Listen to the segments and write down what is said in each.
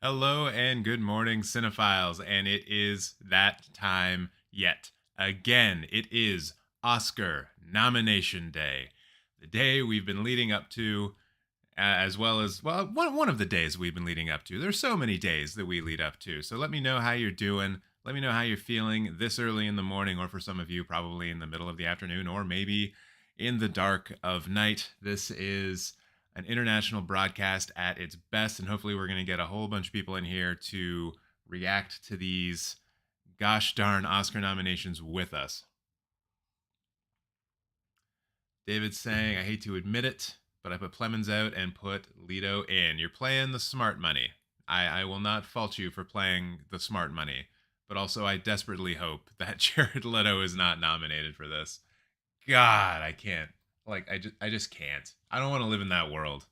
Hello and good morning, cinephiles. And it is that time yet. Again, it is Oscar nomination day. The day we've been leading up to, as well as, well, one of the days we've been leading up to. There's so many days that we lead up to. So let me know how you're doing. Let me know how you're feeling this early in the morning, or for some of you, probably in the middle of the afternoon, or maybe in the dark of night. This is an international broadcast at its best, and hopefully, we're going to get a whole bunch of people in here to react to these gosh darn Oscar nominations with us. David's saying, I hate to admit it, but I put Plemons out and put Leto in. You're playing the smart money. I will not fault you for playing the smart money, but also I desperately hope that Jared Leto is not nominated for this. God, I can't. Like, I just can't. I don't want to live in that world.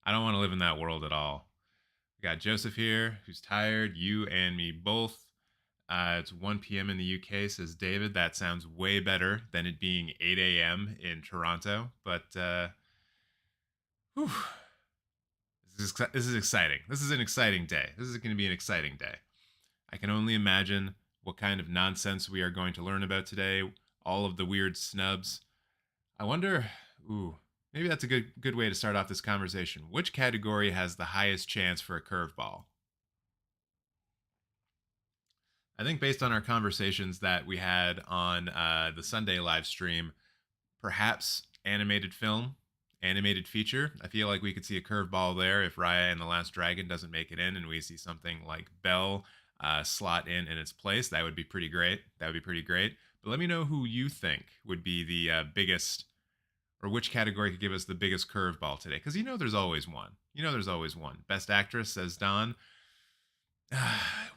I don't want to live in that world at all. We got Joseph here, who's tired. You and me both. It's 1 p.m. in the UK, says David. That sounds way better than it being 8 a.m. in Toronto. But whew, this is exciting. This is an exciting day. This is going to be an exciting day. I can only imagine what kind of nonsense we are going to learn about today. All of the weird snubs. I wonder. Ooh, maybe that's a good way to start off this conversation. Which category has the highest chance for a curveball? I think based on our conversations that we had on the Sunday live stream, perhaps animated film, animated feature. I feel like we could see a curveball there if Raya and the Last Dragon doesn't make it in, and we see something like Belle slot in its place. That would be pretty great. That would be pretty great. But let me know who you think would be the biggest, or which category could give us the biggest curveball today. Because there's always one. There's always one. Best Actress, says Don.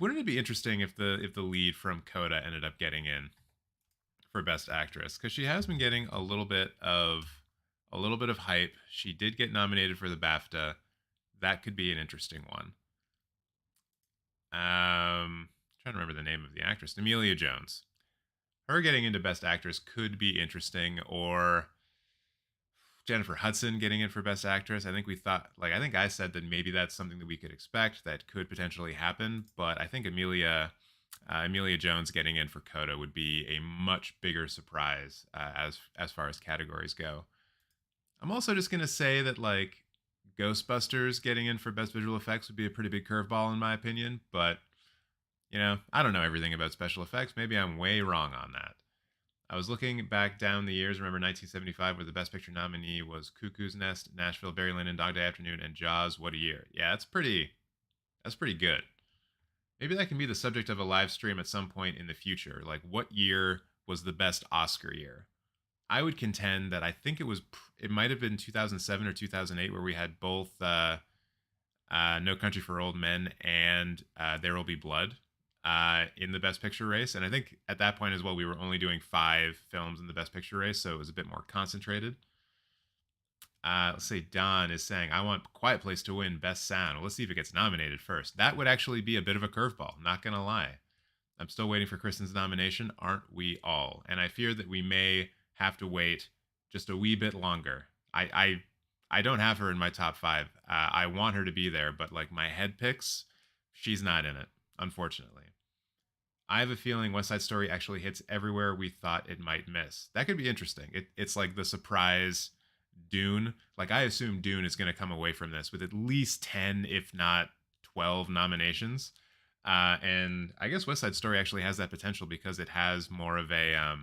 Wouldn't it be interesting if the lead from Coda ended up getting in for Best Actress? Because she has been getting a little bit of hype. She did get nominated for the BAFTA. That could be an interesting one. Trying to remember the name of the actress. Amelia Jones. Her getting into Best Actress could be interesting, or Jennifer Hudson getting in for Best Actress. I think I said that maybe that's something that we could expect that could potentially happen, but I think Amelia Jones getting in for Coda would be a much bigger surprise as far as categories go. I'm also just gonna say that like Ghostbusters getting in for Best Visual Effects would be a pretty big curveball in my opinion, but I don't know everything about special effects. Maybe I'm way wrong on that. I was looking back down the years. Remember 1975, where the Best Picture nominee was Cuckoo's Nest, Nashville, Barry Lyndon, Dog Day Afternoon, and Jaws. What a year! Yeah, that's pretty. That's pretty good. Maybe that can be the subject of a live stream at some point in the future. Like, what year was the best Oscar year? I would contend that I think it might have been 2007 or 2008 where we had both No Country for Old Men and There Will Be Blood in the Best Picture race. And I think at that point as well, we were only doing 5 films in the Best Picture race, so it was a bit more concentrated. Let's say Don is saying, I want Quiet Place to win Best Sound. Well, let's see if it gets nominated first. That would actually be a bit of a curveball, not going to lie. I'm still waiting for Kristen's nomination, aren't we all? And I fear that we may have to wait just a wee bit longer. I don't have her in my top 5. I want her to be there, but like my head picks, she's not in it, unfortunately. I have a feeling West Side Story actually hits everywhere we thought it might miss. That could be interesting. It's like the surprise Dune. Like, I assume Dune is going to come away from this with at least 10, if not 12 nominations. And I guess West Side Story actually has that potential because it has more of a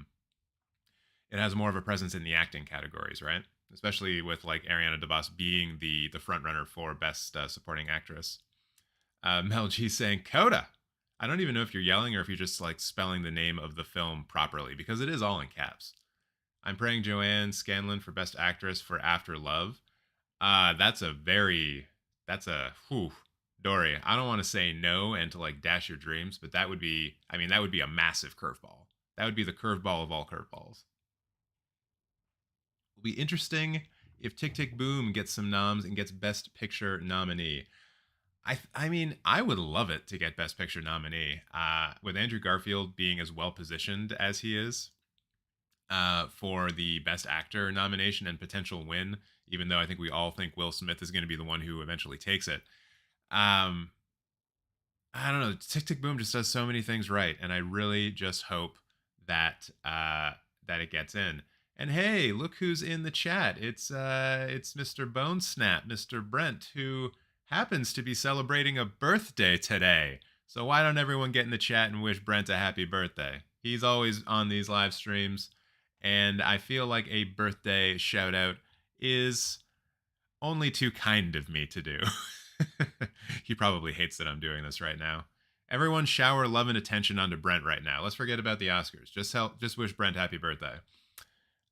presence in the acting categories, right? Especially with like Ariana DeBose being the front runner for Best Supporting Actress. Mel G saying Coda. I don't even know if you're yelling or if you're just like spelling the name of the film properly because it is all in caps. I'm praying Joanne Scanlon for Best Actress for After Love. That's a whew, Dory. I don't want to say no and to like dash your dreams, but that would be a massive curveball. That would be the curveball of all curveballs. Will be interesting if Tick Tick Boom gets some noms and gets Best Picture nominee. I mean, I would love it to get Best Picture nominee. With Andrew Garfield being as well positioned as he is for the Best Actor nomination and potential win, even though I think we all think Will Smith is going to be the one who eventually takes it. Um, I don't know. Tick Tick Boom just does so many things right, and I really just hope that that it gets in. And hey, look who's in the chat. It's Mr. Bone Snap, Mr. Brent, who happens to be celebrating a birthday today. So why don't everyone get in the chat and wish Brent a happy birthday? He's always on these live streams, and I feel like a birthday shout out is only too kind of me to do. He probably hates that I'm doing this right now. Everyone shower love and attention onto Brent right now. Let's forget about the Oscars. Just wish Brent happy birthday.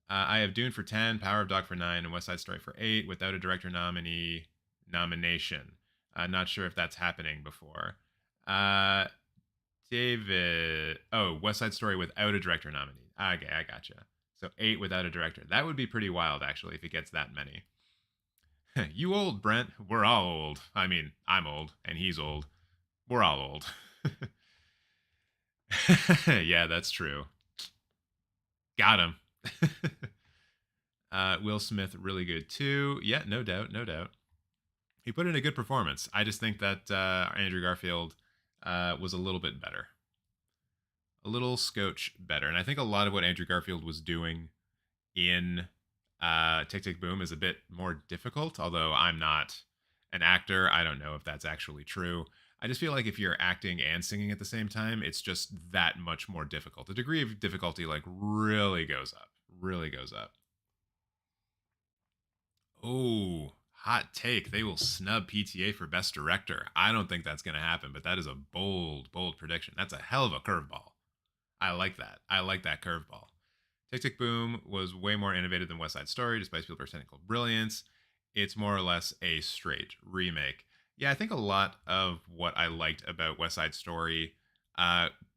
I have Dune for 10, Power of Dog for 9, and West Side Story for 8 without a director nominee nomination. Not sure if that's happening before. David. Oh, West Side Story without a director nominee. Okay, I gotcha. So 8 without a director. That would be pretty wild, actually, if it gets that many. You old, Brent. We're all old. I mean, I'm old, and he's old. We're all old. Yeah, that's true. Got him. Will Smith, really good too. Yeah, no doubt, no doubt. He put in a good performance. I just think that Andrew Garfield was a little bit better. A little scotch better. And I think a lot of what Andrew Garfield was doing in Tick Tick Boom is a bit more difficult, although I'm not an actor. I don't know if that's actually true. I just feel like if you're acting and singing at the same time, it's just that much more difficult. The degree of difficulty like really goes up. Really goes up. Oh, hot take. They will snub PTA for best director. I don't think that's going to happen, but that is a bold, bold prediction. That's a hell of a curveball. I like that. I like that curveball. Tick Tick Boom was way more innovative than West Side Story, despite Spielberg's technical brilliance. It's more or less a straight remake. Yeah, I think a lot of what I liked about West Side Story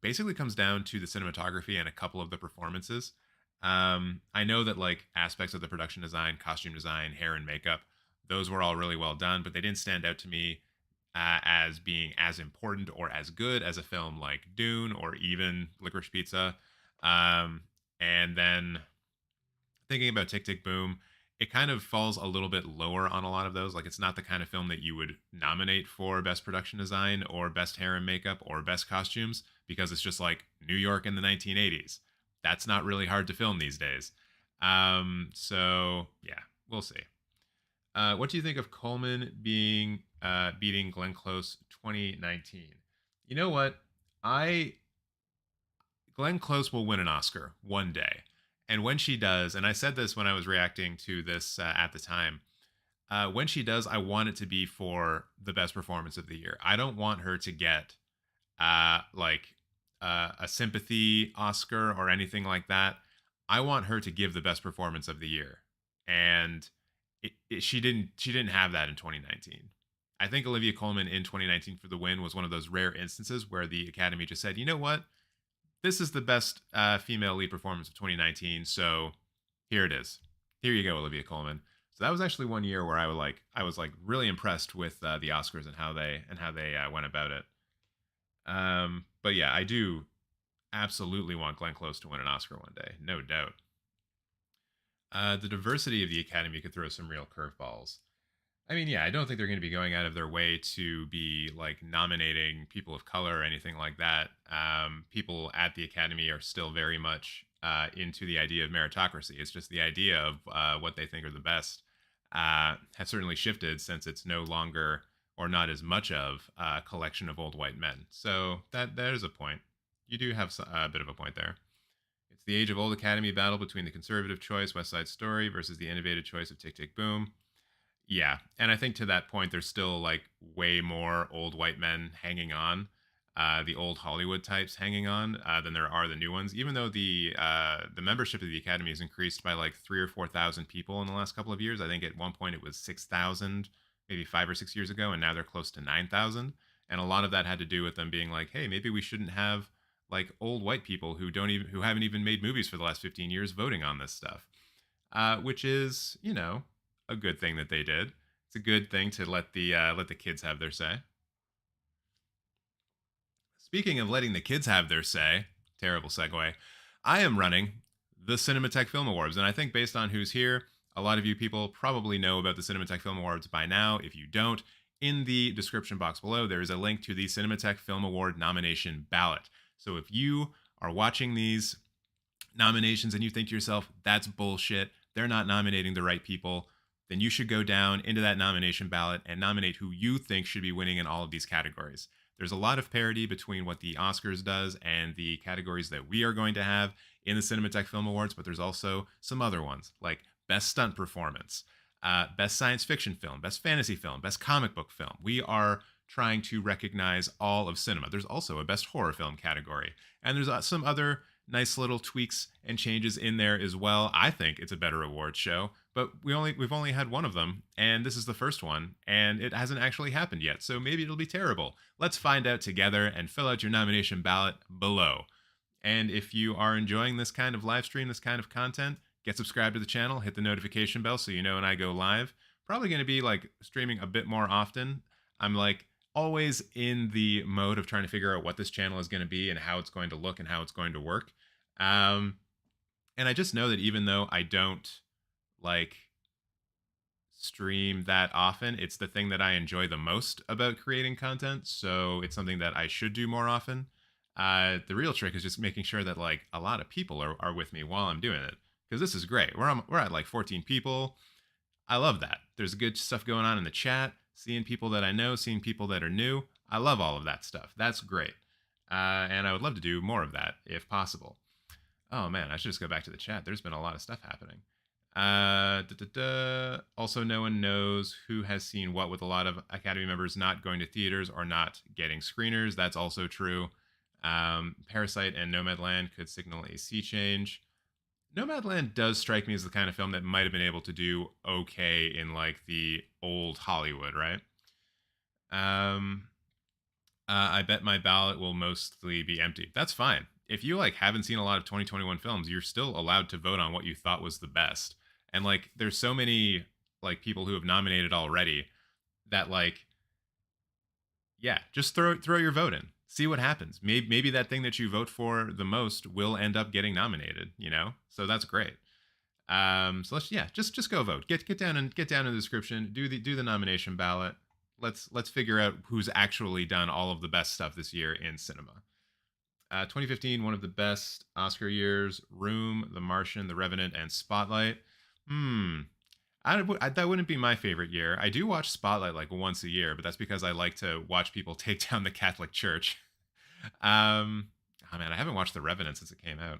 basically comes down to the cinematography and a couple of the performances. I know that like aspects of the production design, costume design, hair and makeup, those were all really well done, but they didn't stand out to me as being as important or as good as a film like Dune or even Licorice Pizza. Um, and then thinking about Tick Tick Boom, it kind of falls a little bit lower on a lot of those. Like it's not the kind of film that you would nominate for best production design or best hair and makeup or best costumes because it's just like New York in the 1980s. That's not really hard to film these days. So yeah, we'll see. What do you think of Coleman beating Glenn Close 2019? You know what? I Glenn Close will win an Oscar one day. And when she does, and I said this when I was reacting to this at the time, when she does, I want it to be for the best performance of the year. I don't want her to get like a sympathy Oscar or anything like that. I want her to give the best performance of the year, and she didn't have that in 2019. I think Olivia Colman in 2019 for the win was one of those rare instances where the Academy just said, you know what, this is the best female lead performance of 2019. So here it is. Here you go, Olivia Colman. So that was actually one year where I was like really impressed with the Oscars and how they went about it. But yeah, I do absolutely want Glenn Close to win an Oscar one day, no doubt. The diversity of the Academy could throw some real curveballs. I mean, yeah, I don't think they're going to be going out of their way to be like nominating people of color or anything like that. People at the Academy are still very much into the idea of meritocracy. It's just the idea of what they think are the best has certainly shifted since it's no longer or not as much of a collection of old white men. So that is a point. You do have a bit of a point there. It's the age of old Academy battle between the conservative choice, West Side Story, versus the innovative choice of Tick Tick Boom. Yeah, and I think to that point, there's still like way more old white men hanging on, the old Hollywood types hanging on than there are the new ones. Even though the membership of the Academy has increased by like 3 or 4 thousand people in the last couple of years. I think at one point it was 6,000, maybe 5 or 6 years ago, and now they're close to 9,000. And a lot of that had to do with them being like, hey, maybe we shouldn't have like old white people who haven't even made movies for the last 15 years voting on this stuff, which is a good thing that they did. It's a good thing to let the kids have their say. Speaking of letting the kids have their say, terrible segue. I am running the Cinematech Film Awards, and I think based on who's here, a lot of you people probably know about the Cinematech Film Awards by now. If you don't, In the description box below, there is a link to the Cinematech Film Award nomination ballot. So if you are watching these nominations and you think to yourself, that's bullshit, they're not nominating the right people, then you should go down into that nomination ballot and nominate who you think should be winning in all of these categories. There's a lot of parity between what the Oscars does and the categories that we are going to have in the Cinematech Film Awards, but there's also some other ones like Best Stunt Performance, Best Science Fiction Film, Best Fantasy Film, Best Comic Book Film. We are trying to recognize all of cinema. There's also a Best Horror Film category, and there's some other nice little tweaks and changes in there as well. I think it's a better awards show, but we've only had one of them, and this is the first one, and it hasn't actually happened yet. So maybe it'll be terrible. Let's find out together and fill out your nomination ballot below. And if you are enjoying this kind of live stream, this kind of content, get subscribed to the channel, hit the notification bell so you know when I go live. Probably going to be like streaming a bit more often. I'm like always in the mode of trying to figure out what this channel is going to be and how it's going to look and how it's going to work. And I just know that even though I don't like stream that often, it's the thing that I enjoy the most about creating content. So it's something that I should do more often. The real trick is just making sure that like a lot of people are with me while I'm doing it, because this is great. We're at like 14 people. I love that. There's good stuff going on in the chat, seeing people that I know, seeing people that are new. I love all of that stuff. That's great. And I would love to do more of that if possible. Oh man, I should just go back to the chat. There's been a lot of stuff happening. Also, no one knows who has seen what, with a lot of Academy members not going to theaters or not getting screeners. That's also true. Parasite and Nomadland could signal a sea change. Nomadland does strike me as the kind of film that might have been able to do okay in like the old Hollywood, right? I bet my ballot will mostly be empty. That's fine. If you like haven't seen a lot of 2021 films, you're still allowed to vote on what you thought was the best. And like there's so many like people who have nominated already that like yeah, just throw your vote in. See what happens. Maybe that thing that you vote for the most will end up getting nominated, you know? So that's great. So let's just go vote. Get down in the description. Do the nomination ballot. Let's figure out who's actually done all of the best stuff this year in cinema. 2015, one of the best Oscar years: Room, The Martian, The Revenant, and Spotlight. That wouldn't be my favorite year. I do watch Spotlight like once a year, but that's because I like to watch people take down the Catholic Church. Oh man, I haven't watched The Revenant since it came out.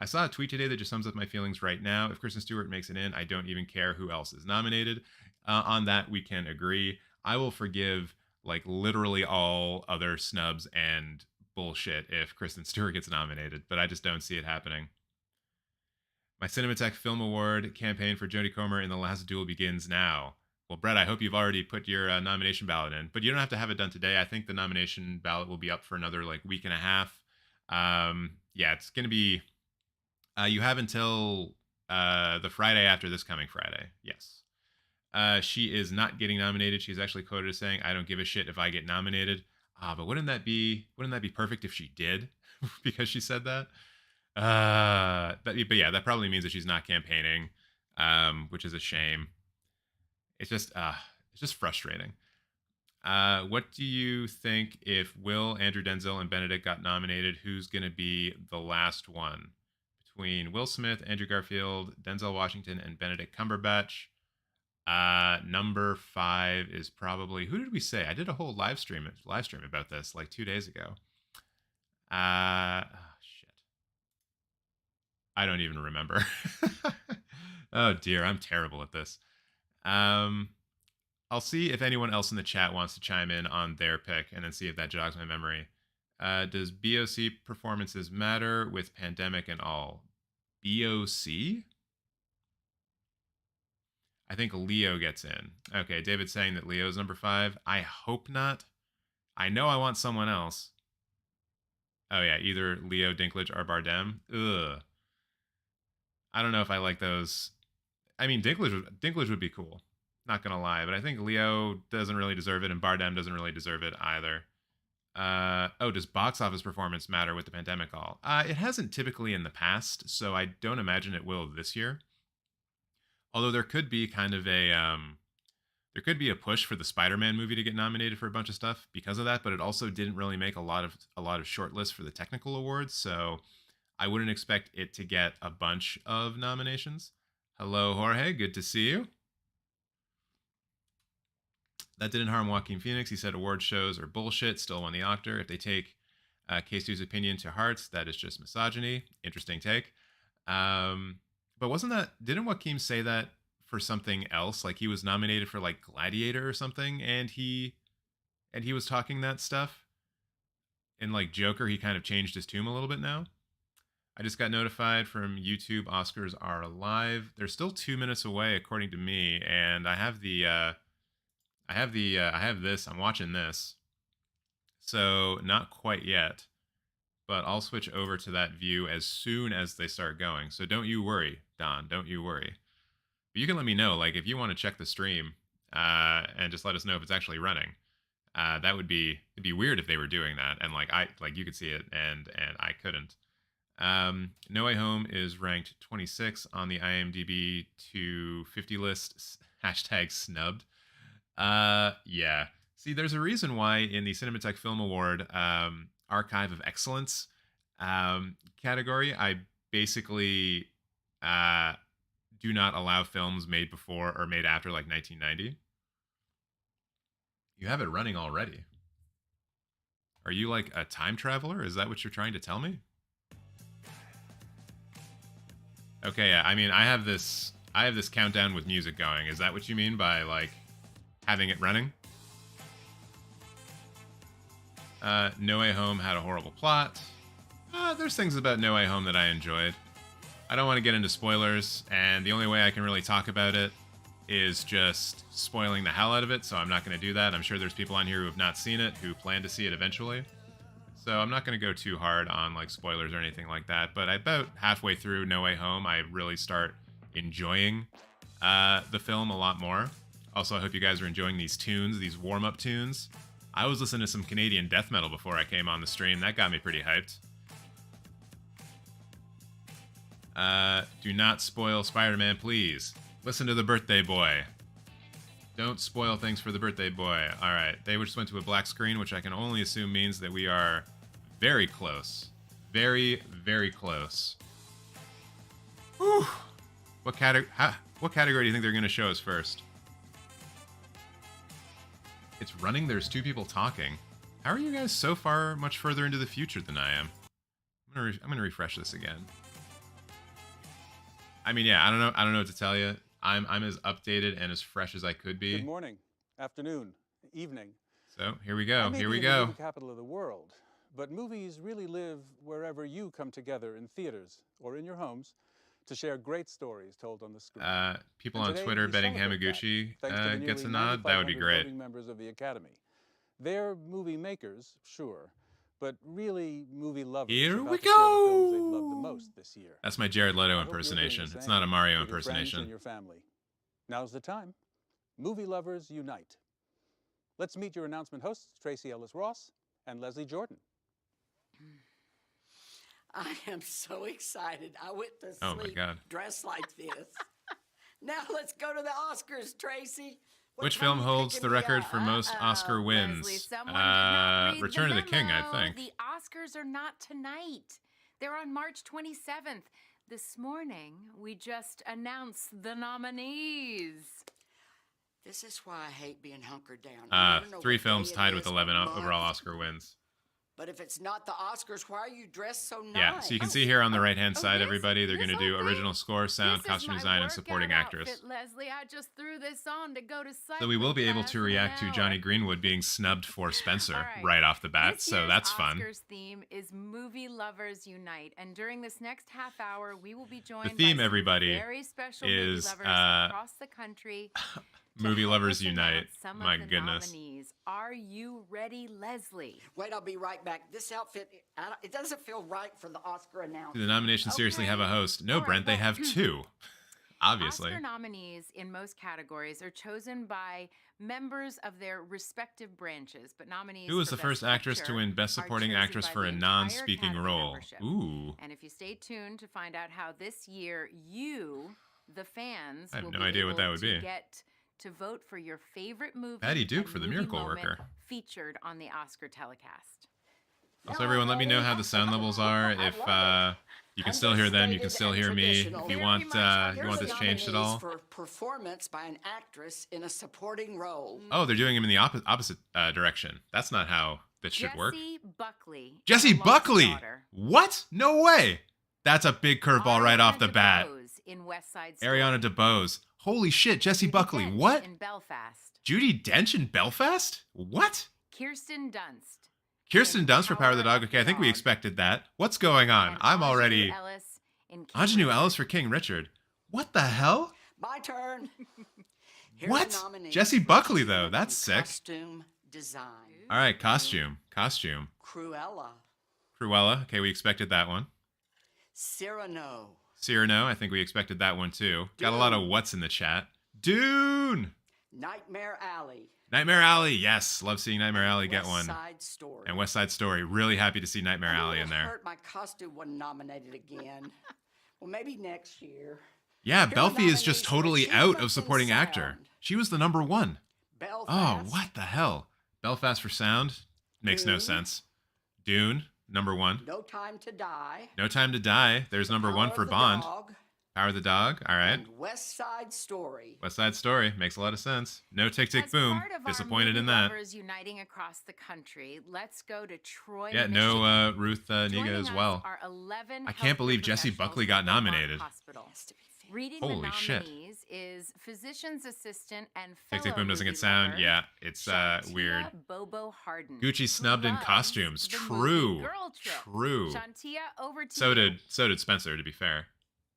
I saw a tweet today that just sums up my feelings right now. If Kristen Stewart makes it in, I don't even care who else is nominated. On that, we can agree. I will forgive like literally all other snubs and bullshit if Kristen Stewart gets nominated, but I just don't see it happening. My Cinematech Film Award campaign for Jodie Comer in The Last Duel begins now. Well, Brett, I hope you've already put your nomination ballot in, but you don't have to have it done today. I think the nomination ballot will be up for another like week and a half. Yeah, it's going to be, you have until the Friday after this coming Friday. Yes. She is not getting nominated. She's actually quoted as saying, "I don't give a shit if I get nominated." But wouldn't that be perfect if she did? Because she said that. But yeah, that probably means that she's not campaigning, which is a shame. It's just frustrating. What do you think if Will, Andrew, Denzel, and Benedict got nominated? Who's gonna be the last one between Will Smith, Andrew Garfield, Denzel Washington, and Benedict Cumberbatch? Number 5 is probably, who did we say? I did a whole live stream about this like 2 days ago. Shit. I don't even remember. Oh dear, I'm terrible at this. I'll see if anyone else in the chat wants to chime in on their pick and then see if that jogs my memory. Does BOC performances matter with pandemic and all? BOC? I think Leo gets in. Okay, David's saying that Leo's number 5. I hope not. I know I want someone else. Oh yeah, either Leo, Dinklage, or Bardem. Ugh. I don't know if I like those. I mean, Dinklage would be cool. Not gonna lie, but I think Leo doesn't really deserve it, and Bardem doesn't really deserve it either. Does box office performance matter with the pandemic all? It hasn't typically in the past, so I don't imagine it will this year. Although there could be kind of a there could be a push for the Spider-Man movie to get nominated for a bunch of stuff because of that, but it also didn't really make a lot of shortlists for the technical awards, so I wouldn't expect it to get a bunch of nominations. Hello, Jorge. Good to see you. That didn't harm Joaquin Phoenix. He said award shows are bullshit. Still won the Oscar. If they take K-Stu's opinion to heart, that is just misogyny. Interesting take. But didn't Joaquin say that for something else? Like he was nominated for like Gladiator or something, and he was talking that stuff. In like Joker, he kind of changed his tune a little bit now. I just got notified from YouTube. Oscars are live. They're still 2 minutes away, according to me, and I have this. I'm watching this. So not quite yet, but I'll switch over to that view as soon as they start going. So don't you worry, Don. Don't you worry. But you can let me know, like if you want to check the stream, and just let us know if it's actually running. It'd be weird if they were doing that, and like you could see it, and I couldn't. No Way Home is ranked 26 on the IMDb 250 list. Hashtag snubbed. Yeah. See, there's a reason why in the Cinematech Film Award Archive of Excellence category, I basically do not allow films made before or made after like 1990. You have it running already. Are you like a time traveler? Is that what you're trying to tell me? Okay, yeah. I mean, I have this countdown with music going. Is that what you mean by like having it running? No Way Home had a horrible plot. There's things about No Way Home that I enjoyed. I don't want to get into spoilers, and the only way I can really talk about it is just spoiling the hell out of it, so I'm not going to do that. I'm sure there's people on here who have not seen it, who plan to see it eventually. So I'm not going to go too hard on like spoilers or anything like that, but about halfway through No Way Home, I really start enjoying the film a lot more. Also, I hope you guys are enjoying these tunes, these warm-up tunes. I was listening to some Canadian death metal before I came on the stream. That got me pretty hyped. Do not spoil Spider-Man, please. Listen to the birthday boy. Don't spoil things for the birthday boy. All right, they just went to a black screen, which I can only assume means that we are very close. Very, very close. Whew. What category do you think they're going to show us first? It's running. There's two people talking. How are you guys so far much further into the future than I am? I'm gonna refresh this again. I mean, yeah, I don't know what to tell you. I'm as updated and as fresh as I could be. Good morning, afternoon, evening. So here we go. Here we go. go. The capital of the world, but movies really live wherever you come together in theaters or in your homes to share great stories told on the screen. People on Twitter betting Hamaguchi gets a nod. That would be great. Members of the Academy. They're movie makers, sure, but really movie lovers. Here we go. The films they've loved the most this year. That's my Jared Leto impersonation. It's not a Mario impersonation. Your family. Now's the time. Movie lovers unite. Let's meet your announcement hosts, Tracy Ellis Ross and Leslie Jordan. I am so excited. I went to sleep oh my God. dressed like this. Now let's go to the Oscars, Tracy. Which film holds the record for most Oscar wins? Return of the King, I think. The Oscars are not tonight. They're on March 27th. This morning, we just announced the nominees. This is why I hate being hunkered down. 3 films tied with 11 overall Oscar wins. But if it's not the Oscars, why are you dressed so nice? Yeah, so you can see here on the right-hand side, everybody, they're going to do original score, sound, costume design, and supporting actress. Outfit, Leslie, I just threw this on to go to so we will be able to react to Johnny Greenwood being snubbed for Spencer right off the bat, so that's fun. Oscars theme is Movie Lovers Unite, and during this next half hour, we will be joined the theme, by everybody, very special is movie lovers across the country. Movie Lovers Unite. My goodness. Nominees. Are you ready, Leslie? Wait, I'll be right back. This outfit, it doesn't feel right for the Oscar announcement. Do the nominations seriously have a host? No, Brent, they have 2. Obviously. Oscar nominees in most categories are chosen by members of their respective branches, but nominees. Who was the first actress to win Best Supporting Actress for a non-speaking role? Ooh. And if you stay tuned to find out how this year you, the fans, I have no idea what that would be. Get to vote for your favorite movie. Patty Duke and for The movie Miracle moment Worker. featured on the Oscar telecast. Also, everyone, let me know how the sound levels are. If you can still hear them, you can still hear me. If you want this changed at all. For performance by an actress in a supporting role. Oh, they're doing him in the opposite direction. That's not how this should work. Jessie Buckley. Jessie The Lost Buckley. Daughter. What? No way. That's a big curveball right off the bat. DeBose in West Side Story. Ariana DeBose. Holy shit, Jessie Judi Buckley. Dench What? In Belfast. Judi Dench in Belfast? What? Kirsten Dunst. Kirsten Dunst for Power of the Dog. Okay, I think we expected that. What's going on? And I'm already... Ingenue Ellis in King Ingenue Richard. Ellis for King Richard. What the hell? My turn. Here are What? the nominees Jessie for Buckley, though. achievement That's in sick. Costume design. All right, costume. Cruella. Cruella. Okay, we expected that one. Cyrano. Cyrano. I think we expected that one too. Got a lot of what's in the chat. Dune. Nightmare Alley. Nightmare Alley. Yes, love seeing Nightmare Alley get one. West Side Story. And West Side Story. Really happy to see Nightmare Alley in there. Hurt my costume wasn't nominated again. Well, maybe next year. Yeah, Here are Belfie is just nominees for totally out achievement of in supporting actor. sound. She was the number one. Belfast. Oh, what the hell? Belfast for sound? Makes no Dune. sense. Dune, number one. No Time to Die. No Time to Die. There's number one Power for of the Bond. Dog, Power of the Dog. All right. and West Side Story. West Side Story. Makes a lot of sense. No Tick Tick As Boom. part of our Disappointed in movie that. lovers uniting across the country, let's go to Troy. Yeah, Michigan. no Ruth Joining Niga as us well. are 11 I can't healthcare believe Jessie professionals Buckley got from Beaumont nominated. Hospital. Has to be fair. Reading Holy the shit. nominees is physician's assistant and Tick fellow Tick Boom doesn't movie get sound. lover, Yeah, it's Shantia weird. Bobo Harden. Gucci who snubbed in loves costumes. the True. movie Girl Trip. True. Shantia, over to So you. did Spencer, to be fair.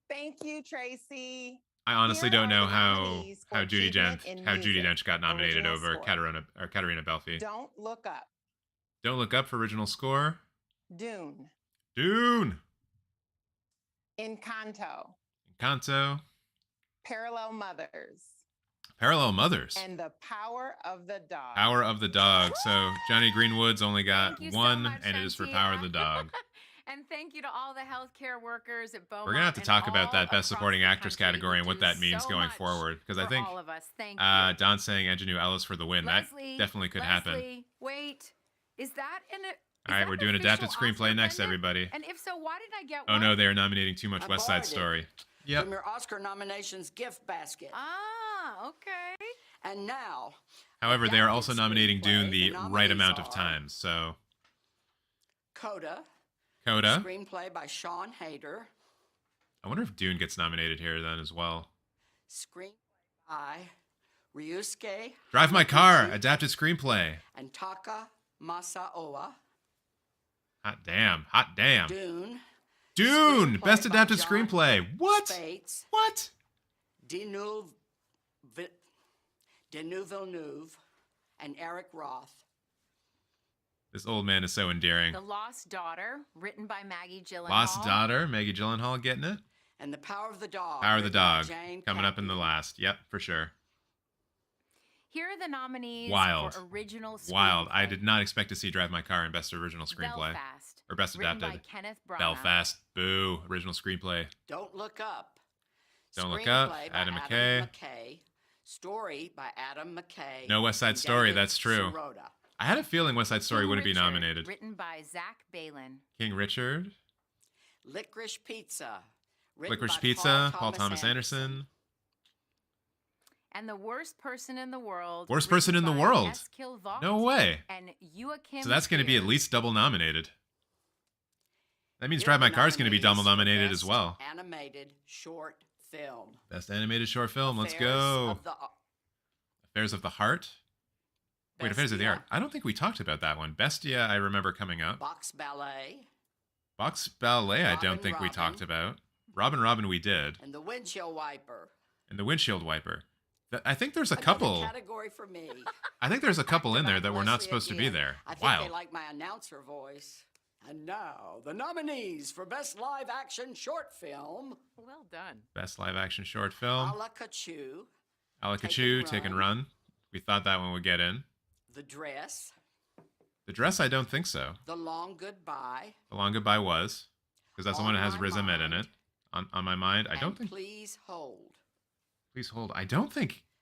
Thank you, Tracy. I honestly Here don't are know the how nominees for Judi achievement Dench in Judi music, Dench got nominated original over score. Katarina Belfi. Don't look up. Don't Look Up for original score. Dune. Dune. Encanto. Encanto. Parallel Mothers. Parallel Mothers. And The Power of the Dog. Power of the Dog. So Johnny Greenwood's only got Thank you so one, much, and it is for Shantia. Power of the Dog. And thank you to all the healthcare workers at Beaumont. We're gonna have to and talk about all that Best across Supporting the Actress country category and who what do that means so going much forward. Because I for think all of us. Thank you. Don's saying Ingenue Ellis for the win. Leslie, That definitely could happen. Leslie, wait, is that an? All right, we're doing adapted screenplay next, everybody. And if so, why did I get Oh one? no, they are nominating too much I West Side borrowed it Story. Yep. From your Oscar nominations gift basket. Ah, okay. And now, However, they are adapted also nominating screenplay, Dune the the right nominees amount of are times. So Coda. Coda. Screenplay by Sean Hayter. I wonder if Dune gets nominated here then as well. Screenplay by Ryusuke Drive My Car, Hamaguchi adapted screenplay. and Taka Masaoa. Hot damn. Hot damn. Dune. Dune, Screenplay best by adapted John screenplay. What? Spates. What? Denis Villeneuve and Eric Roth. This old man is so endearing. The Lost Daughter, written by Maggie Gyllenhaal. Lost Daughter, Maggie Gyllenhaal getting it. And The Power of the Dog. Power of the written by Dog, Jane coming up in the Campion. last. Yep, for sure. Here are the nominees Wild. for original screenplay. Wild. I did not expect to see Drive My Car in best original screenplay. Belfast, Or best written adapted. by Kenneth Branagh. Belfast. Boo. Original screenplay. Don't Look Up. Don't Look Up, Screenplay by Adam McKay. Story by Adam McKay. No West Side and Story, David that's true. Sirota. I had a feeling West Side Story King wouldn't be Richard, nominated. Written by Zach Balin. King Richard. Licorice Pizza. written Licorice by Pizza. Paul Thomas Anderson. And The Worst Person in the World. Worst written Person in the by World. Eskil Vogt No way. And Joachim So that's going to be at Trier. least double nominated. That means Here Drive are My the Car is going to be double nominees for nominated as Best well. Animated short film. Best animated short film. Let's Affairs go. of the- Affairs of the Heart. Wait, Affairs of the Bestia, Art. I don't think we talked about that one. Bestia, I remember coming up. Box Ballet, Box Ballet, I don't Robin, think we Robin. talked about. Robin, we did. and The Windshield Wiper. And the Windshield Wiper. I think there's a Another couple. category for me. I think there's a couple in there Back that to were not Leslie supposed to be again. there. I think Wow. they like my announcer voice. And now, the nominees for Best Live Action Short Film. Well done. Best live action short film. A La Cachu, Alakachu, Take Take and and Run. We thought that one would get in. The Dress, The Dress, I don't think so. The Long Goodbye, The Long Goodbye was. Because that's the one that has On Riz My Ahmed in Mind. it. On my mind. I don't and think. Please Hold. Please hold. I don't think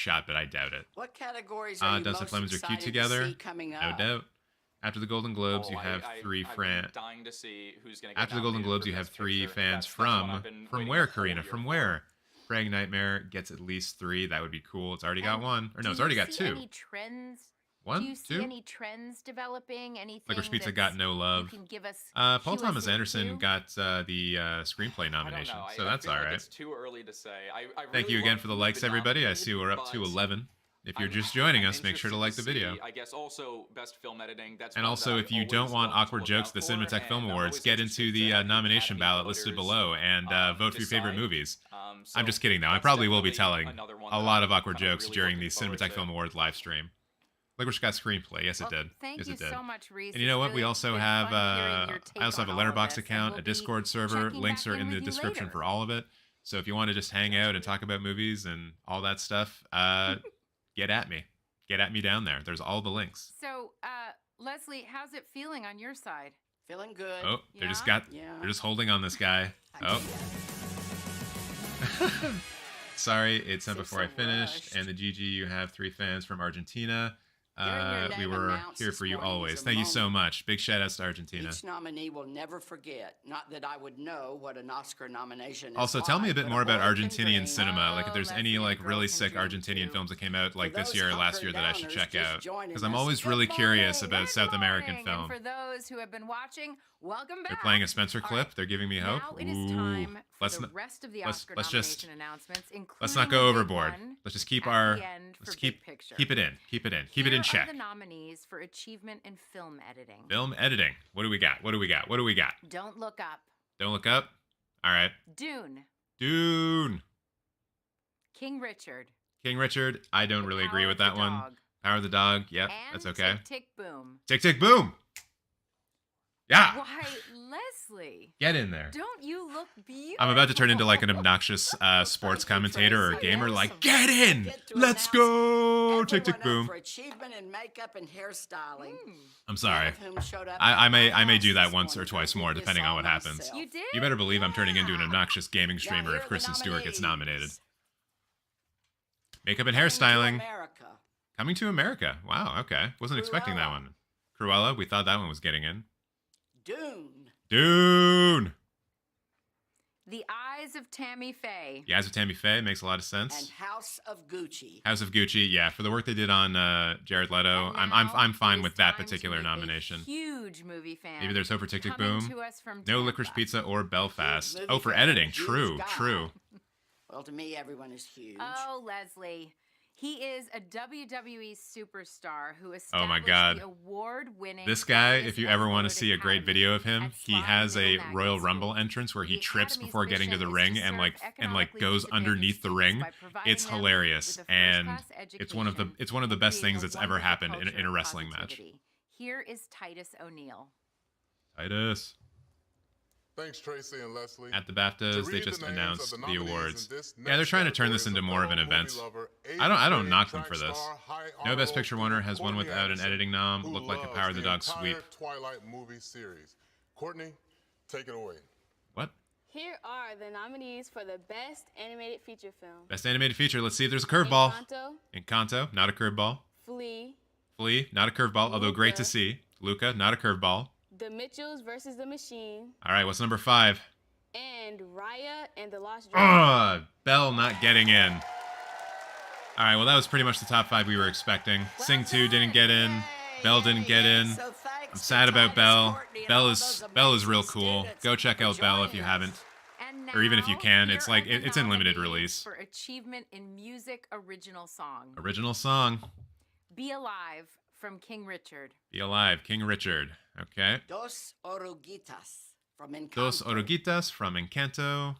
shot, but I doubt it. What categories are you Dustin most Flemings are excited cute together. to see coming No up? doubt. After the Golden Globes, you have three I've fans. been dying to see who's going to get After the Golden nominated Globes, for you have Best three Picture. fans That's the one I've from been waiting where, the whole Karina? year From for. where? Praying Nightmare gets at least 3. That would be cool. It's already got And 1. Or no, do it's already you got see 2. Any trends? 1, Do you see 2. any trends developing? Anything Licorice Pizza that's- got no you love. can give us Paul cue us Thomas Anderson into? got the screenplay nomination, I don't know. so I that's feel all like right. it's too early to say. I Thank really you again love for the who's likes, been everybody. I nominated, see we're up to but 11. If you're I'm- just joining I'm us, make sure to interested like the video. see, I guess also best film editing. That's And one also, that if you I've don't always want loved to awkward look jokes, out the for, Cinematech Film and I'm Awards, always get into interested the to have nomination academy ballot listed voters, below and vote for your favorite decide. movies. So I'm just kidding, though. I that's probably will be definitely telling another one a that lot I'm of awkward kinda jokes really during the looking forward Cinematech to. Film Awards live stream. Licorice got screenplay. Yes, it Well, did. Thank Yes, you it did. so much, Reese. And you know It's what? We really also been have fun hearing your take I also have a on all of Letterboxd this, and account, we'll a be Discord server. checking Links back are in the with you description later. for all of it. So if you want to just hang out and talk about movies and all that stuff, get at me. Get at me down there. There's all the links. So, Leslie, how's it feeling on your side? Feeling good. Oh, they're just Yeah? they're just holding on this guy. Oh. Sorry, it's not Seems before I so finished. rushed. And the GG, you have 3 fans from Argentina. Hearing your We name were announced here this for you morning is always. a Thank you so moment. much. Big shout outs to Argentina. Each nominee will never forget. Not that I would know what an Oscar nomination is. Also, tell me a like, bit but more about boy can Argentinian dream. cinema. Like, if Oh, there's any Leslie, a like girl really can sick dream Argentinian too. films that came out like For this those year or last hunker year that I should downers check just out, joining because I'm us, always good really curious morning. about Good South American morning, film. And for those who have been watching, welcome back. They're playing a Spencer All clip. right, They're giving me hope. Now it is Ooh. time for Let's the not- rest of the let's- Oscar let's just- nomination announcements, including Let's not a go big overboard. one Let's just keep at our the end for let's Big keep Picture. keep it in. Keep it in. Keep it Here in are check. the nominees for achievement in film editing. Film editing. What do we got? What do we got? What do we got? Don't Look Up, Don't look up. All right. Dune, Dune. King Richard. King Richard. I don't The really Power agree of with the that one. Dog, Power of the Dog. Yep, and that's okay. Tick Tick Boom. Tick tick boom. Yeah. Why, Leslie? Get in there. Don't you look beautiful? I'm about to turn into like an obnoxious sports commentator or a gamer. Like, get in. Let's go. Tick tick boom. For achievement in makeup and hairstyling. I'm sorry. None of whom showed up I at may my do house that this once or morning. twice I more, did depending this on all what happens. myself. You did? You better believe I'm turning into an Yeah. obnoxious gaming Now, streamer here if are the Kristen Stewart gets nominated. nominees. Makeup and Coming to hairstyling. America. Coming to America. Wow, okay. Wasn't expecting that Cruella. one. Cruella, we thought that one was getting in. Dune. Dune. The Eyes of Tammy Faye. The Eyes of Tammy Faye makes a lot of And sense. House of Gucci. House of Gucci, yeah, for the work they did on Jared Leto, And I'm now fine it with is that time to particular meet a nomination. Huge movie fan. Maybe there's hope for Tick Tick coming Boom. to us from No Tampa. Licorice Pizza or Belfast. movie Oh, for fan, editing. huge True, guy. true. Well, to me, everyone is huge. Oh, Leslie. He is a WWE superstar who established Oh my God. the award-winning. This guy, Titus if you ever want to Award see a great Academy video of him, at he Sly has a Middle Royal Magnet Rumble School. entrance where he The trips Academy's before getting to the mission ring is to and serve like economically goes disadvantaged underneath the students ring. by providing It's them hilarious, with a and first-class it's one of the education best and things create that's a ever wonderful happened in culture a of wrestling match. positivity. Here is Titus O'Neil. Titus. Thanks, Tracy and Leslie. At the BAFTAs, To they read just the names announced of the nominees awards. in this Yeah, they're next trying to turn category this into is a more of an fellow event. movie lover, I don't 80s knock them track for this. star, high No Best honorable Picture winner has one with Courtney out an Anderson, editing nom. who Looked like a loves Power of the Dog entire sweep. Twilight movie series. Courtney, take it away. What? Here are the nominees for the Best Animated Feature Film. Best animated feature. Let's see if there's a curveball. Encanto, Encanto, not a curveball. Flea, Flea, not a curveball, although great to Luca. see. Luca, not a curveball. The Mitchells versus the Machine, All right, what's number 5? and Raya and the Lost Dragon. Belle not getting in. All right, well, that was pretty much the top 5 we were expecting. Sing 2 didn't get in. Belle didn't get in. So thanks I'm to sad about Titus, Belle. Courtney, and Belle all is those Belle is amazing real cool. students Go check for out Belle if joining you us. haven't. And Or even if you now, can, here it's like are the it's in limited nominees release. for achievement in music original song. Original song. Be Alive from King Richard. Be Alive, King Richard. Okay. Dos Oruguitas from Encanto. Dos Oruguitas from Encanto.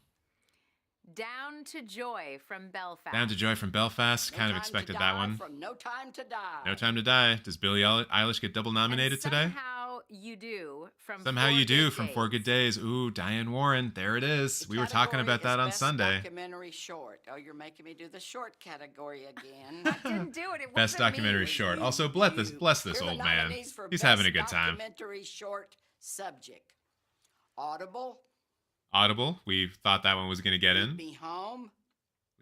Down to Joy from Belfast. Down to Joy from Belfast. No Kind of Time to expected Die that one. From No Time to Die. No Time to Die. Does Billie Eilish get double And nominated today? Somehow You Do from Somehow Four You Do Good from Days. 4 Good Days. Ooh, Diane Warren. There it is. The We were talking category about that is on Best Sunday. Documentary short. Oh, you're making me do the short category again. I didn't do it. It Best wasn't me. documentary short. Also, bless this Here are old the man. nominees for He's Best having a good time. Documentary short subject. Audible. Audible. We thought that one was going to get Lead in. Me Home.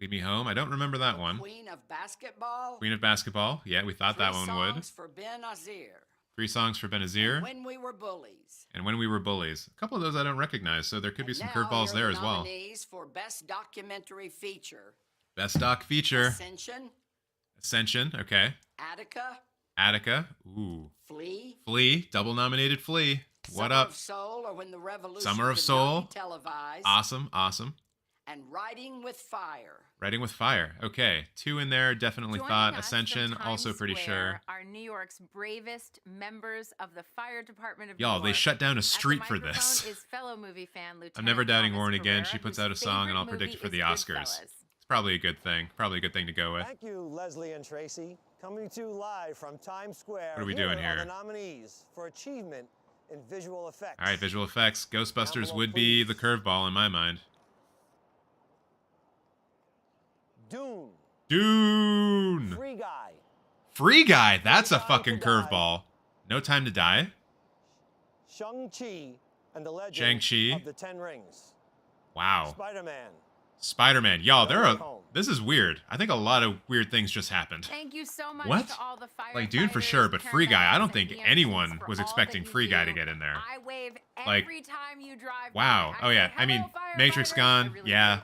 Lead Me Home. I don't remember that one. Queen of Basketball. Queen of Basketball. Yeah, we thought that Three one would. Songs for Ben Azir. 3 songs for Benazir. When We Were Bullies. And When We Were Bullies. A couple of those I don't recognize, so there could be some Now curveballs here there are as the well. Nominees for Best Documentary Feature. Best doc feature. Ascension. Ascension, okay. Attica. Attica, ooh. Flea. Flea, double nominated Flea. What Summer up? of Soul, or When the Revolution Summer of Could Soul. Not Be Televised. Awesome, awesome. And Riding with Fire. Writing with Fire, okay. 2 in there, definitely Joining thought. us Ascension, from also Times pretty Square sure. Are New York's bravest members of the Fire Department of Y'all, New they York. shut down a At the street for this. microphone is fellow movie fan I'm Lieutenant never doubting Thomas Warren again. She Pereira, puts whose out a song and I'll favorite predict it for movie the is Oscars. Goodfellas. It's probably a good thing. Probably a good thing to go with. Thank you, Leslie and Tracy. Coming to you live from Times Square. What are we doing Are here? the nominees for achievement in visual effects. All right, visual effects. Ghostbusters Envelope, would be please. the curveball in my mind. Dune. Dune! Free Guy. Free Guy, that's a Time to fucking Die. curveball. No Time to Die? Shang-Chi and the Legend Shang-Chi. of the Ten Rings. Wow. Spider-Man. Spider-Man. Y'all, Home. this is weird. I think a lot of weird things just happened. Thank you so much What? to all the firefighters. Like Dune for sure, but Free Guy, I don't think paramedics, and anyone EMTs for was all expecting that you Free Guy to do. get in there. I wave Like, every time you drive wow. by. Oh, yeah. say, I mean, "Hello, Matrix firefighters." Gone, I really yeah. do.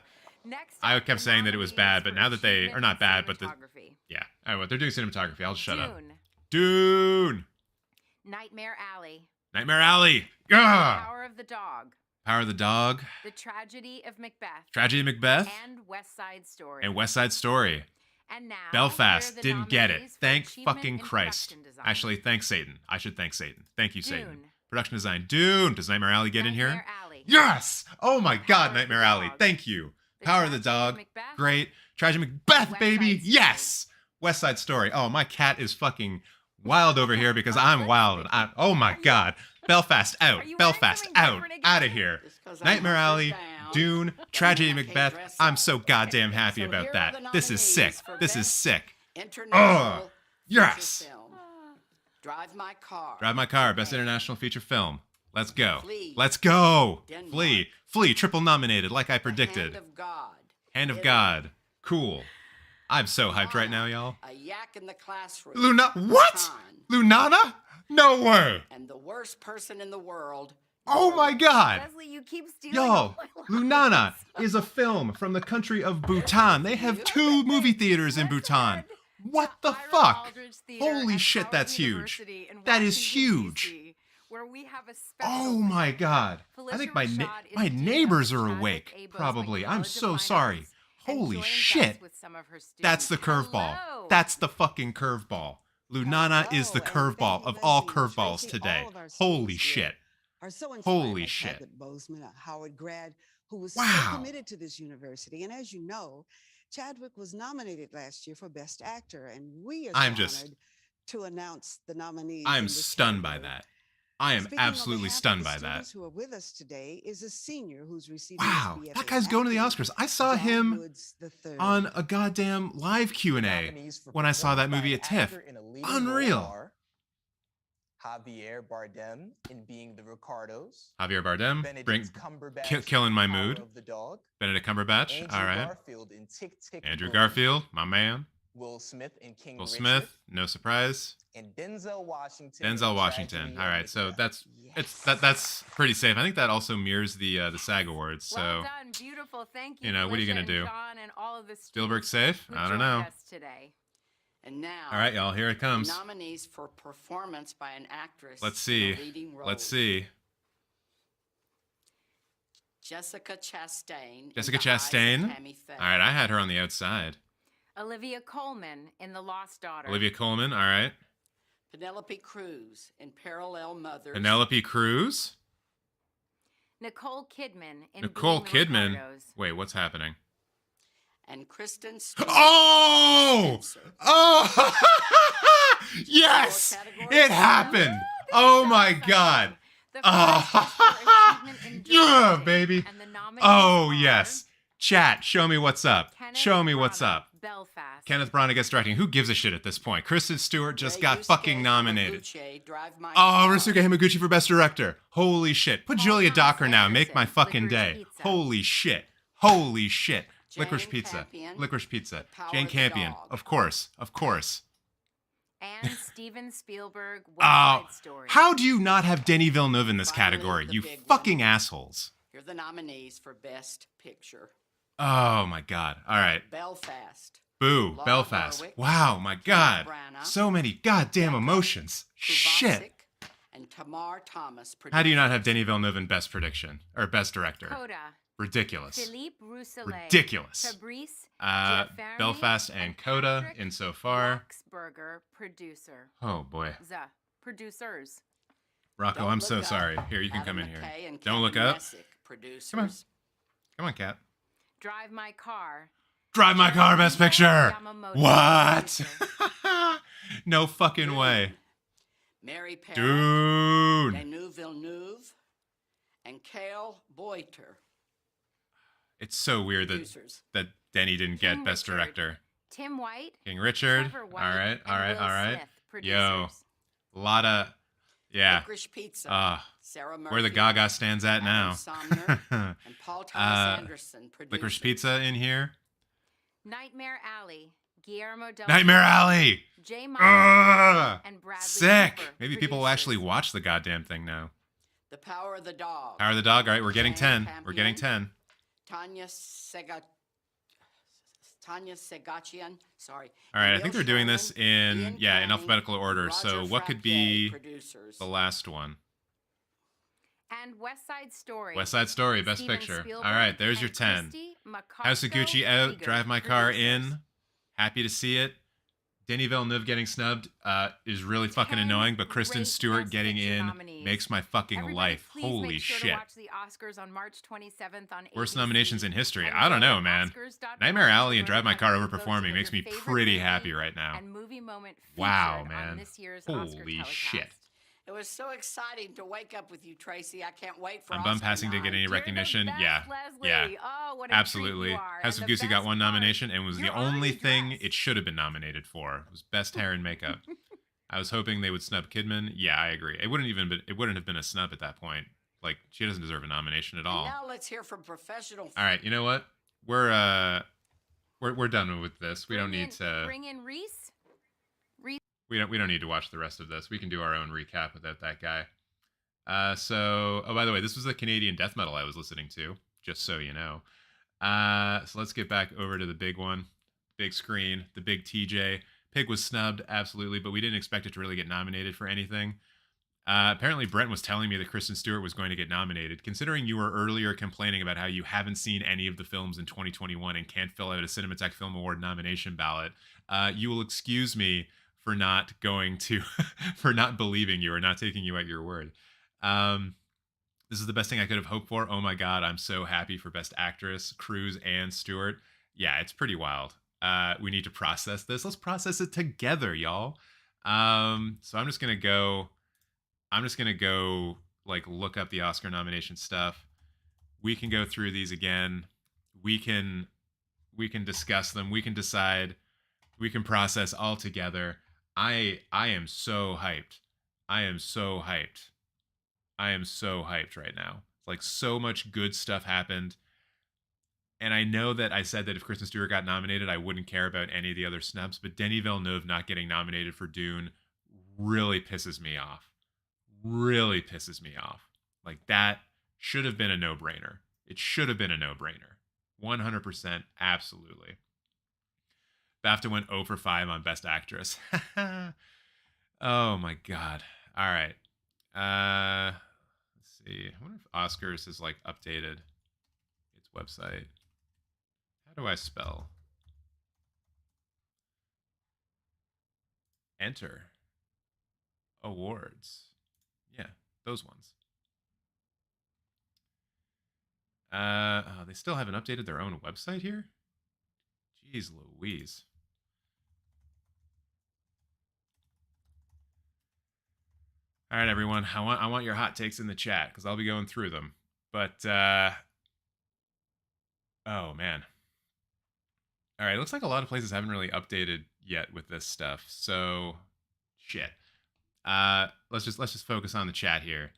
Next I up, kept the saying that it was bad, nominees but for now that they achievement are not in bad, but the cinematography. yeah. Oh, well, they're doing cinematography. I'll just shut up. Dune, Dune. Nightmare Alley, Nightmare Alley. Ugh. Power of the Dog, Power of the Dog. The Tragedy of Macbeth, Tragedy of Macbeth. and West Side Story. And West Side Story. And now, Belfast. here are the Didn't get it. nominees for Thank achievement fucking in Christ. production design. Actually, thanks Satan. I should thank Satan. Thank you, Satan. Dune. Production design. Dune. Does Nightmare Alley get in here? Nightmare Alley. Yes! Oh my Power god, of the Nightmare Alley. Dog. Thank you. The Power of the Tragedy of Dog. Macbeth. Great. Tragedy of Macbeth, West baby. Side Story. Yes! West Side Story. Oh, my cat is fucking wild over here because I'm wild. Oh my god. Belfast Are out. you wearing Belfast something out. different again? Out of here. Just 'cause I'm Nightmare hunkered Alley, down, Dune, doesn't Tragedy of mean I can't Macbeth. dress I'm up. so goddamn happy So about here are that. the This is sick. nominees for This is Best sick. International yes. Feature Film. Drive My Car. Drive My Car, Best International Feature Film. Let's go. Flea. Let's go. Denmark. Flea. Flea, triple nominated, like I The predicted. Hand of God. Hand of Italy. God. Cool. I'm so hyped right now, y'all. A Yak in the Classroom. Luna, what? Bhutan. Lunana? No way. And the worst person in the world. Oh my god. Leslie, you keep stealing Yo, all my lines. Lunana is a film from the country of Bhutan. They have 2 movie theaters in Bhutan. What the Ira fuck? Aldridge Theater Holy at shit, Howard that's huge. University in That is Washington, huge. DC, where we have a special Oh my god. I Felicia think my Rashad is my dean of neighbors are Chadwick awake. A. Boseman Probably. I'm College of so Fine sorry. Arts and Holy joined us shit. with some of her That's students. the curveball. Hello. That's the fucking curveball. Lunana is the Hello, and curveball thank of you, all Leslie and curveballs Tracy. today. All of our Holy students here shit. Are so inspired Holy by shit. Chadwick Boseman, a Howard grad who was Wow. so committed to this university. And as you know, Chadwick was nominated last year for Best Actor, and we are so I'm just- honored to announce the nominees. I'm in this stunned by category. that. I am Speaking on absolutely behalf of stunned the by that. students who are with us today is a senior who's receiving his Wow, BFA that guy's going to the acting, Oscars. I saw John him Woods III. on a goddamn live Q&A when I saw that movie at TIFF. Unreal. Javier Bardem in Being the Ricardos. Javier Bardem, Benedict Cumberbatch in killing my Power mood. of the Dog. Benedict Cumberbatch, Andrew all right. Garfield in Tick Tick Andrew Boom. Garfield, my man. Will Smith in King Will Richard. Smith, no surprise. And Denzel Washington. in Denzel Washington. Tragedy All of right, so Macbeth. that's pretty safe. I think that also mirrors the SAG Awards. So Well done, beautiful. Thank you. you know, what are you Felicia gonna and do? John and all of the Spielberg students safe? who I don't joined know. us today. And now. All right, y'all, here it comes. Nominees for performance by an actress. Let's in a see. leading role. Let's see. Jessica Chastain. in Jessica The Eyes of Chastain. Tammy Faye. All right, I had her on the outside. Olivia Colman in The Lost Daughter. Olivia Colman, all right. Penelope Cruz in Parallel Mothers. Penelope Cruz. Nicole Kidman in Nicole Being the Kidman. Ricardos. Wait, what's happening? And Kristen Stewart. Oh! Spencer. Oh! Yes! It happened! Oh my god! The Oh, first is for achievement in yeah, directing, baby. and the nominees Oh, are yes. Chat, show me what's up. Kenneth Show me what's Branagh, up. Belfast. Kenneth Branagh gets directing. Who gives a shit at this point? Kristen Stewart just got Ryusuke fucking nominated. Hamaguchi, Drive My Oh, Car. Ryusuke Hamaguchi for Best Director. Holy shit. Put Paul Julia Thomas Docker now. Make Anderson, my fucking Licorice day. Pizza. Holy shit. Holy shit. Jane Licorice Pizza. Campion, Licorice Pizza. The Power Jane of the Campion. Dog. Of course. Of course. And Steven Spielberg, West Oh, Side Story. how do you not have Denis Villeneuve in this Finally, category? the You big one. fucking assholes. Here are the nominees for Best Picture. Oh my god. All right. Belfast. Boo. Laura Belfast. Harwick, Wow, my Kenneth god. Branagh, So many goddamn Becca, emotions. Shit. Kovacic, and Tamar Thomas. How do you not have producers. Denis Villeneuve in Best Prediction or Best Director? Coda. Ridiculous. Philippe Rousselet. Ridiculous. Fabrice Giaffarni, Belfast and Coda Patrick insofar. Roxburgher, producer. Oh boy. The producers. Rocco, Don't I'm Look so Up, sorry. Here, you can Adam come in here. McKay and Don't look Kevin up. Messick, producers. Come on. Come on, Kat. Drive My Car. Drive My Car, Best Picture. Yamamoto, What? producer. No fucking way. Mary Perry, Dune. Denis Villeneuve, and Cale Boiter. It's so weird Producers. that Denny didn't get King Best Richard. Director. Tim White. King Richard. Trevor All White, right, all and right, Will all right. Smith, Yo, producers. a lot of, yeah. Licorice Pizza. Sarah Murphy, Where the Gaga stands at Adam now. Somner, and Paul Thomas Anderson. Producers. Licorice Pizza in here. Nightmare Alley. Guillermo del Nightmare Toro, Alley. Jay Ugh. Monaco, and Bradley Sick. Cooper, Maybe people will producers. actually watch the goddamn thing now. The Power of the Dog. Power of the Dog. All right, we're getting Jane 10. We're getting Campion. 10. Tanya Segachian. Sorry. All right, I Emil think they're doing this Sherman, in Ian in Canning, alphabetical order. Roger So what could Frappier, be producers. the last one? And West Side Story. West Side Story, Best Steven Picture. Spielberg All right, there's and your 10. Christy House of Gucci Makosko out. Krieger, Drive My Car producers. in. Happy to see it. Denis Villeneuve getting snubbed is really fucking 10 annoying, but Kristen great Stewart Best getting Picture in nominees. makes my fucking Everybody, life. please Holy make sure shit. To watch the Oscars on March 27th on Worst ABC. nominations in history. And I don't go know, to man. Oscars.com Nightmare Alley to and learn Drive My how Car many votes overperforming was makes your me favorite pretty movie happy right now. And movie moment Wow, featured man. On this year's Oscar Holy telecast. shit. It was so exciting to wake up with you, Tracy. I can't wait for I'm Oscar bum passing to get night. any You're recognition. the best, Yeah. Leslie. Yeah. Oh, what a Absolutely. treat you are. House And of the Goosey got best one part, nomination and was you're the only already thing dressed. it should have been nominated for. It was Best Hair and Makeup. I was hoping they would snub Kidman. Yeah, I agree. It wouldn't have been a snub at that point. Like, she doesn't deserve a nomination at And all. now let's hear from professional. All right, you know what? We're done with this. We don't need to Bring in Reese. we don't need to watch the rest of this. We can do our own recap without that guy. So, oh, by the way, this was the Canadian death metal I was listening to, just so you know. So let's get back over to the big one, big screen, the big TJ. Pig was snubbed, absolutely, but we didn't expect it to really get nominated for anything. Apparently, Brent was telling me that Kristen Stewart was going to get nominated. Considering you were earlier complaining about how you haven't seen any of the films in 2021 and can't fill out a Cinematography Film Award nomination ballot, you will excuse me for not going to, for not believing you or not taking you at your word. This is the best thing I could have hoped for. Oh my God, I'm so happy for Best Actress, Cruise and Stewart. Yeah, it's pretty wild. We need to process this. Let's process it together, y'all. So I'm just gonna go like look up the Oscar nomination stuff. We can go through these again. We can discuss them. We can decide. We can process all together. I am so hyped. I am so hyped right now. Like, so much good stuff happened. And I know that I said that if Kristen Stewart got nominated, I wouldn't care about any of the other snubs, but Denis Villeneuve not getting nominated for Dune really pisses me off. Really pisses me off. Like, that should have been a no-brainer. It should have been a no-brainer. 100%, absolutely. BAFTA went 0 for 5 on Best Actress. Oh my God. All right. Let's see. I wonder if Oscars has like updated its website. How do I spell? Enter. Awards. Yeah, those ones. Oh, they still haven't updated their own website here? Jeez Louise. All right, everyone. I want your hot takes in the chat because I'll be going through them. But oh man. All right, it looks like a lot of places haven't really updated yet with this stuff. So shit. Let's just focus on the chat here.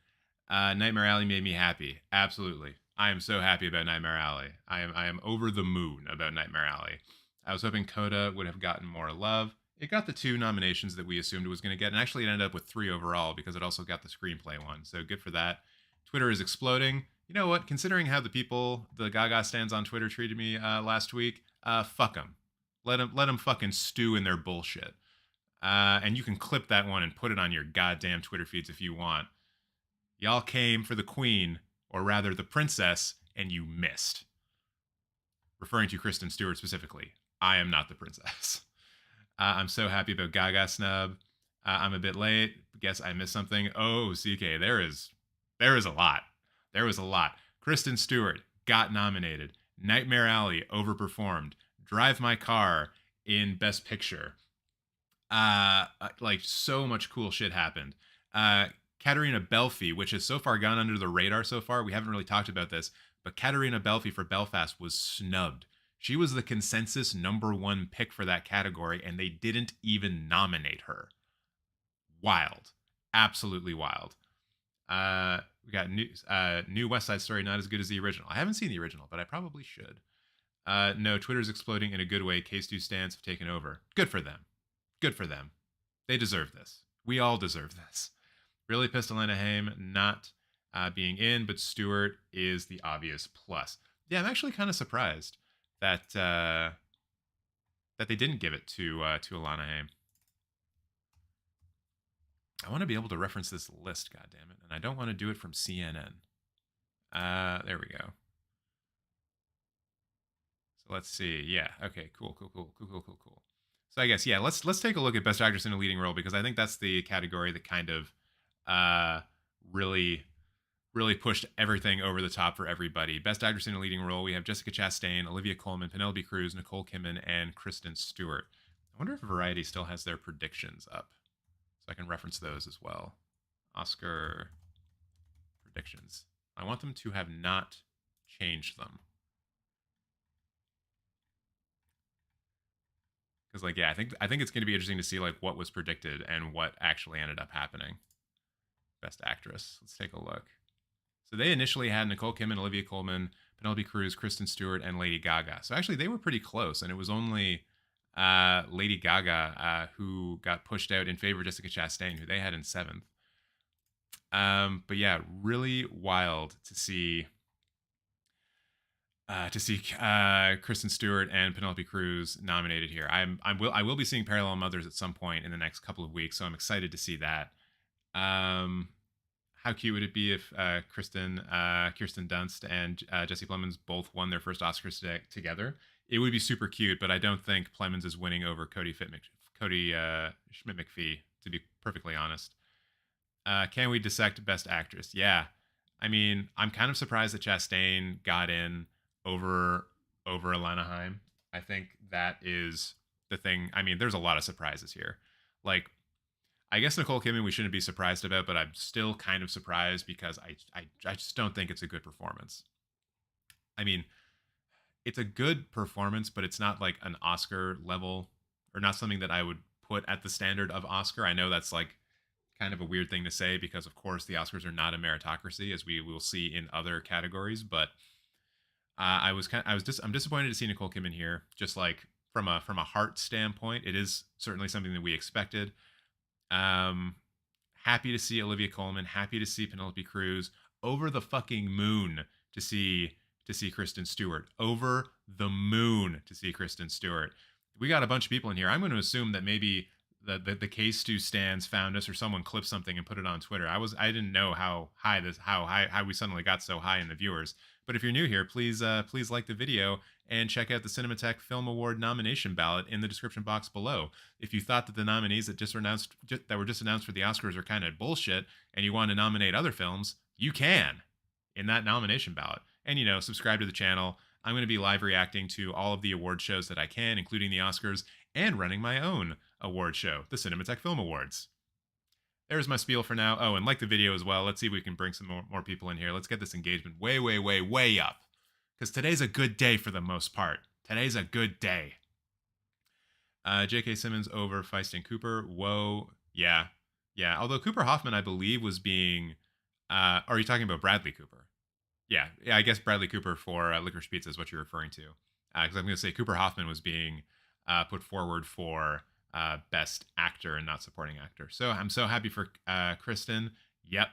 Nightmare Alley made me happy. Absolutely. I am so happy about Nightmare Alley. I am over the moon about Nightmare Alley. I was hoping Coda would have gotten more love. It got the 2 nominations that we assumed it was going to get, and actually it ended up with 3 overall because it also got the screenplay one. So good for that. Twitter is exploding. You know what? Considering how the Gaga stands on Twitter treated me last week, fuck them. Let them fucking stew in their bullshit. And you can clip that one and put it on your goddamn Twitter feeds if you want. Y'all came for the queen, or rather the princess, and you missed. Referring to Kristen Stewart specifically. I am not the princess. I'm so happy about Gaga snub. I'm a bit late. Guess I missed something. Oh, CK, there is a lot. There was a lot. Kristen Stewart got nominated. Nightmare Alley overperformed. Drive My Car in Best Picture. Like so much cool shit happened. Katerina Belfi, which has so far gone under the radar so far, we haven't really talked about this, but Katerina Belfi for Belfast was snubbed. She was the consensus #1 pick for that category, and they didn't even nominate her. Wild. Absolutely wild. We got new West Side Story, not as good as the original. I haven't seen the original, but I probably should. No, Twitter's exploding in a good way. K2 stands have taken over. Good for them. Good for them. They deserve this. We all deserve this. Really pissed Elena Haim not being in, but Stewart is the obvious plus. Yeah, I'm actually kind of surprised that that they didn't give it to Elena Haim. I want to be able to reference this list, goddammit, and I don't want to do it from CNN. There we go. So let's see. Yeah. Okay. Cool. So I guess yeah. Let's take a look at Best Actress in a Leading Role, because I think that's the category that kind of really pushed everything over the top for everybody. Best Actress in a Leading Role, we have Jessica Chastain, Olivia Colman, Penelope Cruz, Nicole Kidman, and Kristen Stewart. I wonder if Variety still has their predictions up, so I can reference those as well. Oscar predictions. I want them to have not changed them. Because like, yeah, I think it's going to be interesting to see like what was predicted and what actually ended up happening. Best Actress. Let's take a look. So they initially had Nicole Kidman, Olivia Colman, Penelope Cruz, Kristen Stewart, and Lady Gaga. So actually they were pretty close, and it was only Lady Gaga who got pushed out in favor of Jessica Chastain, who they had in 7th. But yeah, really wild to see Kristen Stewart and Penelope Cruz nominated here. I will be seeing Parallel Mothers at some point in the next couple of weeks, so I'm excited to see that. How cute would it be if Kirsten Dunst and Jesse Plemons both won their first Oscars together? It would be super cute, but I don't think Plemons is winning over Cody Schmidt-McPhee, to be perfectly honest. Can we dissect Best Actress? Yeah. I mean, I'm kind of surprised that Chastain got in over Elena Haim. I think that is the thing. I mean, there's a lot of surprises here. Like, I guess Nicole Kidman we shouldn't be surprised about, but I'm still kind of surprised because I just don't think it's a good performance. I mean, it's a good performance, but it's not like an Oscar level, or not something that I would put at the standard of Oscar. I know that's like kind of a weird thing to say because, of course, the Oscars are not a meritocracy, as we will see in other categories. But I'm disappointed to see Nicole Kidman here. Just like from a heart standpoint, it is certainly something that we expected. Happy to see Olivia Colman. Happy to see Penelope Cruz. Over the fucking moon to see Kristen Stewart. Over the moon to see Kristen Stewart. We got a bunch of people in here. I'm going to assume that maybe the K2 stands found us, or someone clipped something and put it on Twitter. I didn't know how we suddenly got so high in the viewers. But if you're new here, please like the video and check out the Cinematech Film Award nomination ballot in the description box below. If you thought that the nominees that were just announced for the Oscars are kind of bullshit and you want to nominate other films, you can in that nomination ballot. And subscribe to the channel. I'm going to be live reacting to all of the award shows that I can, including the Oscars, and running my own award show, the Cinematech Film Awards. There's my spiel for now. Oh, and like the video as well. Let's see if we can bring some more people in here. Let's get this engagement way up. Because today's a good day for the most part. Today's a good day. J.K. Simmons over Feist and Cooper. Whoa. Yeah. Although Cooper Hoffman, I believe, was being... are you talking about Bradley Cooper? Yeah, I guess Bradley Cooper for Licorice Pizza is what you're referring to. Because I'm going to say Cooper Hoffman was being put forward for Best Actor and not Supporting Actor. So I'm so happy for Kristen. Yep.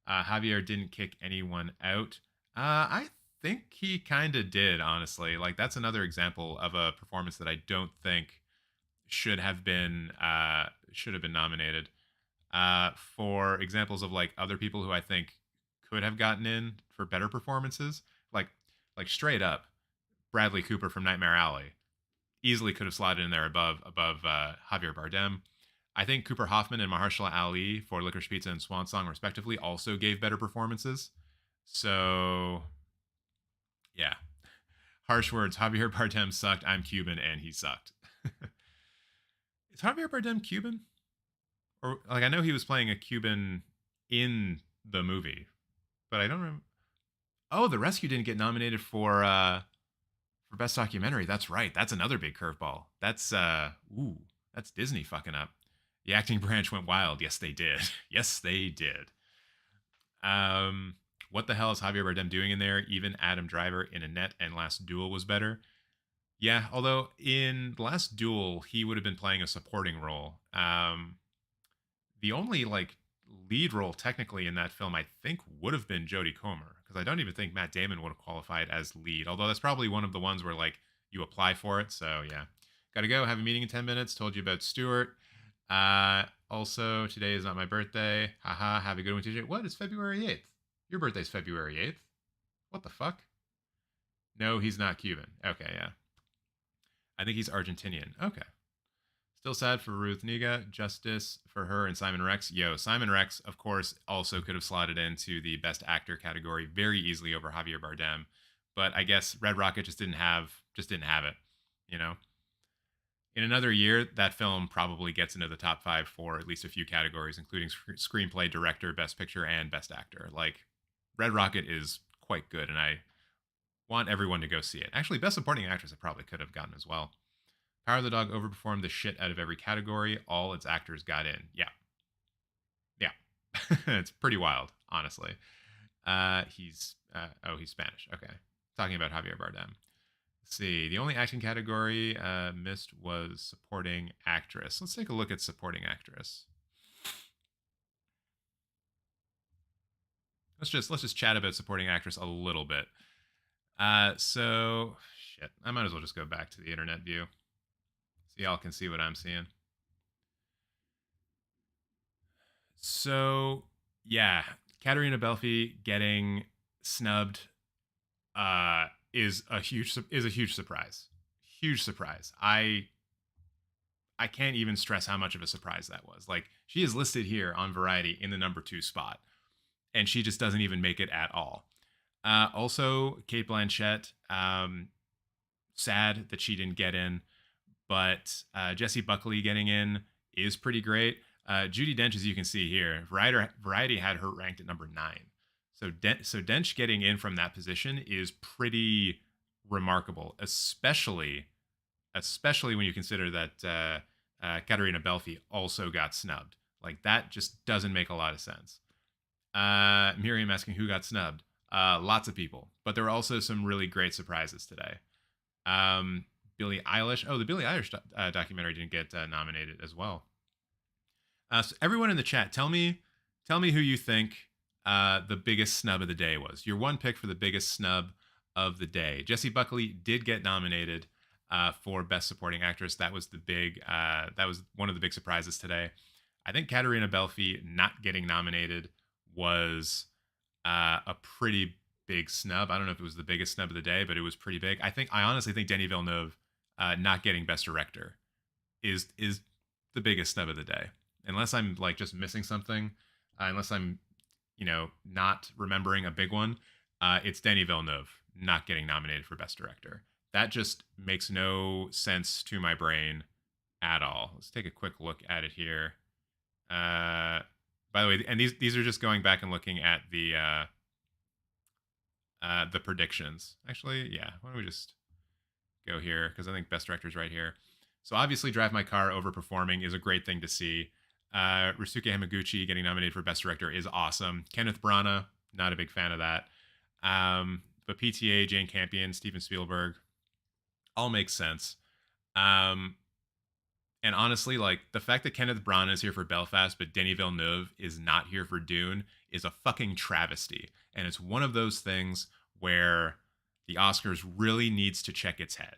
Javier didn't kick anyone out. I think he kind of did, honestly. Like, that's another example of a performance that I don't think should have been nominated. For examples of like other people who I think could have gotten in for better performances, like straight up, Bradley Cooper from Nightmare Alley easily could have slotted in there above Javier Bardem. I think Cooper Hoffman and Mahershala Ali for Licorice Pizza and Swan Song, respectively, also gave better performances. So, yeah. Harsh words. Javier Bardem sucked. I'm Cuban, and he sucked. Is Javier Bardem Cuban? Or, like, I know he was playing a Cuban in the movie, but I don't remember. Oh, The Rescue didn't get nominated for Best Documentary. That's right. That's another big curveball. That's Disney fucking up. The acting branch went wild. Yes, they did. Yes, they did. What the hell is Javier Bardem doing in there? Even Adam Driver in Annette and Last Duel was better. Yeah, although in The Last Duel, he would have been playing a supporting role. The only like lead role technically in that film, I think, would have been Jodie Comer, because I don't even think Matt Damon would have qualified as lead. Although that's probably one of the ones where like you apply for it. So yeah, gotta go. Have a meeting in 10 minutes. Told you about Stewart. Also, today is not my birthday. Haha. Have a good one, TJ. What? It's February 8th. Your birthday's February 8th. What the fuck? No, he's not Cuban. Okay, yeah. I think he's Argentinian. Okay. Still sad for Ruth Niga. Justice for her and Simon Rex. Yo, Simon Rex, of course, also could have slotted into the Best Actor category very easily over Javier Bardem. But I guess Red Rocket just didn't have it, you know? In another year, that film probably gets into the top 5 for at least a few categories, including screenplay, director, best picture, and best actor. Like, Red Rocket is quite good, and I want everyone to go see it. Actually, best supporting actress it probably could have gotten as well. Power of the Dog overperformed the shit out of every category. All its actors got in. Yeah. Yeah. It's pretty wild, honestly. He's Spanish. Okay. Talking about Javier Bardem. Let's see. The only acting category missed was supporting actress. Let's take a look at supporting actress. Let's just chat about supporting actress a little bit. So shit. I might as well just go back to the internet view. So y'all can see what I'm seeing. So yeah, Katerina Belfi getting snubbed is a huge surprise. Huge surprise. I can't even stress how much of a surprise that was. Like, she is listed here on Variety in the number 2 spot, and she just doesn't even make it at all. Also, Cate Blanchett, sad that she didn't get in, but Jessie Buckley getting in is pretty great. Judi Dench, as you can see here, Variety had her ranked at number 9. So Dench getting in from that position is pretty remarkable, especially when you consider that Katerina Belfi also got snubbed. Like, that just doesn't make a lot of sense. Miriam asking who got snubbed. Lots of people, but there were also some really great surprises today. Billie Eilish. Oh, the Billie Eilish documentary didn't get nominated as well. So everyone in the chat, tell me who you think the biggest snub of the day was. Your one pick for the biggest snub of the day. Jessie Buckley did get nominated for Best Supporting Actress. That was that was one of the big surprises today. I think Katerina Belfi not getting nominated was a pretty big snub. I don't know if it was the biggest snub of the day, but it was pretty big. I honestly think Denis Villeneuve not getting Best Director is the biggest snub of the day. Unless I'm like just missing something, unless I'm not remembering a big one, it's Denis Villeneuve not getting nominated for Best Director. That just makes no sense to my brain at all. Let's take a quick look at it here. By the way, and these are just going back and looking at the predictions. Actually, yeah. Why don't we just go here, because I think Best Director's right here. So obviously, Drive My Car overperforming is a great thing to see. Ryusuke Hamaguchi getting nominated for Best Director is awesome. Kenneth Branagh, not a big fan of that. But PTA, Jane Campion, Steven Spielberg, all makes sense. And And honestly, like the fact that Kenneth Branagh is here for Belfast, but Denis Villeneuve is not here for Dune is a fucking travesty. And it's one of those things where the Oscars really needs to check its head.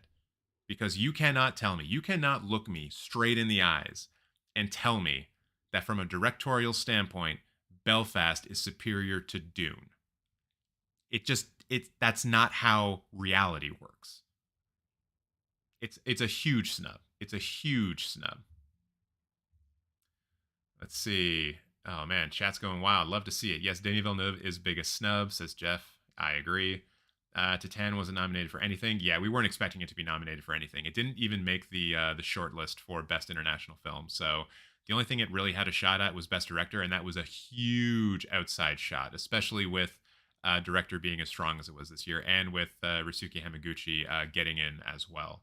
Because you cannot tell me, you cannot look me straight in the eyes and tell me that from a directorial standpoint, Belfast is superior to Dune. That's not how reality works. It's a huge snub. It's a huge snub. Let's see. Oh man, chat's going wild. Love to see it. Yes, Denis Villeneuve is biggest snub, says Jeff. I agree. Titan wasn't nominated for anything. Yeah, we weren't expecting it to be nominated for anything. It didn't even make the short list for Best International Film. So the only thing it really had a shot at was Best Director, and that was a huge outside shot, especially with director being as strong as it was this year, and with Ryusuke Hamaguchi getting in as well.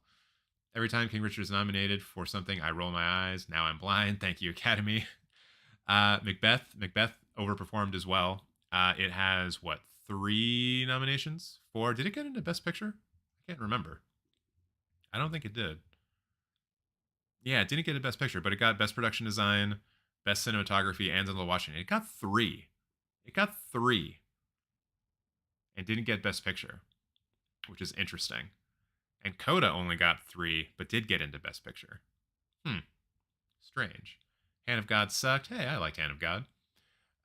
Every time King Richard is nominated for something, I roll my eyes. Now I'm blind. Thank you, Academy. Macbeth overperformed as well. It has, what, 3 nominations? 4? Did it get into Best Picture? I can't remember. I don't think it did. Yeah, it didn't get a Best Picture, but it got Best Production Design, Best Cinematography, and Denzel Washington. It got 3. It got 3. And didn't get Best Picture, which is interesting. And Coda only got 3, but did get into Best Picture. Strange. Hand of God sucked. Hey, I liked Hand of God.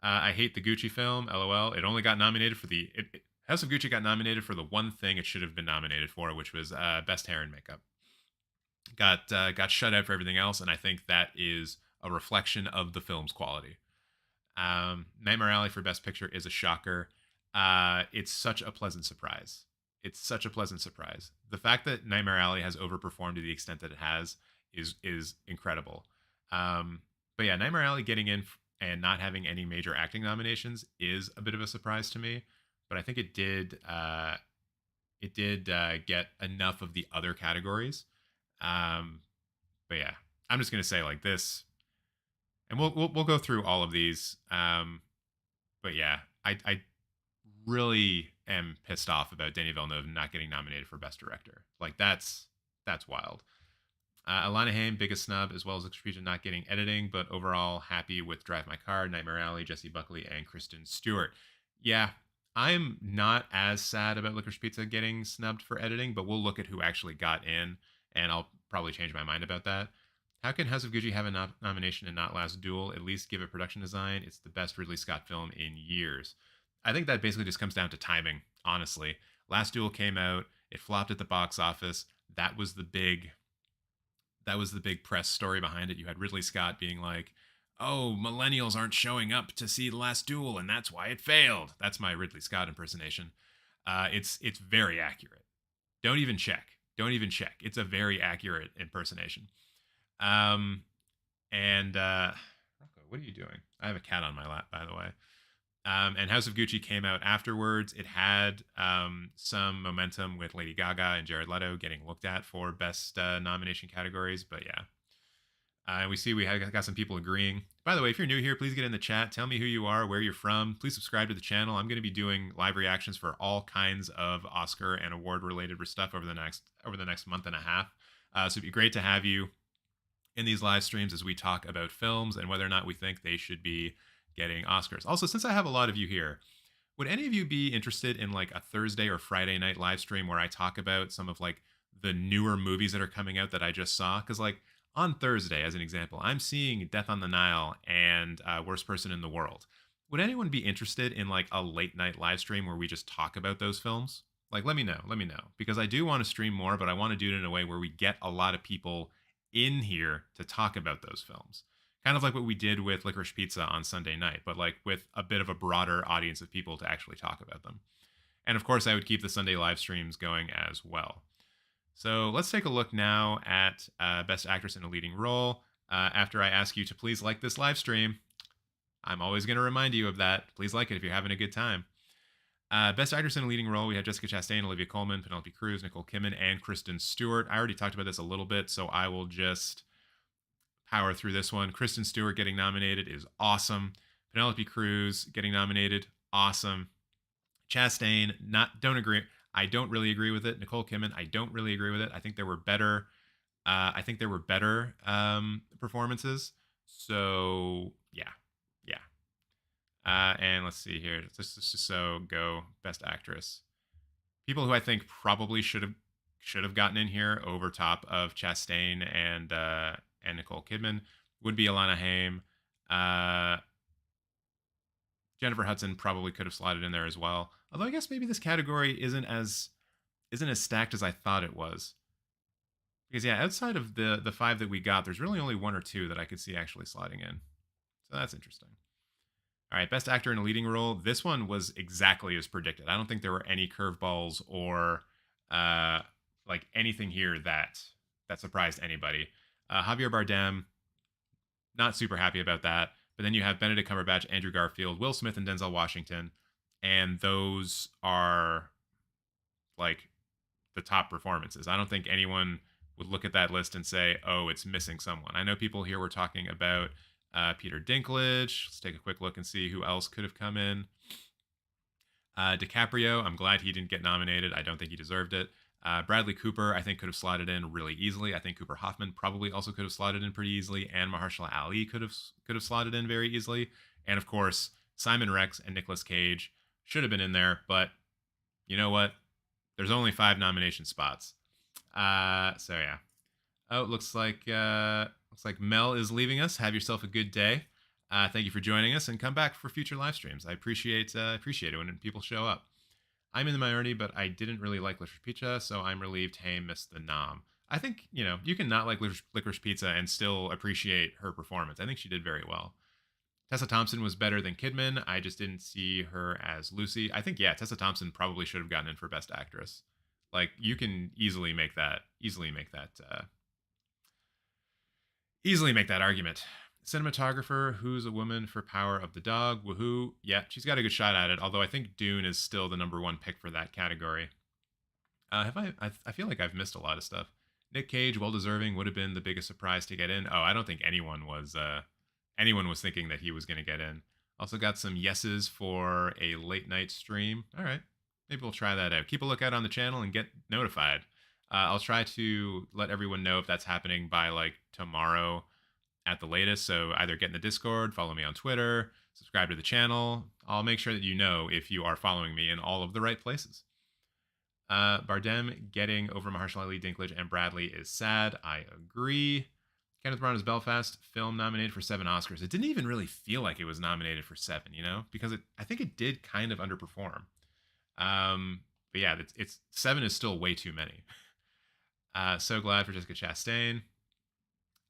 I hate the Gucci film. LOL. It only got nominated for the... House of Gucci got nominated for the one thing it should have been nominated for, which was Best Hair and Makeup. Got shut out for everything else, and I think that is a reflection of the film's quality. Nightmare Alley for Best Picture is a shocker. It's such a pleasant surprise. It's such a pleasant surprise. The fact that Nightmare Alley has overperformed to the extent that it has is incredible. But yeah, Nightmare Alley getting in and not having any major acting nominations is a bit of a surprise to me. But I think it did get enough of the other categories. But yeah, I'm just gonna say like this, and we'll go through all of these. But yeah, I really am pissed off about Denis Villeneuve not getting nominated for Best Director. Like that's wild. Alana Haim, biggest snub, as well as Expedia not getting editing, but overall happy with Drive My Car, Nightmare Alley, Jessie Buckley, and Kristen Stewart. Yeah, I'm not as sad about Licorice Pizza getting snubbed for editing, but we'll look at who actually got in, and I'll probably change my mind about that. How can House of Gucci have a nomination and not Last Duel? At least give it production design. It's the best Ridley Scott film in years. I think that basically just comes down to timing, honestly. Last Duel came out, it flopped at the box office. That was the big press story behind it. You had Ridley Scott being like, oh, millennials aren't showing up to see The Last Duel, and that's why it failed. That's my Ridley Scott impersonation. It's very accurate. Don't even check. It's a very accurate impersonation. Rocco, what are you doing? I have a cat on my lap, by the way. And House of Gucci came out afterwards. It had some momentum with Lady Gaga and Jared Leto getting looked at for best nomination categories. But yeah, we got some people agreeing. By the way, if you're new here, please get in the chat. Tell me who you are, where you're from. Please subscribe to the channel. I'm going to be doing live reactions for all kinds of Oscar and award related stuff over the next month and a half. So it'd be great to have you in these live streams as we talk about films and whether or not we think they should be getting Oscars. Also, since I have a lot of you here, would any of you be interested in like a Thursday or Friday night live stream where I talk about some of like the newer movies that are coming out that I just saw? Because like on Thursday, as an example, I'm seeing Death on the Nile and Worst Person in the World. Would anyone be interested in like a late night live stream where we just talk about those films? Like, let me know, because I do want to stream more, but I want to do it in a way where we get a lot of people in here to talk about those films. Kind of like what we did with Licorice Pizza on Sunday night, but like with a bit of a broader audience of people to actually talk about them. And of course, I would keep the Sunday live streams going as well. So let's take a look now at Best Actress in a Leading Role. After I ask you to please like this live stream, I'm always going to remind you of that. Please like it if you're having a good time. Best Actress in a Leading Role, we had Jessica Chastain, Olivia Colman, Penelope Cruz, Nicole Kidman, and Kristen Stewart. I already talked about this a little bit, so I will just power through this one. Kristen Stewart getting nominated is awesome. Penelope Cruz getting nominated, awesome. Chastain, don't agree. I don't really agree with it. Nicole Kidman, I don't really agree with it. I think there were better I think there were better performances. So yeah. And let's see here. Let's just so go best actress. People who I think probably should have gotten in here over top of Chastain and Nicole Kidman would be Alana Haim. Jennifer Hudson probably could have slotted in there as well. Although I guess maybe this category isn't as stacked as I thought it was. Because yeah, outside of the 5 that we got, there's really only 1 or 2 that I could see actually sliding in. So that's interesting. All right, best actor in a leading role. This one was exactly as predicted. I don't think there were any curveballs or like anything here that surprised anybody. Javier Bardem, not super happy about that. But then you have Benedict Cumberbatch, Andrew Garfield, Will Smith, and Denzel Washington, and those are like the top performances. I don't think anyone would look at that list and say, "Oh, it's missing someone." I know people here were talking about Peter Dinklage. Let's take a quick look and see who else could have come in. DiCaprio, I'm glad he didn't get nominated. I don't think he deserved it. Bradley Cooper, I think, could have slotted in really easily. I think Cooper Hoffman probably also could have slotted in pretty easily, and Mahershala Ali could have slotted in very easily. And of course, Simon Rex and Nicolas Cage should have been in there, but you know what? There's only 5 nomination spots. So yeah. Oh, it looks like Mel is leaving us. Have yourself a good day. Thank you for joining us, and come back for future live streams. I appreciate it when people show up. I'm in the minority, but I didn't really like Licorice Pizza, so I'm relieved Haim missed the nom. I think, you can not like Licorice Pizza and still appreciate her performance. I think she did very well. Tessa Thompson was better than Kidman. I just didn't see her as Lucy. I think, yeah, Tessa Thompson probably should have gotten in for Best Actress. Like, you can easily make that argument. Cinematographer, who's a woman for Power of the Dog? Woohoo! Yeah, she's got a good shot at it. Although I think Dune is still the number 1 pick for that category. I feel like I've missed a lot of stuff. Nick Cage, well deserving, would have been the biggest surprise to get in. Oh, I don't think anyone was thinking that he was going to get in. Also got some yeses for a late night stream. All right, maybe we'll try that out. Keep a lookout on the channel and get notified. I'll try to let everyone know if that's happening by like tomorrow at the latest. So either get in the Discord, follow me on Twitter, subscribe to the channel. I'll make sure that you know if you are following me in all of the right places. Bardem getting over Mahershala Ali, Dinklage, and Bradley is sad. I agree. Kenneth Branagh's Belfast film nominated for 7 Oscars. It didn't even really feel like it was nominated for 7, because I think it did kind of underperform. But yeah, it's 7 is still way too many. So glad for Jessica Chastain.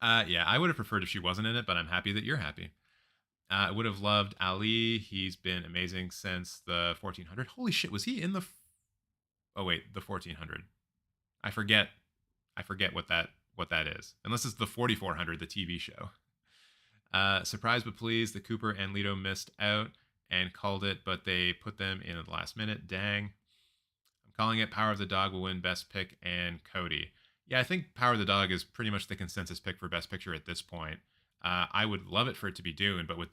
Yeah, I would have preferred if she wasn't in it, but I'm happy that you're happy. I would have loved Ali. He's been amazing since the 1400. Holy shit, was he in the... Oh wait, the 1400. I forget what that is. Unless it's the 4400, the TV show. Surprised but pleased, the Cooper and Leto missed out and called it, but they put them in at the last minute. Dang. I'm calling it Power of the Dog will win Best Pick and Cody. Yeah, I think Power of the Dog is pretty much the consensus pick for Best Picture at this point. I would love it for it to be Dune, but with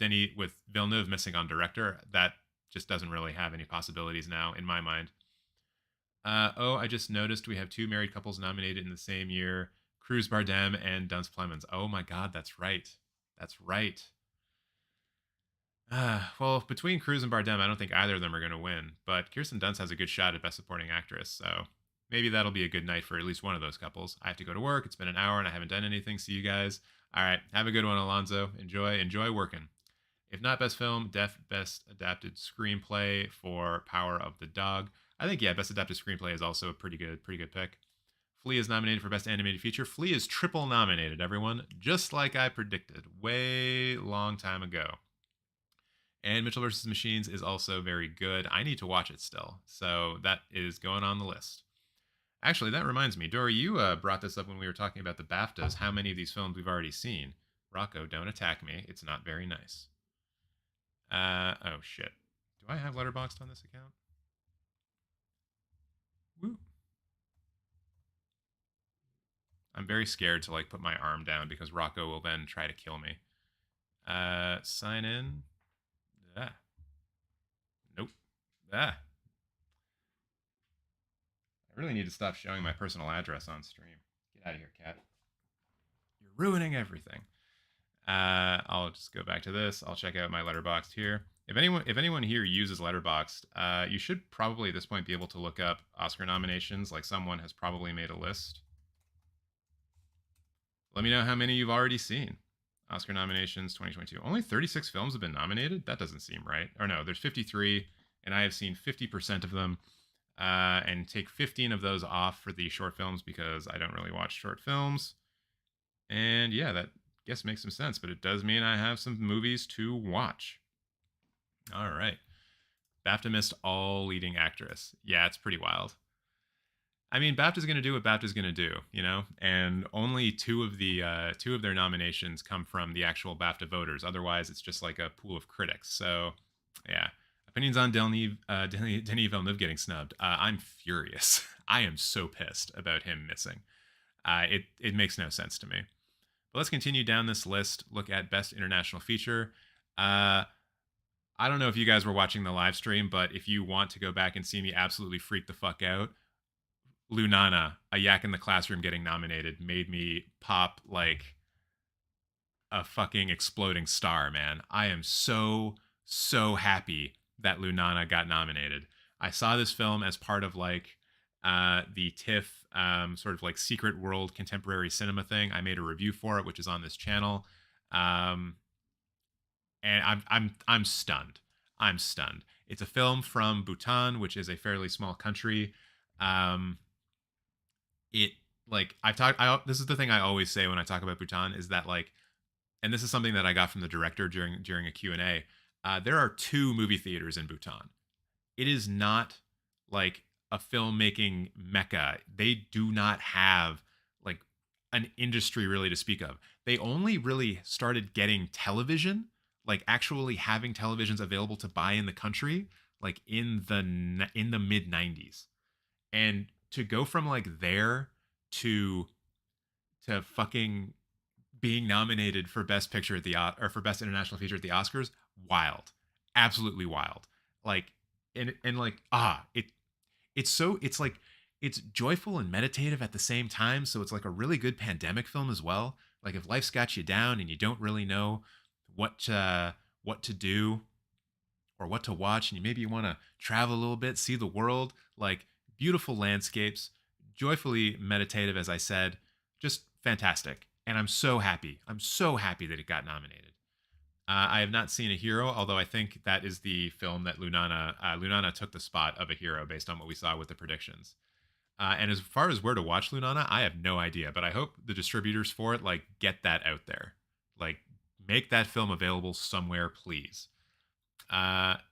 Villeneuve missing on director, that just doesn't really have any possibilities now, in my mind. I just noticed we have 2 married couples nominated in the same year. Cruz Bardem and Dunst Clemens. Oh my god, that's right. That's right. Well, between Cruz and Bardem, I don't think either of them are going to win. But Kirsten Dunst has a good shot at Best Supporting Actress, so maybe that'll be a good night for at least one of those couples. I have to go to work. It's been an hour and I haven't done anything. See you guys. All right, have a good one, Alonzo. Enjoy working. If not Best Film, Best Adapted Screenplay for Power of the Dog. I think, yeah, Best Adapted Screenplay is also a pretty good pick. Flea is nominated for Best Animated Feature. Flea is triple nominated, everyone, just like I predicted way long time ago. And Mitchell vs. Machines is also very good. I need to watch it still, so that is going on the list. Actually, that reminds me, Dory, you brought this up when we were talking about the BAFTAs, how many of these films we've already seen. Rocco, don't attack me. It's not very nice. Oh, shit. Do I have Letterboxd on this account? Woo. I'm very scared to put my arm down because Rocco will then try to kill me. Sign in. Nope. I really need to stop showing my personal address on stream. Get out of here, cat. ruining everything. I'll just go back to this. I'll check out my Letterboxd here. If anyone here uses Letterboxd, you should probably at this point be able to look up Oscar nominations. Like someone has probably made a list. Let me know how many you've already seen. Oscar nominations 2022. Only 36 films have been nominated? That doesn't seem right. Or no, there's 53, and I have seen 50% of them. And take 15 of those off for the short films because I don't really watch short films. And yeah, that I guess makes some sense, but it does mean I have some movies to watch. All right. BAFTA missed all leading actress. Yeah, it's pretty wild. I mean, BAFTA's going to do what BAFTA's going to do, you know, and only two of their nominations come from the actual BAFTA voters. Otherwise, it's just like a pool of critics. So, yeah, opinions on Denis Villeneuve getting snubbed. I'm furious. I am so pissed about him missing. It makes no sense to me. But let's continue down this list. Look at Best International Feature. I don't know if you guys were watching the live stream, but if you want to go back and see me absolutely freak the fuck out, Lunana, A Yak in the Classroom getting nominated made me pop like a fucking exploding star, man. I am so happy that Lunana got nominated. I saw this film as part of like the TIFF sort of like secret world contemporary cinema thing. I made a review for it, which is on this channel. And I'm stunned. I'm stunned. It's a film from Bhutan, which is a fairly small country. It like this is the thing I always say when I talk about Bhutan is that like, and this is something that I got from the director during a Q&A. There are 2 movie theaters in Bhutan. It is not like a filmmaking mecca. They do not have like an industry really to speak of. They only really started getting television, like actually having televisions available to buy in the country, like in the mid 90s. And to go from like there to fucking being nominated for Best Picture at the or for Best International Feature at the Oscars, wild, absolutely wild. Like and like it's like it's joyful and meditative at the same time. So it's like a really good pandemic film as well. Like if life's got you down and you don't really know what to do or what to watch, and you want to travel a little bit, see the world, like beautiful landscapes, joyfully meditative, as I said, just fantastic. And I'm so happy. I'm so happy that it got nominated. I have not seen A Hero, although I think that is the film that Lunana took the spot of A Hero based on what we saw with the predictions. And as far as where to watch Lunana, I have no idea, but I hope the distributors for it like get that out there. Like make that film available somewhere, please.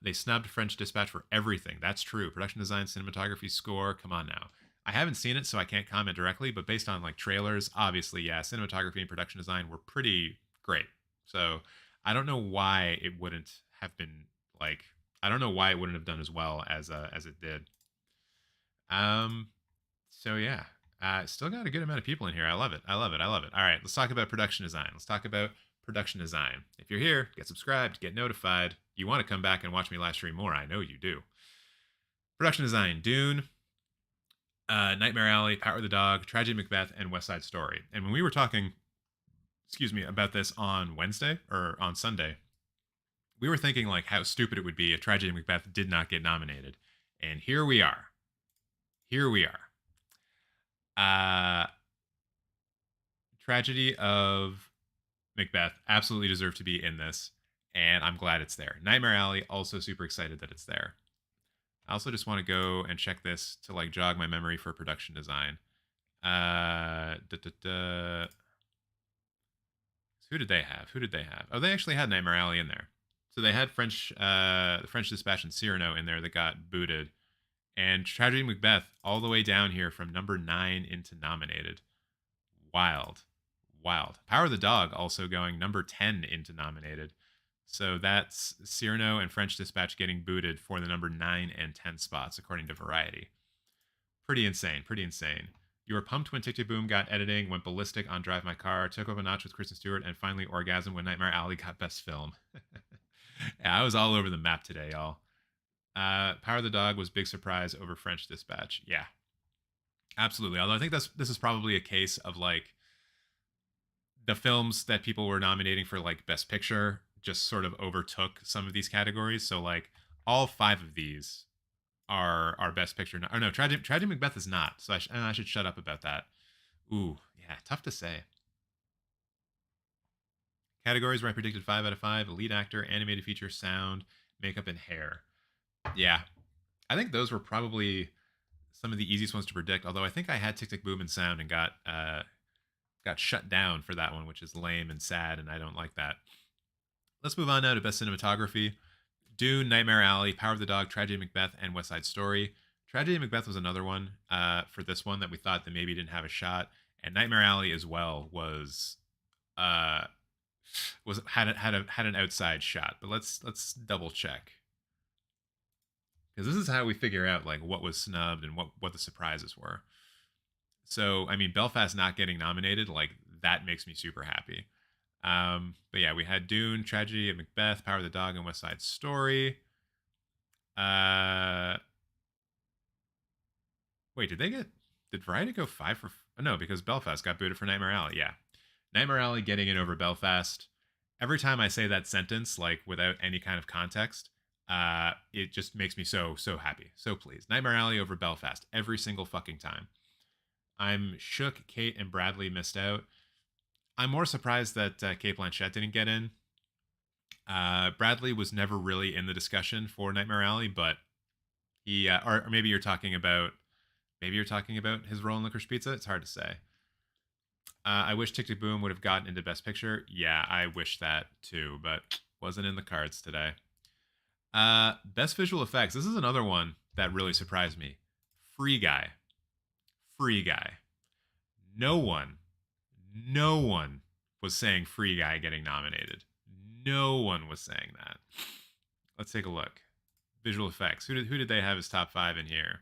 They snubbed French Dispatch for everything. That's true. Production design, cinematography, score. Come on now. I haven't seen it, so I can't comment directly, but based on like trailers, obviously, yeah, cinematography and production design were pretty great. So I don't know why it wouldn't have been like, I don't know why it wouldn't have done as well as it did. So yeah, still got a good amount of people in here. I love it. I love it. I love it. All right, let's talk about production design. Let's talk about production design. If you're here, get subscribed, get notified. You want to come back and watch me live stream more. I know you do. Production design, Dune, Nightmare Alley, Power of the Dog, Tragedy Macbeth, and West Side Story. And when we were talking, about this on Wednesday or on Sunday, we were thinking like how stupid it would be if Tragedy Macbeth did not get nominated. And here we are. Here we are. Tragedy of Macbeth absolutely deserved to be in this, and I'm glad it's there. Nightmare Alley, also super excited that it's there. I also just want to go and check this to like jog my memory for production design. Who did they have? Oh, they actually had Nightmare Alley in there. So they had the French Dispatch and Cyrano in there that got booted. And Tragedy Macbeth all the way down here from number 9 into nominated. Wild. Power of the Dog also going number 10 into nominated. So that's Cyrano and French Dispatch getting booted for the number 9 and 10 spots, according to Variety. Pretty insane. You were pumped when Tick Tick Boom got editing, went ballistic on Drive My Car, took up a notch with Kristen Stewart, and finally orgasm when Nightmare Alley got Best Film. Yeah, I was all over the map today, y'all. Power of the Dog was big surprise over French Dispatch. Yeah, absolutely. Although I think this is probably a case of like the films that people were nominating for like Best Picture just sort of overtook some of these categories. So like all 5 of these are Best Picture. Or no, Tragedy Macbeth is not. So I should shut up about that. Ooh, yeah, tough to say. Categories where I predicted 5 out of 5: lead actor, animated feature, sound, makeup, and hair. Yeah, I think those were probably some of the easiest ones to predict. Although I think I had Tick Tick Boom and sound and got shut down for that one, which is lame and sad, and I don't like that. Let's move on now to Best Cinematography. Dune, Nightmare Alley, Power of the Dog, Tragedy Macbeth, and West Side Story. Tragedy Macbeth was another one for this one that we thought that maybe didn't have a shot, and Nightmare Alley as well had an outside shot. But let's double check, because this is how we figure out like what was snubbed and what the surprises were. So I mean, Belfast not getting nominated, like that makes me super happy. But yeah, we had Dune, Tragedy of Macbeth, Power of the Dog, and West Side Story. Wait, did Variety go 5 for? Oh, no, because Belfast got booted for Nightmare Alley. Yeah, Nightmare Alley getting in over Belfast. Every time I say that sentence, like without any kind of context, it just makes me so happy, so pleased. Nightmare Alley over Belfast every single fucking time. I'm shook Kate and Bradley missed out. I'm more surprised that Kate Blanchett didn't get in. Bradley was never really in the discussion for Nightmare Alley, but he, or maybe you're talking about his role in Licorice Pizza. It's hard to say. I wish Tick Tick Boom would have gotten into Best Picture. Yeah, I wish that too, but wasn't in the cards today. Best Visual Effects. This is another one that really surprised me. Free Guy. No one was saying Free Guy getting nominated. No one was saying that. Let's take a look. Visual effects. Who did they have as top 5 in here?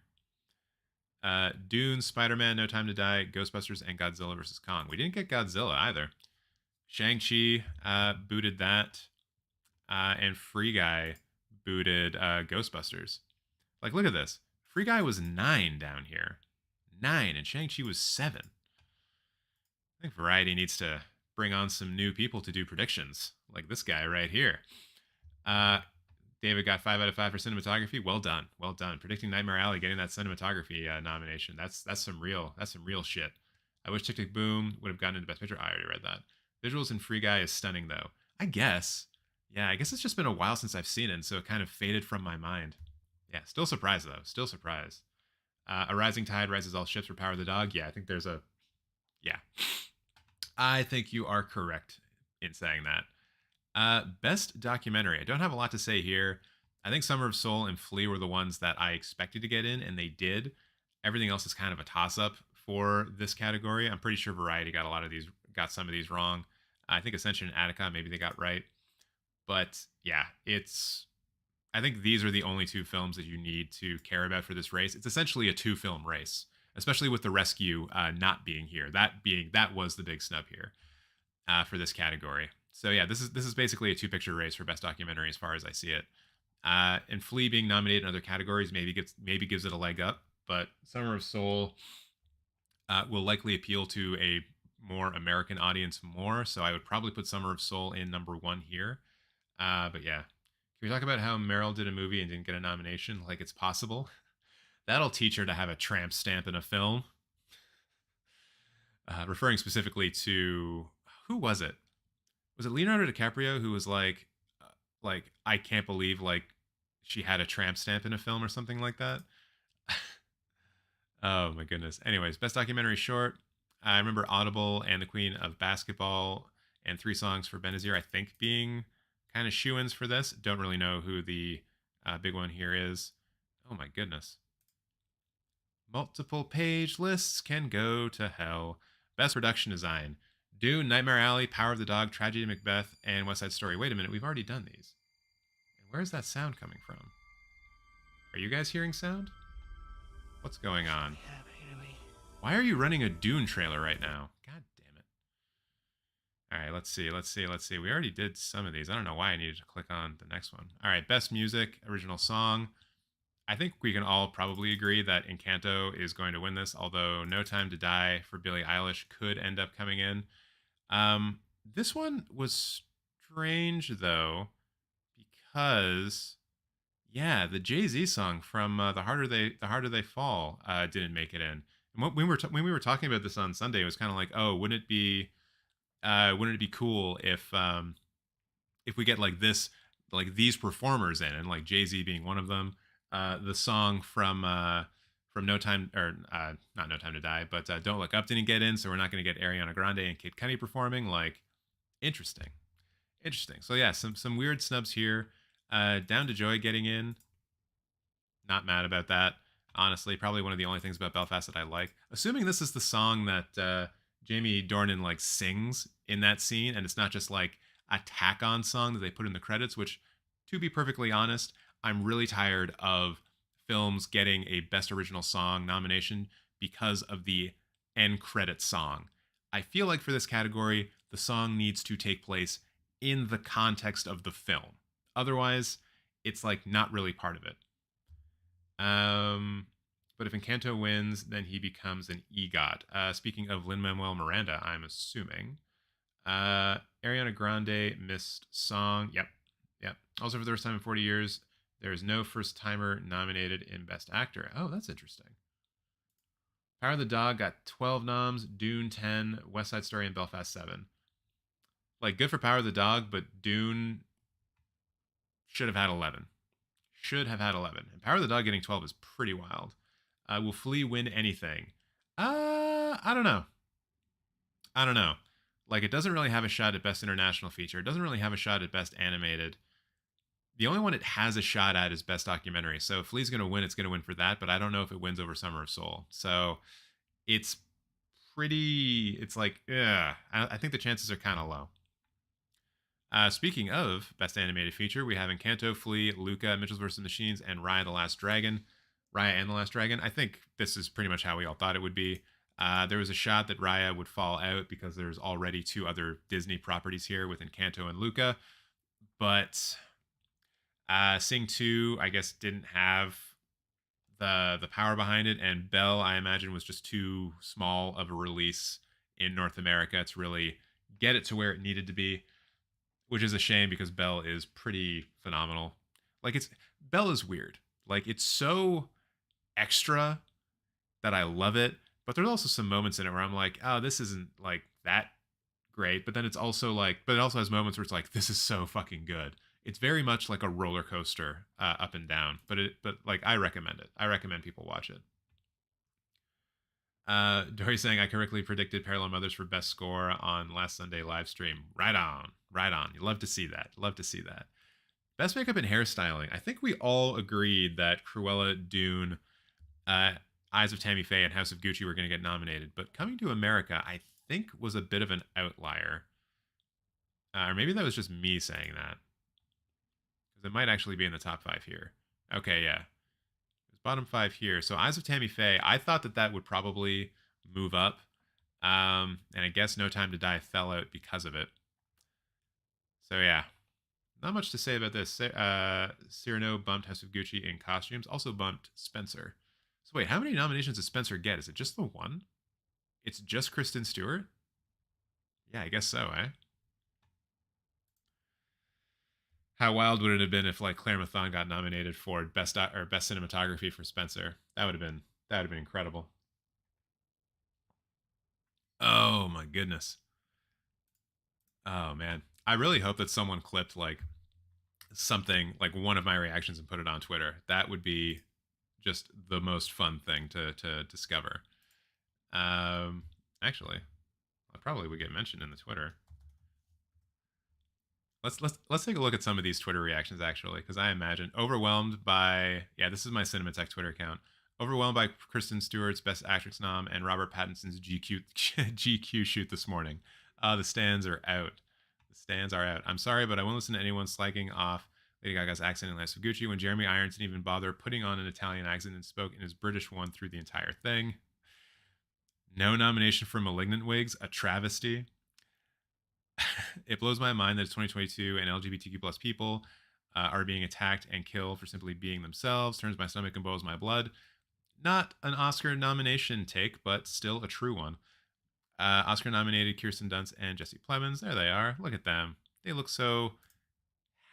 Dune, Spider-Man, No Time to Die, Ghostbusters, and Godzilla vs. Kong. We didn't get Godzilla either. Shang-Chi booted that. And Free Guy booted Ghostbusters. Like, look at this. Free Guy was 9 down here. 9, and Shang-Chi was 7. I think Variety needs to bring on some new people to do predictions, like this guy right here. David got 5 out of 5 for cinematography. Well done. Predicting Nightmare Alley getting that cinematography nomination. That's some real shit. I wish Tick Tick Boom would have gotten into Best Picture. I already read that. Visuals in Free Guy is stunning though. I guess it's just been a while since I've seen it, and so it kind of faded from my mind. Yeah, still surprised though. Still surprised. A Rising Tide rises all ships for Power of the Dog. Yeah, I think there's a. Yeah, I think you are correct in saying that. Best documentary. I don't have a lot to say here. I think Summer of Soul and Flea were the ones that I expected to get in, and they did. Everything else is kind of a toss-up for this category. I'm pretty sure Variety got some of these wrong. I think Ascension and Attica, maybe they got right. But yeah, I think these are the only 2 films that you need to care about for this race. It's essentially a 2-film race, especially with The Rescue not being here. That was the big snub here for this category. So yeah, this is basically a 2-picture race for best documentary as far as I see it. And Flea being nominated in other categories maybe gives it a leg up, but Summer of Soul will likely appeal to a more American audience more. So I would probably put Summer of Soul in number 1 here. But yeah. Can we talk about how Meryl did a movie and didn't get a nomination? Like it's possible. That'll teach her to have a tramp stamp in a film. Referring specifically to, who was it? Was it Leonardo DiCaprio who was like I can't believe like she had a tramp stamp in a film or something like that? Oh my goodness. Anyways, best documentary short. I remember Audible and The Queen of Basketball and 3 Songs for Benazir, I think, being kind of shoo-ins for this. Don't really know who the big one here is. Oh my goodness. Multiple page lists can go to hell. Best production design. Dune, Nightmare Alley, Power of the Dog, Tragedy of Macbeth, and West Side Story. Wait a minute, we've already done these. And where's that sound coming from? Are you guys hearing sound? What's going on? Why are you running a Dune trailer right now? God damn it. All right, let's see. We already did some of these. I don't know why I needed to click on the next one. All right, best music, original song. I think we can all probably agree that Encanto is going to win this, although No Time to Die for Billie Eilish could end up coming in. This one was strange though, because yeah, the Jay-Z song from the harder they fall didn't make it in. And when we were talking about this on Sunday, it was kind of like, oh, wouldn't it be cool if we get like this, like these performers in, and like Jay Z being one of them. The song from No Time, or not No Time to Die, but Don't Look Up didn't get in, so we're not going to get Ariana Grande and Kid Cudi performing. Like, interesting, interesting. So yeah, some weird snubs here. Down to Joy getting in. Not mad about that. Honestly, probably one of the only things about Belfast that I like. Assuming this is the song that Jamie Dornan like sings in that scene, and it's not just like a tack-on song that they put in the credits. Which, to be perfectly honest, I'm really tired of films getting a Best Original Song nomination because of the end credit song. I feel like for this category, the song needs to take place in the context of the film. Otherwise, it's like not really part of it. But if Encanto wins, then he becomes an EGOT. Speaking of Lin-Manuel Miranda, I'm assuming. Ariana Grande missed song. Yep. Also, for the first time in 40 years, there is no first timer nominated in Best Actor. Oh, that's interesting. Power of the Dog got 12 noms, Dune 10, West Side Story, and Belfast 7. Like, good for Power of the Dog, but Dune should have had 11. And Power of the Dog getting 12 is pretty wild. Will Flea win anything? I don't know. Like, it doesn't really have a shot at Best International Feature. It doesn't really have a shot at Best Animated. The only one it has a shot at is Best Documentary. So if Flea's going to win, it's going to win for that. But I don't know if it wins over Summer of Soul. So it's like, yeah, I think the chances are kind of low. Speaking of Best Animated Feature, we have Encanto, Flea, Luca, Mitchell's vs. Machines, and Raya and the Last Dragon. I think this is pretty much how we all thought it would be. There was a shot that Raya would fall out because there's already 2 other Disney properties here with Encanto and Luca. But Sing 2, I guess, didn't have the power behind it, and Belle, I imagine, was just too small of a release in North America to really get it to where it needed to be, which is a shame because Belle is pretty phenomenal. Like, Belle is weird. Like, it's so extra that I love it, but there's also some moments in it where I'm like, oh, this isn't like that great. But then it's also like, but it also has moments where it's like, this is so fucking good. It's very much like a roller coaster, up and down. But like, I recommend it. I recommend people watch it. Dory saying, I correctly predicted Parallel Mothers for best score on last Sunday live stream. Right on. You love to see that. Best makeup and hairstyling. I think we all agreed that Cruella, Dune, Eyes of Tammy Faye, and House of Gucci were going to get nominated. But Coming to America, I think, was a bit of an outlier. Or maybe that was just me saying that. Because it might actually be in the top 5 here. Okay, yeah. It's bottom 5 here. So Eyes of Tammy Faye, I thought that would probably move up. And I guess No Time to Die fell out because of it. So yeah. Not much to say about this. Cyrano bumped House of Gucci in costumes. Also bumped Spencer. So wait, how many nominations does Spencer get? Is it just the one? It's just Kristen Stewart? Yeah, I guess so, eh? How wild would it have been if like Claire Mathon got nominated for best cinematography for Spencer? That would have been incredible. Oh my goodness. Oh man. I really hope that someone clipped like something, like one of my reactions, and put it on Twitter. That would be just the most fun thing to discover. Actually, I probably would get mentioned in the Twitter. Let's take a look at some of these Twitter reactions, actually, because I imagine overwhelmed by, yeah, this is my Cinematech Twitter account. Overwhelmed by Kristen Stewart's Best Actress nom and Robert Pattinson's GQ shoot this morning. The stands are out. I'm sorry, but I won't listen to anyone slagging off Lady Gaga's accent in House of Gucci when Jeremy Irons didn't even bother putting on an Italian accent and spoke in his British one through the entire thing. No nomination for Malignant Wigs, a travesty. It blows my mind that it's 2022 and LGBTQ plus people are being attacked and killed for simply being themselves. Turns my stomach and boils my blood. Not an Oscar nomination take, but still a true one. Oscar-nominated Kirsten Dunst and Jesse Plemons. There they are. Look at them. They look so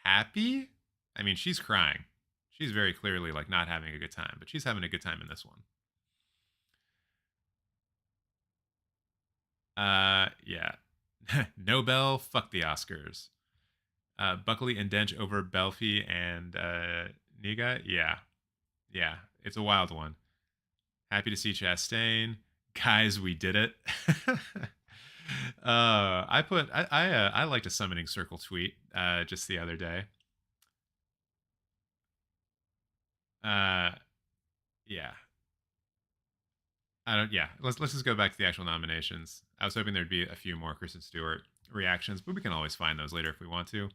happy. I mean, she's crying. She's very clearly like not having a good time, but she's having a good time in this one. Yeah. Nobel, fuck the Oscars. Buckley and Dench over Belfi and Niga. Yeah. Yeah. It's a wild one. Happy to see Chastain. Guys, we did it. I liked a summoning circle tweet just the other day. Yeah. Let's just go back to the actual nominations. I was hoping there'd be a few more Kristen Stewart reactions, but we can always find those later if we want to.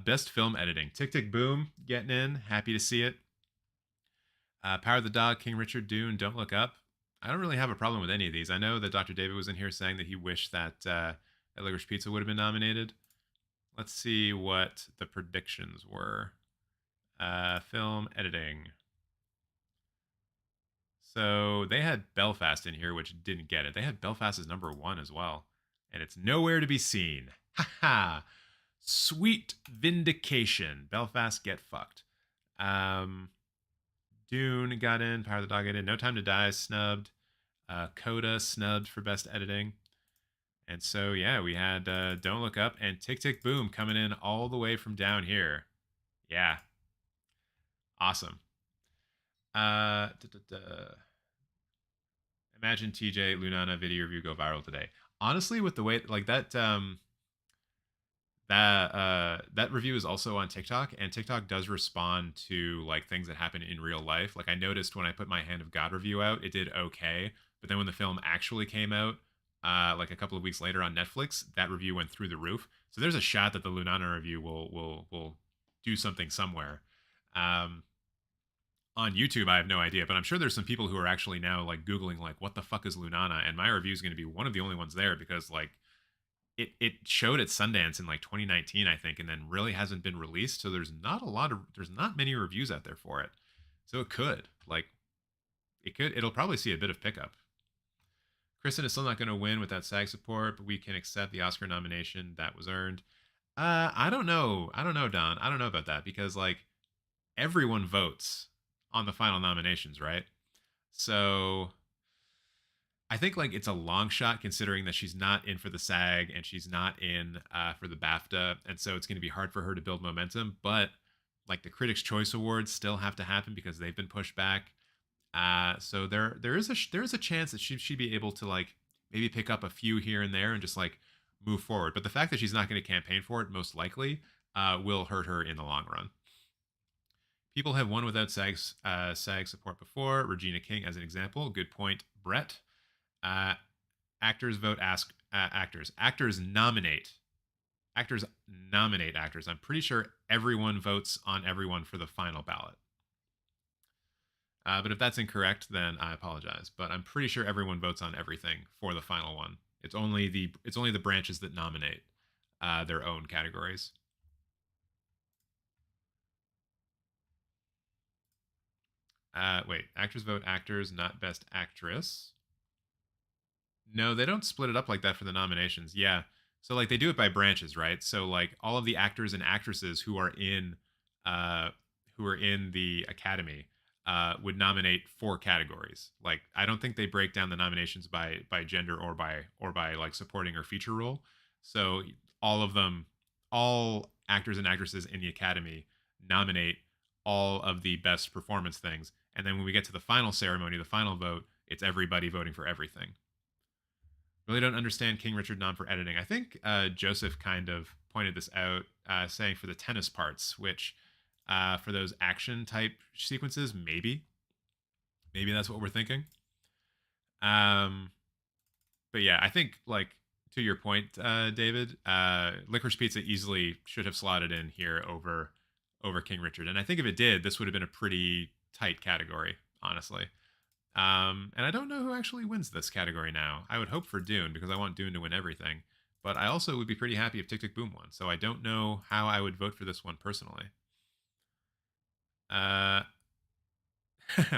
Best film editing. Tick Tick Boom getting in. Happy to see it. Power of the Dog, King Richard, Dune, Don't Look Up. I don't really have a problem with any of these. I know that Dr. David was in here saying that he wished that Licorice Pizza would have been nominated. Let's see what the predictions were. Film editing. So they had Belfast in here, which didn't get it. They had Belfast as number 1 as well. And it's nowhere to be seen. Haha. Sweet vindication. Belfast, get fucked. Dune got in. Power of the Dog got in. No Time to Die snubbed. Coda snubbed for best editing. And so, yeah, we had Don't Look Up and Tick Tick Boom coming in all the way from down here. Yeah. Awesome. Imagine TJ Lunana video review go viral today. Honestly, with the way like that that review is also on TikTok, and TikTok does respond to like things that happen in real life. Like I noticed when I put my Hand of God review out, it did okay, but then when the film actually came out, like a couple of weeks later on Netflix, that review went through the roof. So there's a shot that the Lunana review will do something somewhere. On YouTube, I have no idea, but I'm sure there's some people who are actually now like Googling like, what the fuck is Lunana? And my review is going to be one of the only ones there because like it showed at Sundance in like 2019, I think, and then really hasn't been released. So there's not many reviews out there for it. So it'll probably see a bit of pickup. Kristen is still not going to win without SAG support, but we can accept the Oscar nomination that was earned. I don't know, Don. I don't know about that because like everyone votes on the final nominations, right? So I think like it's a long shot considering that she's not in for the SAG and she's not in for the BAFTA, and so it's going to be hard for her to build momentum. But like the Critics' Choice Awards still have to happen because they've been pushed back. So there is a chance that she'd be able to like maybe pick up a few here and there and just like move forward. But the fact that she's not going to campaign for it most likely will hurt her in the long run. People have won without SAG support before. Regina King as an example. Good point, Brett. Actors vote actors. Actors nominate actors. I'm pretty sure everyone votes on everyone for the final ballot. But if that's incorrect, then I apologize. But I'm pretty sure everyone votes on everything for the final one. It's only the branches that nominate their own categories. Wait, actors vote actors, not best actress. No, they don't split it up like that for the nominations. Yeah. So like they do it by branches, right? So like all of the actors and actresses who are in the Academy would nominate 4 categories. Like I don't think they break down the nominations by gender or by like supporting or feature role. So all actors and actresses in the Academy nominate all of the best performance things. And then when we get to the final ceremony, the final vote, it's everybody voting for everything. Really don't understand King Richard nom for editing. I think Joseph kind of pointed this out, saying for the tennis parts, which for those action type sequences, maybe that's what we're thinking. But yeah, I think like to your point, David, Licorice Pizza easily should have slotted in here over King Richard, and I think if it did, this would have been a pretty tight category, honestly. And I don't know who actually wins this category now. I would hope for Dune because I want Dune to win everything. But I also would be pretty happy if Tick Tick Boom won. So I don't know how I would vote for this one personally. I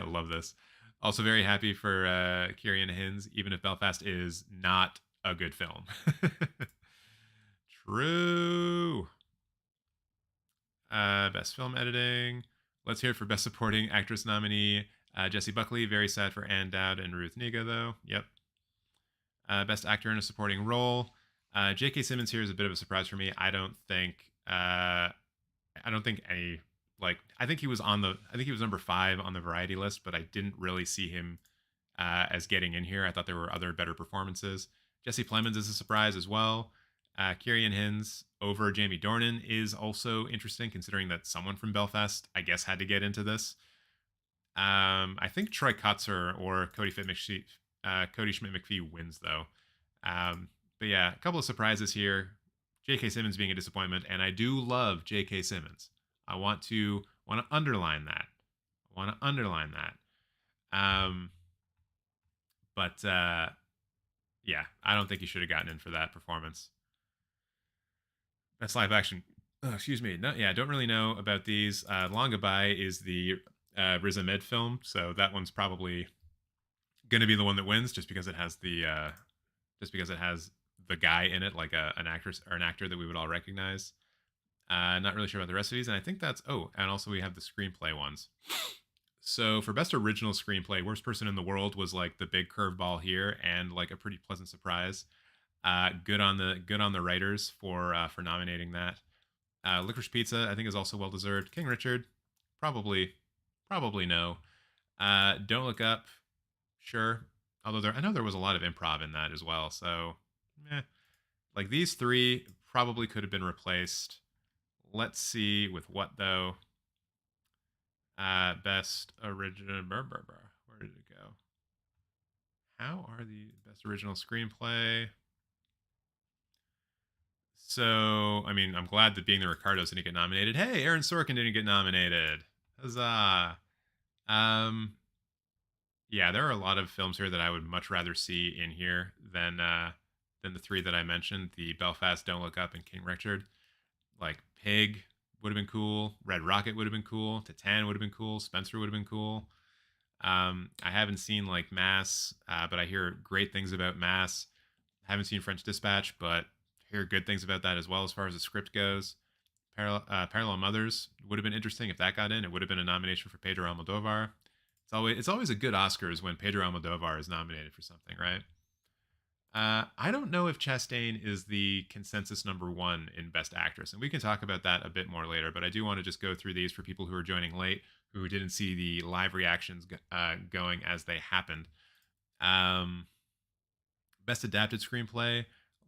love this. Also very happy for Kieran Hinds, even if Belfast is not a good film. True. Best film editing. Let's hear it for best supporting actress nominee. Jessie Buckley, very sad for Ann Dowd and Ruth Negga, though. Yep. Best actor in a supporting role. J.K. Simmons here is a bit of a surprise for me. I don't think any like I think he was number 5 on the variety list, but I didn't really see him as getting in here. I thought there were other better performances. Jesse Plemons is a surprise as well. Kieran Hinds over Jamie Dornan is also interesting, considering that someone from Belfast, I guess, had to get into this. I think Troy Kotzer or Cody Schmidt-McPhee wins, though. But yeah, a couple of surprises here. J.K. Simmons being a disappointment, and I do love J.K. Simmons. I want to underline that. But yeah, I don't think he should have gotten in for that performance. Best live action. Oh, excuse me. No, yeah, I don't really know about these. Long Goodbye is the Riz Ahmed film, so that one's probably going to be the one that wins, just because it has the guy in it, like an actress or an actor that we would all recognize. Not really sure about the rest of these, and I think that's and also we have the screenplay ones. So for best original screenplay, Worst Person in the World was like the big curveball here, and like a pretty pleasant surprise. Good on the writers for nominating that. Licorice Pizza, I think, is also well deserved. King Richard, probably no. Don't Look Up, sure. Although I know there was a lot of improv in that as well, so like these three probably could have been replaced. Let's see with what though. Best original. Where did it go? How are the best original screenplay? So, I mean, I'm glad that Being the Ricardos didn't get nominated. Hey, Aaron Sorkin didn't get nominated. Huzzah. Yeah, there are a lot of films here that I would much rather see in here than the three that I mentioned: the Belfast, Don't Look Up, and King Richard. Like Pig would have been cool. Red Rocket would have been cool. Titan would have been cool. Spencer would have been cool. I haven't seen like Mass, but I hear great things about Mass. I haven't seen French Dispatch, but I hear good things about that as well as far as the script goes. Parallel Mothers would have been interesting if that got in. It would have been a nomination for Pedro Almodovar. It's always a good Oscars when Pedro Almodovar is nominated for something, right? I don't know if Chastain is the consensus number 1 in Best Actress, and we can talk about that a bit more later, but I do want to just go through these for people who are joining late, who didn't see the live reactions going as they happened. Best Adapted Screenplay,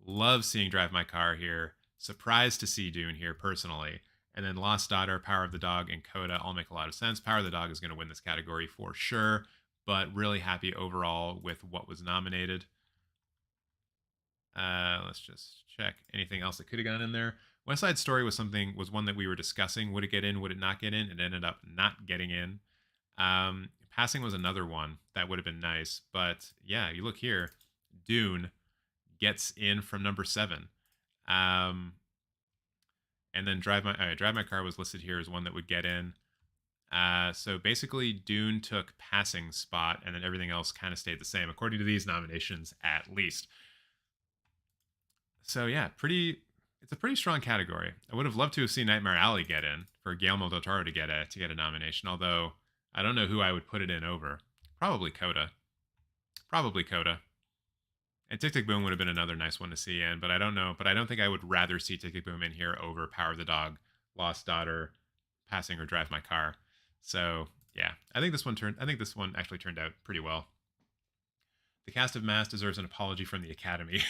love seeing Drive My Car here, surprised to see Dune here personally, and then Lost Daughter, Power of the Dog, and Coda all make a lot of sense. Power of the Dog is going to win this category for sure, but really happy overall with what was nominated. Let's just check anything else that could have gone in there. West Side Story was one that we were discussing. Would it get in? Would it not get in? It ended up not getting in. Passing was another one that would have been nice, but yeah, you look here, Dune gets in from number 7. And then Drive My Car was listed here as one that would get in. So basically, Dune took Passing's spot, and then everything else kind of stayed the same, according to these nominations, at least. So yeah, it's a pretty strong category. I would have loved to have seen Nightmare Alley get in for Guillermo del Toro to get a nomination, although I don't know who I would put it in over. Probably Coda. And Tick Tick Boom would have been another nice one to see in, but I don't know. But I don't think I would rather see Tick Tick Boom in here over Power of the Dog, Lost Daughter, Passing, or Drive My Car. So yeah, I think this one actually turned out pretty well. The cast of Mass deserves an apology from the Academy.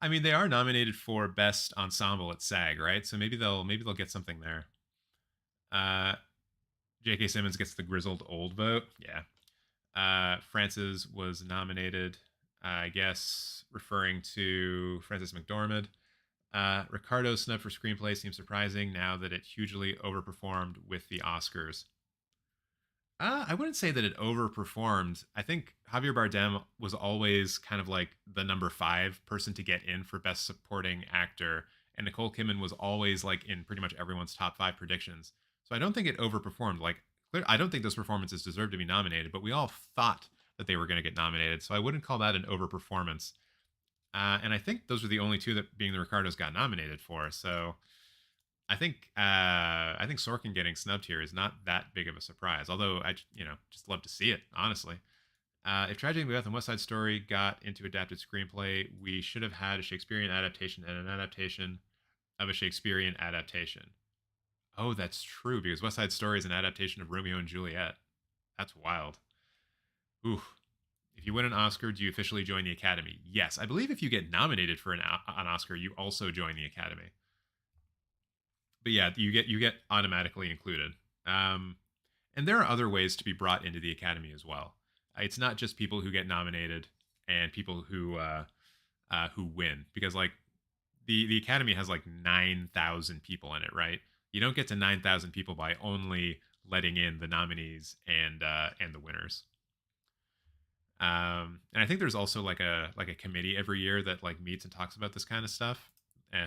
I mean, they are nominated for Best Ensemble at SAG, right? So maybe they'll get something there. J.K. Simmons gets the grizzled old vote. Yeah. Frances was nominated, I guess, referring to Frances McDormand. Ricardo's snub for screenplay seems surprising now that it hugely overperformed with the Oscars. I wouldn't say that it overperformed. I think Javier Bardem was always kind of like the number 5 person to get in for Best Supporting Actor, and Nicole Kidman was always like in pretty much everyone's top 5 predictions. So I don't think it overperformed. Like I don't think those performances deserve to be nominated, but we all thought that they were going to get nominated, so I wouldn't call that an overperformance. And I think those were the only two that, being the Ricardos, got nominated for. So I think Sorkin getting snubbed here is not that big of a surprise. Although I just love to see it, honestly. If Tragedy Macbeth and West Side Story got into adapted screenplay, we should have had a Shakespearean adaptation and an adaptation of a Shakespearean adaptation. Oh, that's true, because West Side Story is an adaptation of Romeo and Juliet. That's wild. Ooh. If you win an Oscar, do you officially join the Academy? Yes. I believe if you get nominated for an Oscar, you also join the Academy. But yeah, you get automatically included. And there are other ways to be brought into the Academy as well. It's not just people who get nominated and people who win, because like the Academy has like 9,000 people in it, right? You don't get to 9,000 people by only letting in the nominees and the winners. And I think there's also like a committee every year that like meets and talks about this kind of stuff,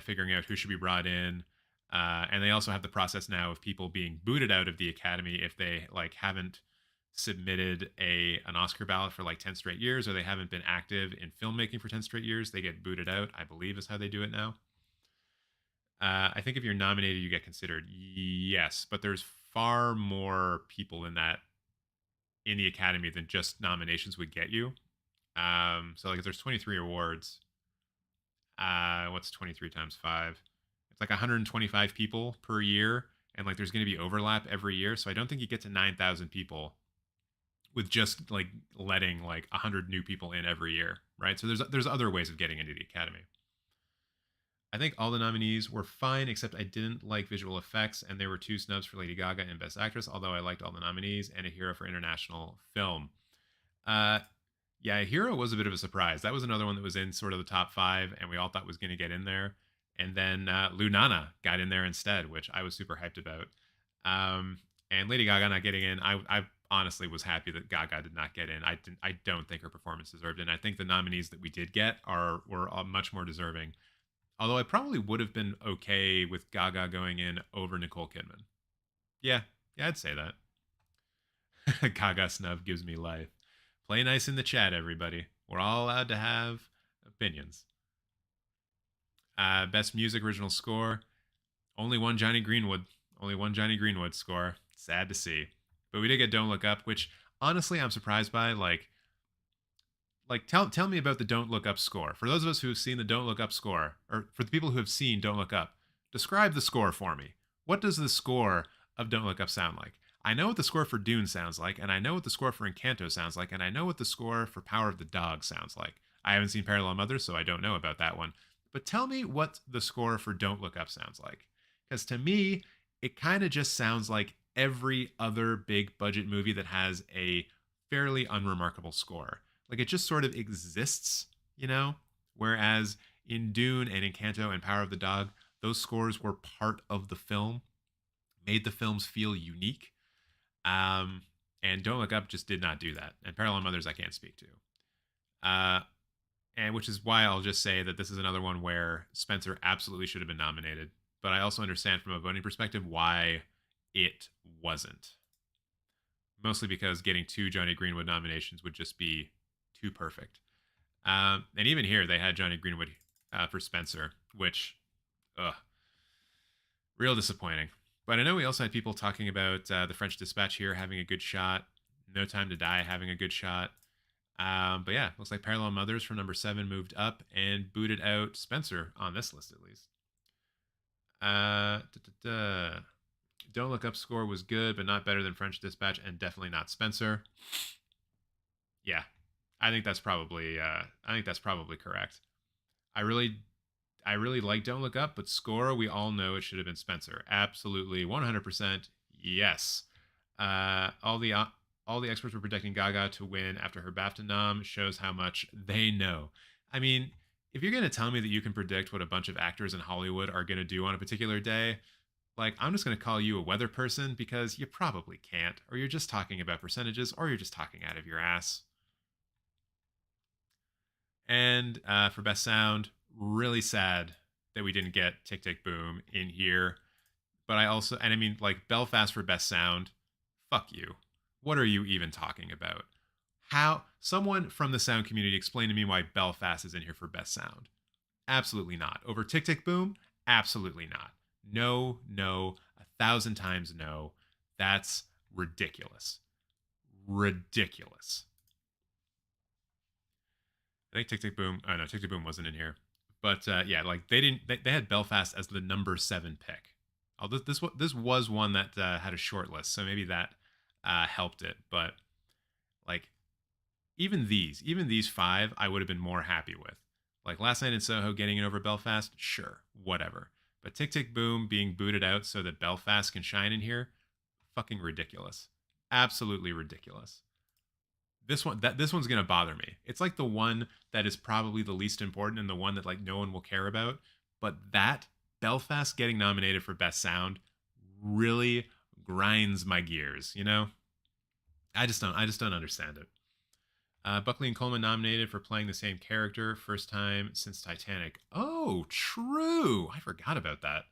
figuring out who should be brought in. And they also have the process now of people being booted out of the Academy if they like haven't submitted an Oscar ballot for like 10 straight years, or they haven't been active in filmmaking for 10 straight years. They get booted out, I believe is how they do it now. I think if you're nominated, you get considered. Yes, but there's far more people in the Academy than just nominations would get you. So like if there's 23 awards, what's 23 times 5? It's like 125 people per year, and like there's going to be overlap every year. So I don't think you get to 9,000 people with just like letting like 100 new people in every year, right? So there's other ways of getting into the Academy. I think all the nominees were fine, except I didn't like visual effects, and there were 2 snubs for Lady Gaga and Best Actress, although I liked all the nominees, and A Hero for International Film. Yeah, A Hero was a bit of a surprise. That was another one that was in sort of the top 5, and we all thought was going to get in there. And then Lunana got in there instead, which I was super hyped about. And Lady Gaga not getting in, I honestly was happy that Gaga did not get in. I don't think her performance deserved it. And I think the nominees that we did get were much more deserving. Although I probably would have been okay with Gaga going in over Nicole Kidman. Yeah, I'd say that. Gaga snub gives me life. Play nice in the chat, everybody. We're all allowed to have opinions. Best music original score. Only one Johnny Greenwood score. Sad to see. But we did get Don't Look Up, which honestly I'm surprised by. Like tell me about the Don't Look Up score. For those of us who have seen the Don't Look Up score, or for the people who have seen Don't Look Up, describe the score for me. What does the score of Don't Look Up sound like? I know what the score for Dune sounds like, and I know what the score for Encanto sounds like, and I know what the score for Power of the Dog sounds like. I haven't seen Parallel Mothers, so I don't know about that one. But tell me what the score for Don't Look Up sounds like. Because to me, it kind of just sounds like every other big budget movie that has a fairly unremarkable score. Like it just sort of exists, you know? Whereas in Dune and Encanto and Power of the Dog, those scores were part of the film, made the films feel unique. And Don't Look Up just did not do that. And Parallel Mothers I can't speak to. And which is why I'll just say that this is another one where Spencer absolutely should have been nominated. But I also understand from a voting perspective why it wasn't. Mostly because getting 2 Johnny Greenwood nominations would just be too perfect. And even here, they had Johnny Greenwood for Spencer, which, real disappointing. But I know we also had people talking about The French Dispatch here having a good shot, No Time to Die having a good shot. But yeah, looks like Parallel Mothers from number 7 moved up and booted out Spencer on this list, at least. Don't Look Up score was good, but not better than French Dispatch, and definitely not Spencer. Yeah, I think that's probably correct. I really like Don't Look Up, but score, we all know it should have been Spencer. Absolutely, 100%. Yes. All the experts were predicting Gaga to win after her BAFTA nom. Shows how much they know. I mean, if you're going to tell me that you can predict what a bunch of actors in Hollywood are going to do on a particular day, like, I'm just going to call you a weather person, because you probably can't, or you're just talking about percentages, or you're just talking out of your ass. And for Best Sound, really sad that we didn't get Tick Tick Boom in here. But I mean, like, Belfast for Best Sound, fuck you. What are you even talking about? How? Someone from the sound community explain to me why Belfast is in here for best sound. Absolutely not. Over Tick Tick Boom? Absolutely not. No, no, 1,000 times no. That's ridiculous. Ridiculous. I think Tick Tick Boom. Oh no, Tick Tick Boom wasn't in here. But yeah, like they didn't. They had Belfast as the number 7 pick. This was one that had a short list, so maybe that helped it. But like even these 5, I would have been more happy with. Like Last Night in Soho getting it over Belfast, sure, whatever. But Tick Tick Boom being booted out so that Belfast can shine in here, fucking ridiculous. Absolutely ridiculous. This one's gonna bother me. It's like the one that is probably the least important and the one that like no one will care about. But that Belfast getting nominated for best sound really grinds my gears. You know, I just don't understand it. Buckley and Coleman nominated for playing the same character, first time since Titanic. Oh, true. I forgot about that.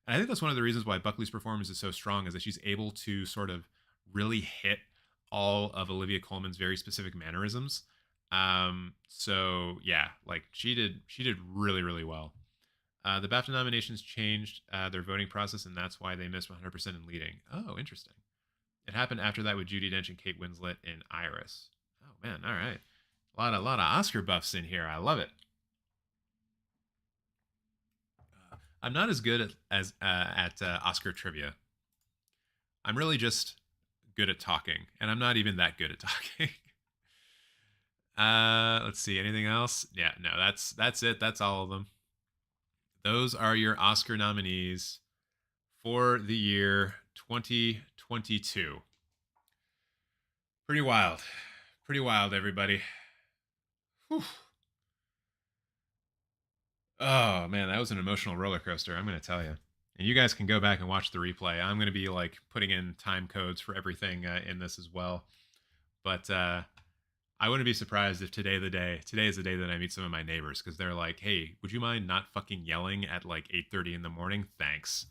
And I think that's one of the reasons why Buckley's performance is so strong, is that she's able to sort of really hit all of Olivia Colman's very specific mannerisms. So yeah, like she did really, really well. The BAFTA nominations changed their voting process, and that's why they missed 100% in leading. Oh, interesting. It happened after that with Judi Dench and Kate Winslet in Iris. Oh man, all right. A lot of Oscar buffs in here. I love it. I'm not as good at Oscar trivia. I'm really just good at talking, and I'm not even that good at talking. Let's see. Anything else? Yeah, no, that's it. That's all of them. Those are your Oscar nominees for the year 2022. Pretty wild. Pretty wild, everybody. Whew. Oh, man, that was an emotional roller coaster, I'm going to tell you. And you guys can go back and watch the replay. I'm going to be like putting in time codes for everything in this as well. But I wouldn't be surprised if today is the day that I meet some of my neighbors, because they're like, hey, would you mind not fucking yelling at like 8:30 in the morning? Thanks.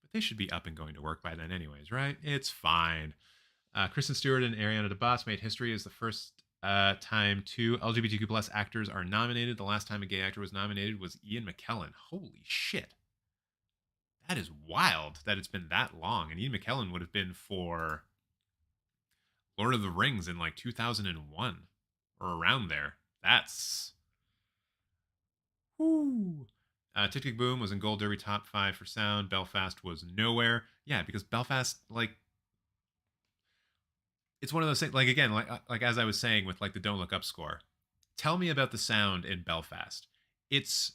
But they should be up and going to work by then anyways, right? It's fine. Kristen Stewart and Ariana DeBose made history as the first time 2 LGBTQ plus actors are nominated. The last time a gay actor was nominated was Ian McKellen. Holy shit. That is wild that it's been that long. And Ian McKellen would have been for Lord of the Rings in like 2001 or around there. That's... Whoo. Tick Tick Boom was in Gold Derby top 5 for sound. Belfast was nowhere. Yeah, because Belfast, like, it's one of those things, like, again, like as I was saying with like the Don't Look Up score, tell me about the sound in Belfast. It's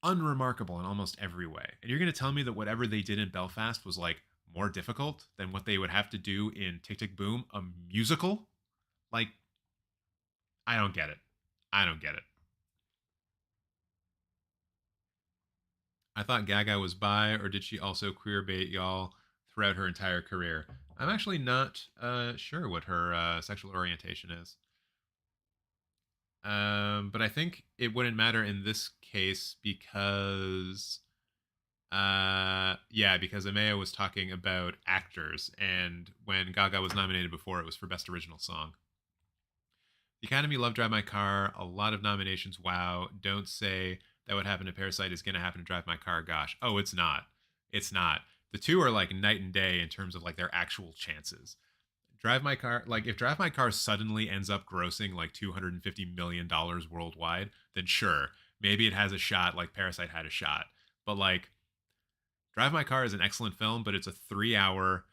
unremarkable in almost every way. And you're going to tell me that whatever they did in Belfast was like more difficult than what they would have to do in Tick Tick Boom, a musical? Like, I don't get it. I don't get it. I thought Gaga was bi, or did she also queer bait y'all throughout her entire career? I'm actually not sure what her sexual orientation is. But I think it wouldn't matter in this case because, because Amaya was talking about actors, and when Gaga was nominated before, it was for Best Original Song. The Academy loved Drive My Car. A lot of nominations. Wow. Don't say that what happened to Parasite is going to happen to Drive My Car. Gosh. Oh, it's not. It's not. The two are like night and day in terms of like their actual chances. Drive My Car, like if Drive My Car suddenly ends up grossing like $250 million worldwide, then sure, maybe it has a shot like Parasite had a shot. But like Drive My Car is an excellent film, but it's a 3-hour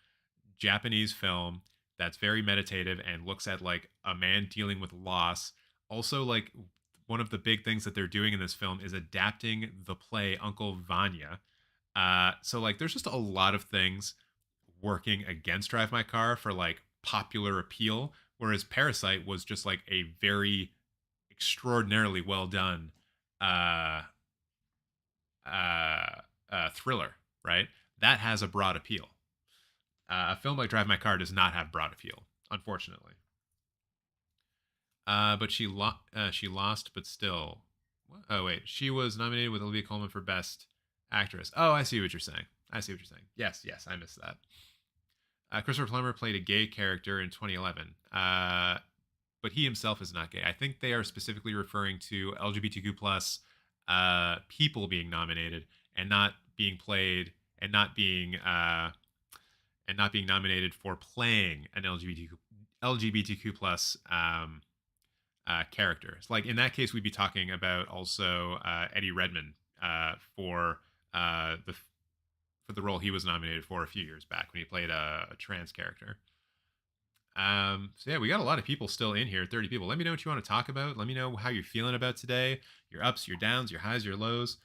Japanese film that's very meditative and looks at like a man dealing with loss. Also, like one of the big things that they're doing in this film is adapting the play Uncle Vanya. So like there's just a lot of things working against Drive My Car for like popular appeal, whereas Parasite was just like a very extraordinarily well done thriller, right? That has a broad appeal. A film like Drive My Car does not have broad appeal, unfortunately. But she lost, but still. Oh wait, she was nominated with Olivia Colman for Best Actress. Oh, I see what you're saying. Yes, I missed that. Christopher Plummer played a gay character in 2011, but he himself is not gay. I think they are specifically referring to LGBTQ plus people being nominated and not being played and not being nominated for playing an LGBTQ plus character. So, like in that case, we'd be talking about also Eddie Redmayne for the role he was nominated for a few years back when he played a trans character. So yeah, we got a lot of people still in here, 30 people. Let me know what you want to talk about. Let me know how you're feeling about today, your ups, your downs, your highs, your lows.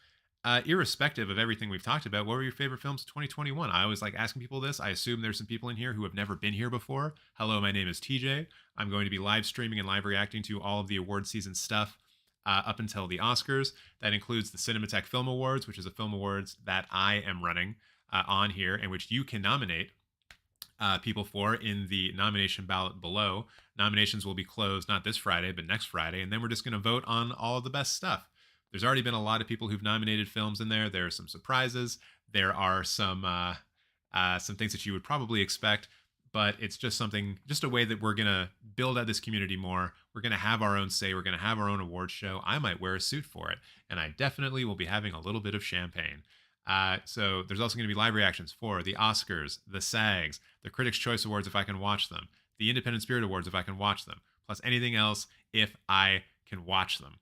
Irrespective of everything we've talked about, what were your favorite films of 2021? I always like asking people this. I assume there's some people in here who have never been here before. Hello, my name is TJ. I'm going to be live streaming and live reacting to all of the award season stuff up until the Oscars. That includes the Cinematech Film Awards, which is a film awards that I am running on here, and which you can nominate people for in the nomination ballot below. Nominations will be closed not this Friday, but next Friday, and then we're just going to vote on all of the best stuff. There's already been a lot of people who've nominated films in there. There are some surprises. There are some things that you would probably expect, but it's just a way that we're going to build out this community more. We're going to have our own say. We're going to have our own award show. I might wear a suit for it, and I definitely will be having a little bit of champagne. So there's also going to be live reactions for the Oscars, the SAGs, the Critics' Choice Awards if I can watch them, the Independent Spirit Awards if I can watch them, plus anything else if I can watch them.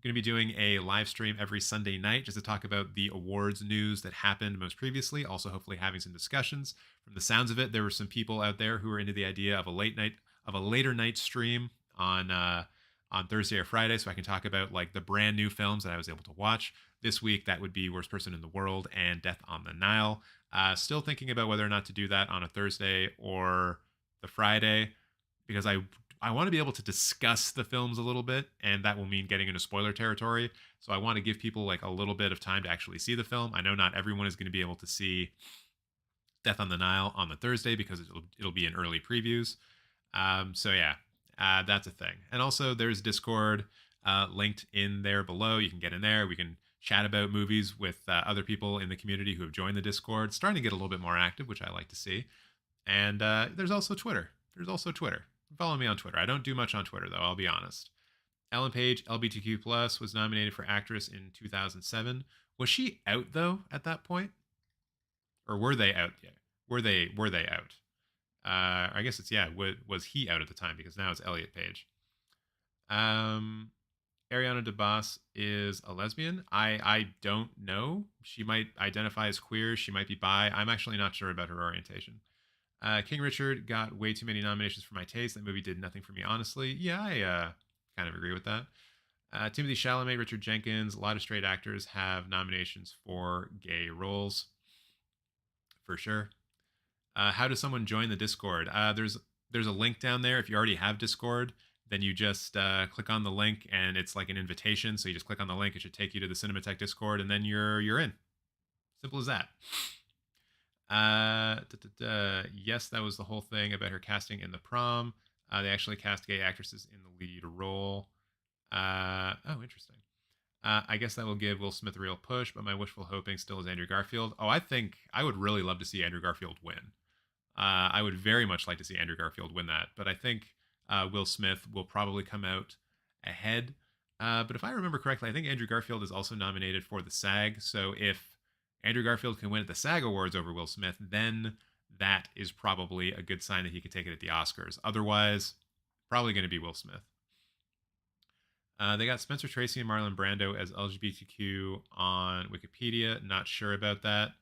Going to be doing a live stream every Sunday night just to talk about the awards news that happened most previously. Also, hopefully having some discussions. From the sounds of it, there were some people out there who were into the idea of a later night stream on Thursday or Friday, so I can talk about like the brand new films that I was able to watch this week. That would be Worst Person in the World and Death on the Nile. Still thinking about whether or not to do that on a Thursday or the Friday, because I want to be able to discuss the films a little bit, and that will mean getting into spoiler territory. So I want to give people like a little bit of time to actually see the film. I know not everyone is going to be able to see Death on the Nile on the Thursday because it'll be in early previews. So yeah, that's a thing. And also there's Discord linked in there below. You can get in there. We can chat about movies with other people in the community who have joined the Discord. It's starting to get a little bit more active, which I like to see. And there's also Twitter. Follow me on Twitter. I don't do much on Twitter, though, I'll be honest. Ellen Page, LGBTQ+, was nominated for actress in 2007. Was she out, though, at that point? Or were they out yet? Were they out? I guess it's, yeah, was he out at the time? Because now it's Elliot Page. Ariana DeBose is a lesbian. I don't know. She might identify as queer. She might be bi. I'm actually not sure about her orientation. King Richard got way too many nominations for my taste. That movie did nothing for me, honestly. Yeah, I kind of agree with that. Timothy Chalamet, Richard Jenkins, a lot of straight actors have nominations for gay roles, for sure. How does someone join the Discord? There's a link down there. If you already have Discord, then you just click on the link, and it's like an invitation. So you just click on the link. It should take you to the Cinematech Discord, and then you're in. Simple as that. Yes, that was the whole thing about her casting in The Prom. They actually cast gay actresses in the lead role. Oh, interesting. I guess that will give Will Smith a real push, but my wishful hoping still is Andrew Garfield. Oh, I think I would really love to see Andrew Garfield win. I would very much like to see Andrew Garfield win that, but I think Will Smith will probably come out ahead. But if I remember correctly, I think Andrew Garfield is also nominated for the SAG. So if Andrew Garfield can win at the SAG Awards over Will Smith, then that is probably a good sign that he could take it at the Oscars. Otherwise, probably going to be Will Smith. They got Spencer Tracy and Marlon Brando as LGBTQ on Wikipedia. Not sure about that.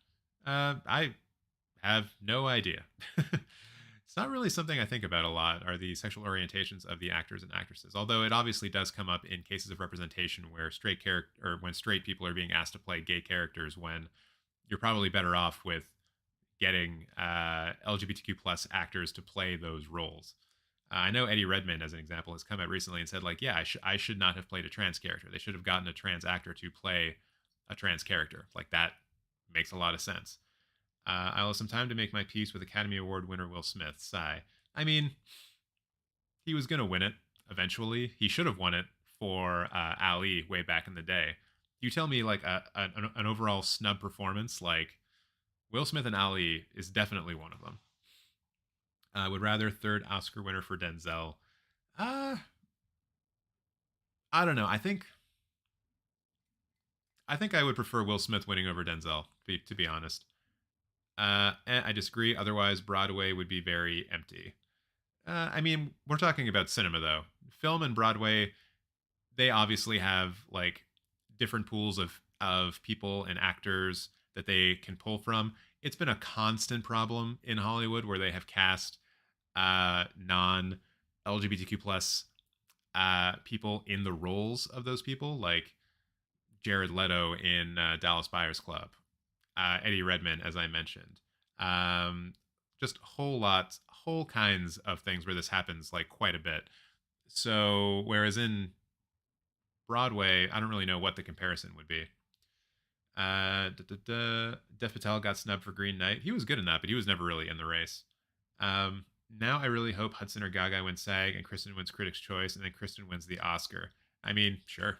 I have no idea. It's not really something I think about a lot, are the sexual orientations of the actors and actresses. Although it obviously does come up in cases of representation where when straight people are being asked to play gay characters, when you're probably better off with getting LGBTQ plus actors to play those roles. I know Eddie Redmayne, as an example, has come out recently and said, like, yeah, I should not have played a trans character. They should have gotten a trans actor to play a trans character. Like, that makes a lot of sense. I'll have some time to make my peace with Academy Award winner Will Smith. Sigh. I mean, he was going to win it eventually. He should have won it for Ali way back in the day. You tell me, like, an overall snub performance, like, Will Smith and Ali is definitely one of them. Would rather third Oscar winner for Denzel. Uh, I don't know. I think I would prefer Will Smith winning over Denzel, to be honest. I disagree. Otherwise, Broadway would be very empty. I mean, we're talking about cinema, though. Film and Broadway, they obviously have like different pools of people and actors that they can pull from. It's been a constant problem in Hollywood where they have cast non LGBTQ plus people in the roles of those people, like Jared Leto in Dallas Buyers Club, Eddie Redmayne, as I mentioned. Just whole kinds of things where this happens like quite a bit. So, whereas in Broadway, I don't really know what the comparison would be. Dev Patel got snubbed for Green Knight. He was good in that, but he was never really in the race. Now I really hope Hudson or Gaga wins SAG and Kristen wins Critics' Choice, and then Kristen wins the Oscar. I mean, sure.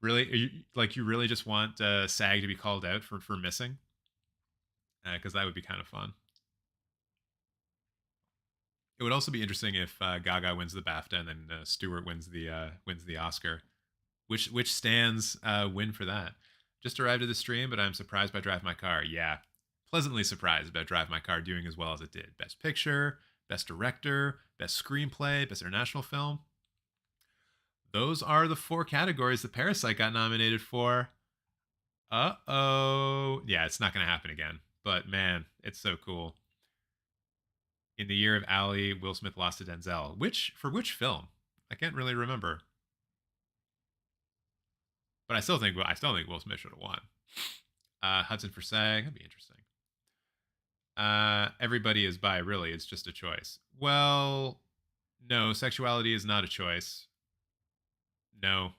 Really, you really just want SAG to be called out for missing? Because that would be kind of fun. It would also be interesting if Gaga wins the BAFTA and then Stewart wins the Oscar. Which stands win for that? Just arrived at the stream, but I'm surprised by Drive My Car. Yeah, pleasantly surprised about Drive My Car doing as well as it did. Best Picture, Best Director, Best Screenplay, Best International Film. Those are the 4 categories that Parasite got nominated for. Uh-oh. Yeah, it's not going to happen again. But man, it's so cool. In the year of Ali, Will Smith lost to Denzel. For which film? I can't really remember. But I still think Will Smith should have won. Hudson for SAG, that'd be interesting. Everybody is bi, really. It's just a choice. Well, no, sexuality is not a choice. No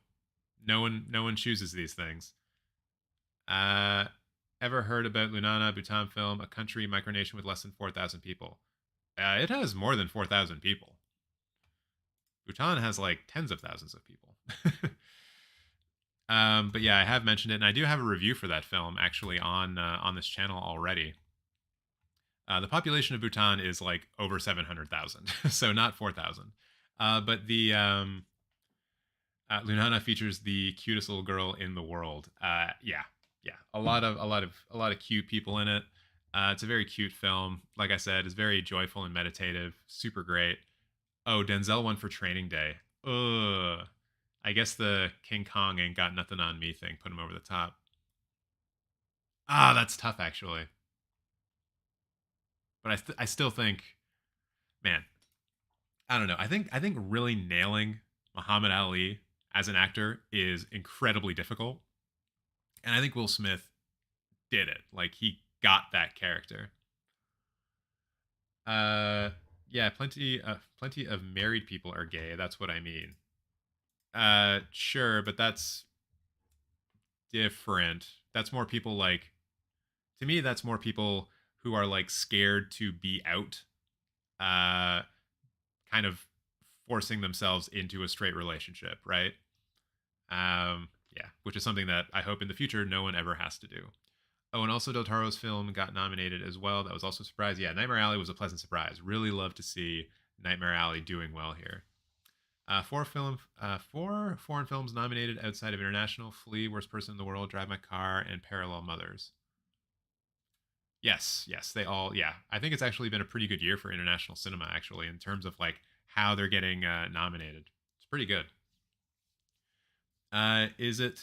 one chooses these things. Ever heard about Lunana, Bhutan film, a country micronation with less than 4,000 people? It has more than 4,000 people. Bhutan has like tens of thousands of people. But yeah, I have mentioned it, and I do have a review for that film actually on this channel already. The population of Bhutan is like over 700,000, so not 4,000. But the Lunana features the cutest little girl in the world. Yeah, a lot of cute people in it. It's a very cute film. Like I said, it's very joyful and meditative. Super great. Oh, Denzel won for Training Day. Ugh. I guess the King Kong ain't got nothing on me thing put him over the top. That's tough actually. But I still think, man, I don't know. I think really nailing Muhammad Ali as an actor is incredibly difficult. And I think Will Smith did it. Like he got that character. Yeah, plenty of married people are gay. That's what I mean. Sure, but that's different. That's more people like, to me, that's more people who are like scared to be out, kind of forcing themselves into a straight relationship, right? Yeah, which is something that I hope in the future no one ever has to do. Oh, and also Del Toro's film got nominated as well. That was also a surprise. Yeah, Nightmare Alley was a pleasant surprise. Really love to see Nightmare Alley doing well here. 4 foreign films nominated outside of international: Flea, Worst Person in the World, Drive My Car, and Parallel Mothers. Yes, they all. Yeah, I think it's actually been a pretty good year for international cinema, actually, in terms of like how they're getting nominated. It's pretty good. Is it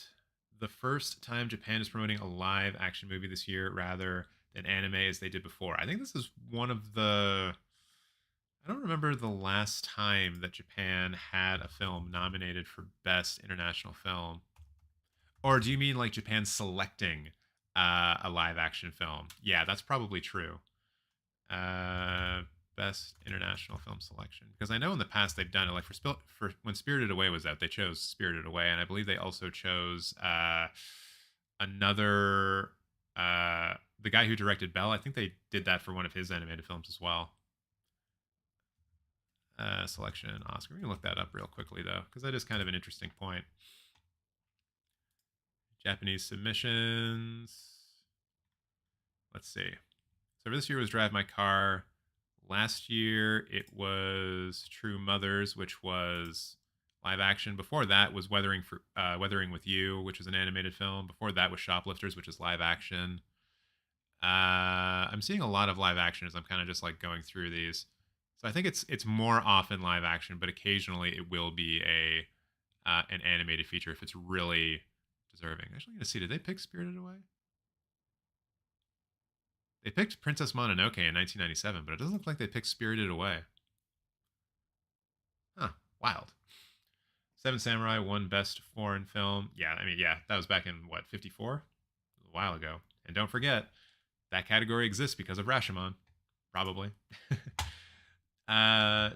the first time Japan is promoting a live action movie this year rather than anime as they did before? I think this is one of the. I don't remember the last time that Japan had a film nominated for Best International Film. Or do you mean like Japan selecting a live action film? Yeah, that's probably true. Best International Film Selection. Because I know in the past they've done it. Like for when Spirited Away was out, they chose Spirited Away. And I believe they also chose another... the guy who directed Belle, I think they did that for one of his animated films as well. Selection Oscar. We can look that up real quickly though, because that is kind of an interesting point. Japanese submissions. Let's see. So this year was Drive My Car. Last year it was True Mothers, which was live action. Before that was Weathering with You, which was an animated film. Before that was Shoplifters, which is live action. I'm seeing a lot of live action as I'm kind of just like going through these. So I think it's more often live action, but occasionally it will be an animated feature if it's really deserving. Actually, I'm gonna see. Did they pick Spirited Away? They picked Princess Mononoke in 1997, but it doesn't look like they picked Spirited Away. Huh, wild. Seven Samurai won Best Foreign Film. Yeah, I mean, yeah, that was back in, what, 54? A while ago. And don't forget, that category exists because of Rashomon. Probably. But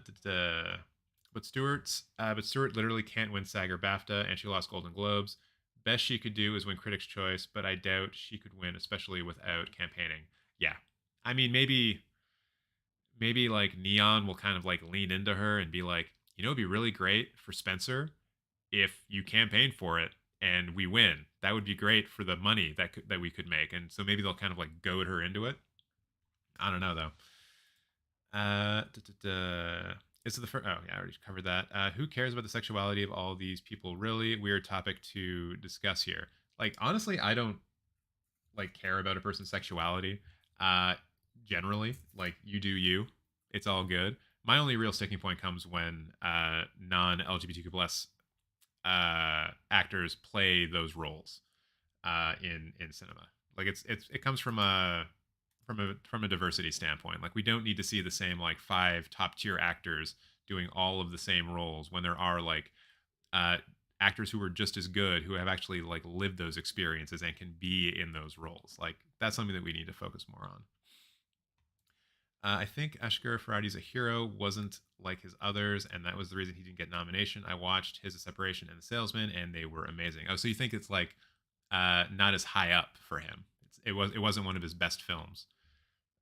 Stewart literally can't win SAG or BAFTA, and she lost Golden Globes. Best she could do is win Critics' Choice, but I doubt she could win, especially without campaigning. Yeah. I mean, maybe like Neon will kind of like lean into her and be like, you know, it'd be really great for Spencer if you campaign for it and we win. That would be great for the money that we could make. And so maybe they'll kind of like goad her into it. I don't know though. Is it the first? Oh yeah, I already covered that. Who cares about the sexuality of all these people? Really weird topic to discuss here. Like honestly, I don't like care about a person's sexuality. Generally, like you do you. It's all good. My only real sticking point comes when non-LGBTQ plus actors play those roles in cinema. Like it comes from a diversity standpoint. Like we don't need to see the same like 5 top tier actors doing all of the same roles when there are like actors who are just as good who have actually like lived those experiences and can be in those roles. Like that's something that we need to focus more on. I think Ashgur Farhadi's A Hero wasn't like his others, and that was the reason he didn't get nomination. I watched his A Separation and The Salesman, and they were amazing. Oh, so you think it's like not as high up for him? It wasn't one of his best films.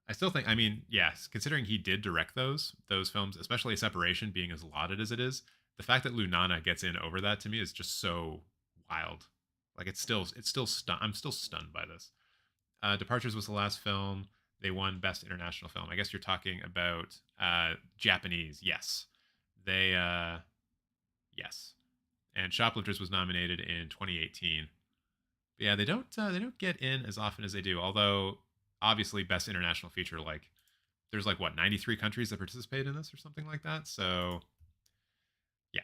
I still think, I mean, yes, considering he did direct those films, especially Separation being as lauded as it is, the fact that Lunana gets in over that to me is just so wild. Like it's still I'm still stunned by this. Departures was the last film. They won Best International Film. I guess you're talking about Japanese. Yes, they yes, and Shoplifters was nominated in 2018. But yeah, they don't get in as often as they do. Although obviously, Best International Feature, like there's like what 93 countries that participate in this or something like that. So yeah,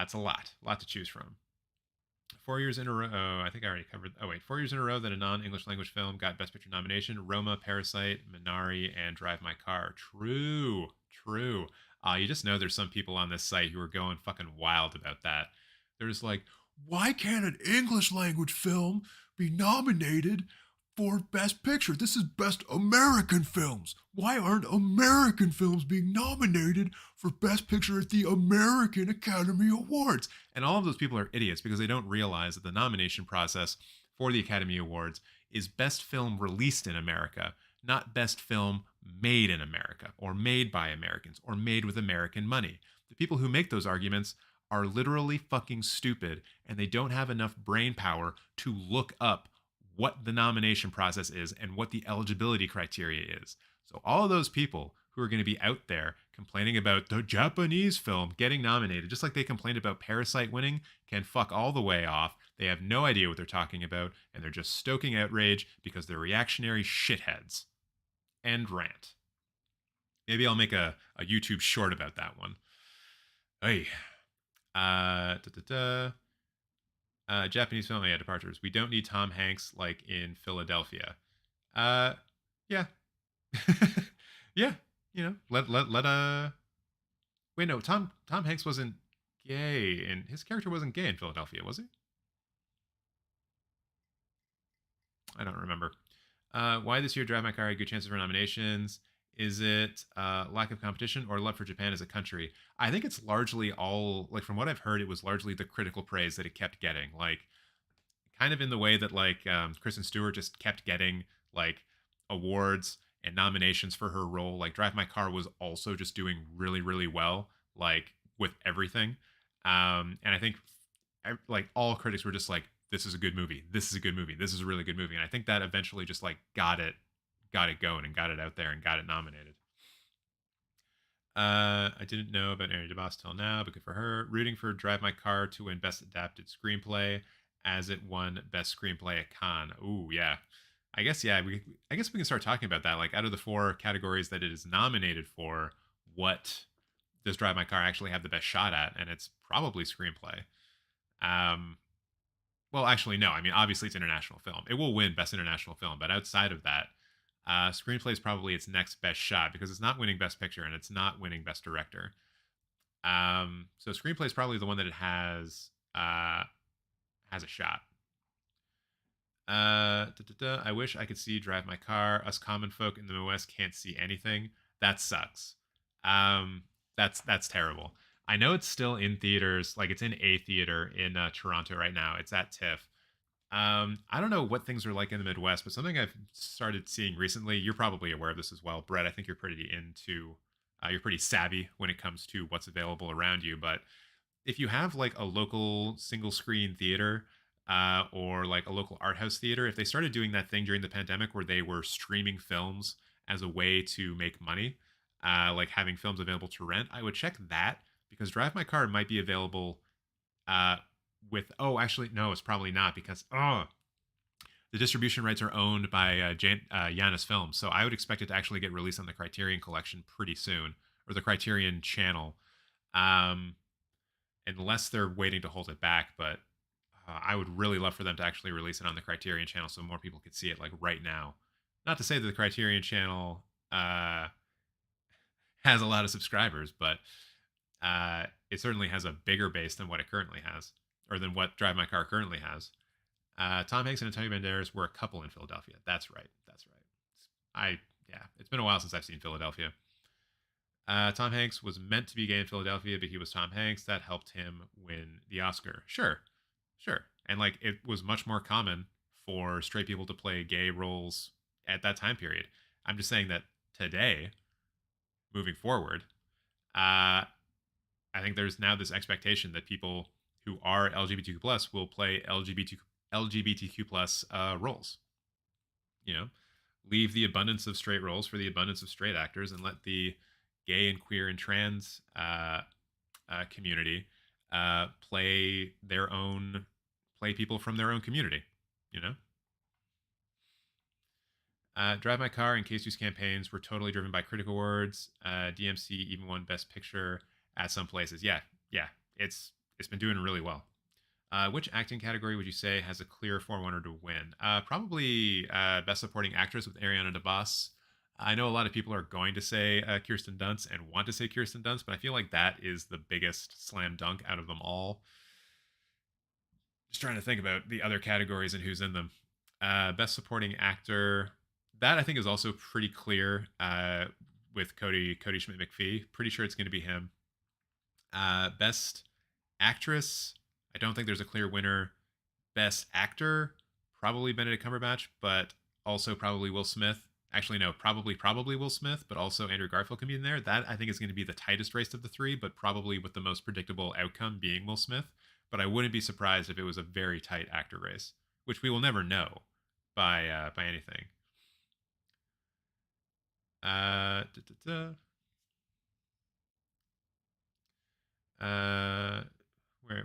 it's a lot to choose from. 4 years in a row. Oh, I think I already covered. Oh wait, 4 years in a row that a non-English language film got Best Picture nomination: Roma, Parasite, Minari, and Drive My Car. True. You just know there's some people on this site who are going fucking wild about that. There's like, why can't an English language film be nominated for Best Picture? This is Best American Films. Why aren't American films being nominated for Best Picture at the American Academy Awards? And all of those people are idiots because they don't realize that the nomination process for the Academy Awards is Best Film released in America, not Best Film made in America, or made by Americans, or made with American money. The people who make those arguments are literally fucking stupid, and they don't have enough brain power to look up what the nomination process is and what the eligibility criteria is. So all of those people who are going to be out there complaining about the Japanese film getting nominated, just like they complained about Parasite winning, can fuck all the way off. They have no idea what they're talking about, and they're just stoking outrage because they're reactionary shitheads. End rant. Maybe I'll make a YouTube short about that one. Hey. Japanese film, yeah, Departures. We don't need Tom Hanks like in Philadelphia. Yeah. Yeah, you know, let wait, no, Tom Hanks wasn't gay, and his character wasn't gay in Philadelphia, was he? I don't remember. Why this year Drive My Car had good chances for nominations? Is it lack of competition or love for Japan as a country? I think it's largely all, like from what I've heard, it was largely the critical praise that it kept getting. Like kind of in the way that like Kristen Stewart just kept getting like awards and nominations for her role. Like Drive My Car was also just doing really, really well, like with everything. And I think like all critics were just like, this is a good movie. This is a good movie. This is a really good movie. And I think that eventually just like got it going and got it out there and got it nominated. I didn't know about Ari DeBoss till now, but good for her. Rooting for Drive My Car to win Best Adapted Screenplay as it won Best Screenplay at Cannes. Ooh, yeah. I guess we can start talking about that. Like out of the 4 categories that it is nominated for, what does Drive My Car actually have the best shot at? And it's probably screenplay. Well, actually, no. I mean, obviously it's international film. It will win Best International Film, but outside of that, screenplay is probably its next best shot because it's not winning Best Picture and it's not winning Best Director. So screenplay is probably the one that it has a shot. I wish I could see Drive My Car. Us common folk in the Midwest can't see anything. That sucks. That's terrible. I know it's still in theaters. Like it's in a theater in Toronto right now. It's at TIFF. I don't know what things are like in the Midwest, but something I've started seeing recently. You're probably aware of this as well, Brett. I think you're pretty savvy when it comes to what's available around you. But if you have like a local single screen theater or like a local art house theater, if they started doing that thing during the pandemic where they were streaming films as a way to make money, like having films available to rent, I would check that because Drive My Car might be available actually, no, it's probably not because the distribution rights are owned by Janus Films. So I would expect it to actually get released on the Criterion Collection pretty soon, or the Criterion Channel, unless they're waiting to hold it back. But I would really love for them to actually release it on the Criterion Channel so more people could see it like right now. Not to say that the Criterion Channel has a lot of subscribers, but it certainly has a bigger base than what it currently has, or than what Drive My Car currently has. Tom Hanks and Antonio Banderas were a couple in Philadelphia. That's right. It's been a while since I've seen Philadelphia. Tom Hanks was meant to be gay in Philadelphia, but he was Tom Hanks. That helped him win the Oscar. Sure. And like it was much more common for straight people to play gay roles at that time period. I'm just saying that today, moving forward, I think there's now this expectation that people who are LGBTQ plus will play LGBTQ plus roles. You know, leave the abundance of straight roles for the abundance of straight actors, and let the gay and queer and trans community play people from their own community. You know. Drive My Car and K2's campaigns were totally driven by critic awards. DMC even won Best Picture at some places. Yeah, it's been doing really well. Which acting category would you say has a clear forerunner to win? Probably Best Supporting Actress with Ariana DeBose. I know a lot of people are going to say Kirsten Dunst and want to say Kirsten Dunst, but I feel like that is the biggest slam dunk out of them all. Just trying to think about the other categories and who's in them. Best Supporting Actor. That I think is also pretty clear with Cody Schmidt-McPhee. Pretty sure it's going to be him. Best Actress. I don't think there's a clear winner. Best Actor. Probably Benedict Cumberbatch, but also probably Will Smith. Actually, no, probably Will Smith, but also Andrew Garfield can be in there. That I think is going to be the tightest race of the 3, but probably with the most predictable outcome being Will Smith. But I wouldn't be surprised if it was a very tight actor race, which we will never know by anything. Where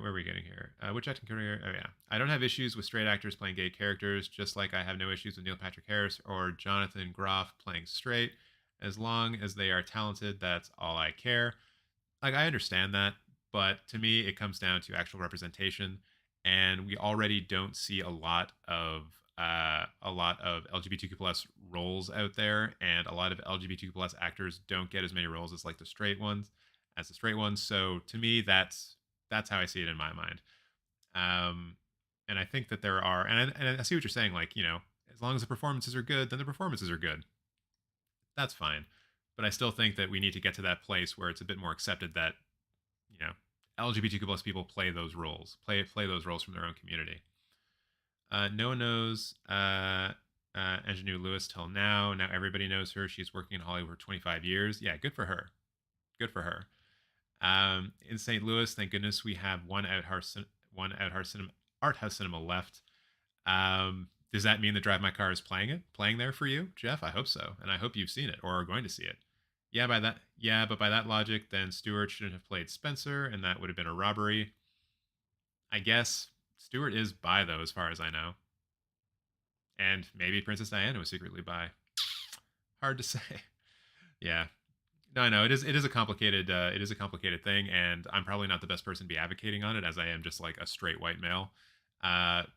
are we getting here? Which acting career? Oh yeah, I don't have issues with straight actors playing gay characters, just like I have no issues with Neil Patrick Harris or Jonathan Groff playing straight. As long as they are talented, that's all I care. Like I understand that, but to me, it comes down to actual representation, and we already don't see a lot of LGBTQ plus roles out there, and a lot of LGBTQ plus actors don't get as many roles as the straight ones. So to me, that's how I see it in my mind. And I think that there are, and I see what you're saying. Like, you know, as long as the performances are good, then the performances are good. That's fine. But I still think that we need to get to that place where it's a bit more accepted that, you know, LGBTQ plus people play those roles, play those roles from their own community. No one knows Ingenue Lewis till now. Now everybody knows her. She's working in Hollywood for 25 years. Yeah, good for her. In St. Louis, thank goodness we have one out-house Art House Cinema left. Does that mean that Drive My Car is playing there for you, Jeff? I hope so, and I hope you've seen it or are going to see it. But by that logic, then Stewart shouldn't have played Spencer, and that would have been a robbery. I guess Stewart is bi, though, as far as I know, and maybe Princess Diana was secretly bi. Hard to say. Yeah. No, I know it is a complicated thing, and I'm probably not the best person to be advocating on it, as I am just like a straight white male.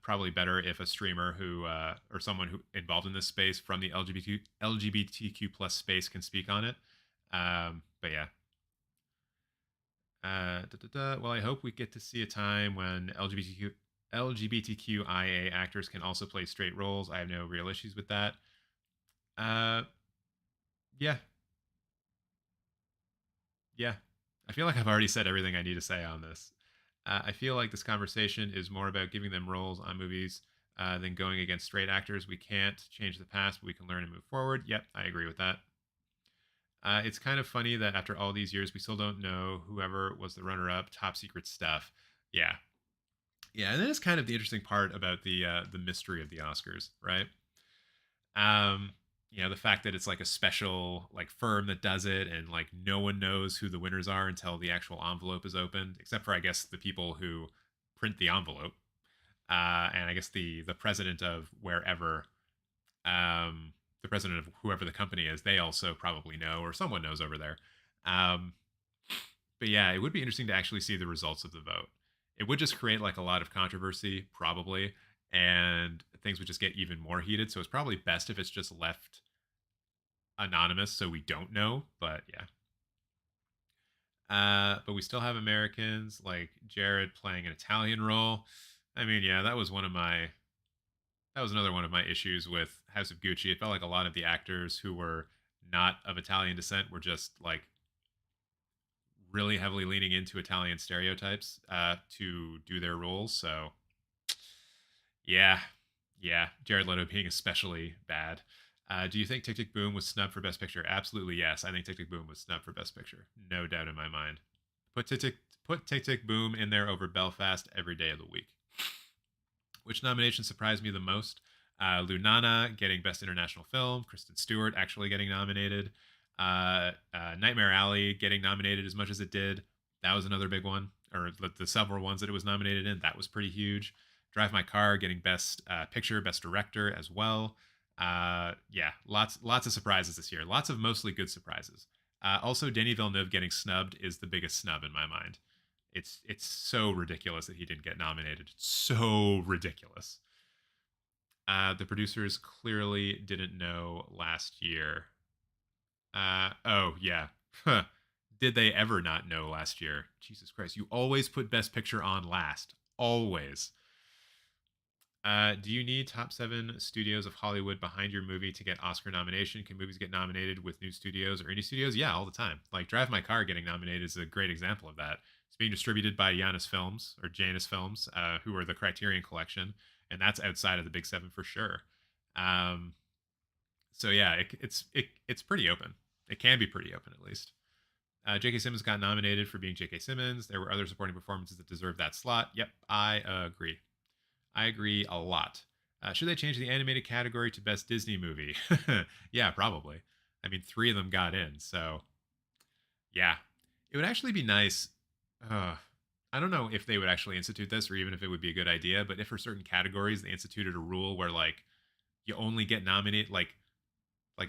Probably better if a streamer who or someone who involved in this space from the LGBTQ plus space can speak on it. But yeah. Well, I hope we get to see a time when LGBTQIA actors can also play straight roles. I have no real issues with that. Yeah. Yeah. I feel like I've already said everything I need to say on this. I feel like this conversation is more about giving them roles on movies than going against straight actors. We can't change the past, but we can learn and move forward. Yep, I agree with that. It's kind of funny that after all these years, we still don't know whoever was the runner-up. Top secret stuff. Yeah, yeah, and that is kind of the interesting part about the mystery of the Oscars, right? The fact that it's like a special like firm that does it, and like no one knows who the winners are until the actual envelope is opened, except for I guess the people who print the envelope, and I guess the president of wherever, the president of whoever the company is, they also probably know, or someone knows over there. Um, but yeah, it would be interesting to actually see the results of the vote. It would just create like a lot of controversy, probably, and things would just get even more heated. So it's probably best if it's just left anonymous so we don't know. But yeah. But we still have Americans like Jared playing an Italian role. I mean, yeah, that was another one of my issues with House of Gucci. It felt like a lot of the actors who were not of Italian descent were just like really heavily leaning into Italian stereotypes to do their roles. So yeah, Jared Leto being especially bad. Do you think Tick Tick Boom was snubbed for Best Picture? Absolutely yes. I think Tick Tick Boom was snubbed for Best Picture. No doubt in my mind. Put Tick Tick Boom in there over Belfast every day of the week. Which nomination surprised me the most? Lunana getting Best International Film. Kristen Stewart actually getting nominated. Nightmare Alley getting nominated as much as it did. That was another big one. Or the several ones that it was nominated in. That was pretty huge. Drive My Car getting Best Picture, Best Director as well. Yeah, lots of surprises this year. Lots of mostly good surprises. Also, Denis Villeneuve getting snubbed is the biggest snub in my mind. It's so ridiculous that he didn't get nominated. It's so ridiculous. The producers clearly didn't know last year. Oh yeah. Did they ever not know last year? Jesus Christ! You always put Best Picture on last. Always. Do you need top 7 studios of Hollywood behind your movie to get Oscar nomination? Can movies get nominated with new studios or indie studios? Yeah, all the time. Like Drive My Car getting nominated is a great example of that. It's being distributed by Janus Films, who are the Criterion Collection, and that's outside of the Big 7 for sure. So yeah, it's pretty open. It can be pretty open at least. J.K. Simmons got nominated for being J.K. Simmons. There were other supporting performances that deserved that slot. Yep, I agree. I agree a lot. Should they change the animated category to Best Disney Movie? Yeah, probably. I mean, 3 of them got in, so yeah. It would actually be nice. I don't know if they would actually institute this or even if it would be a good idea, but if for certain categories they instituted a rule where like you only get nominated, like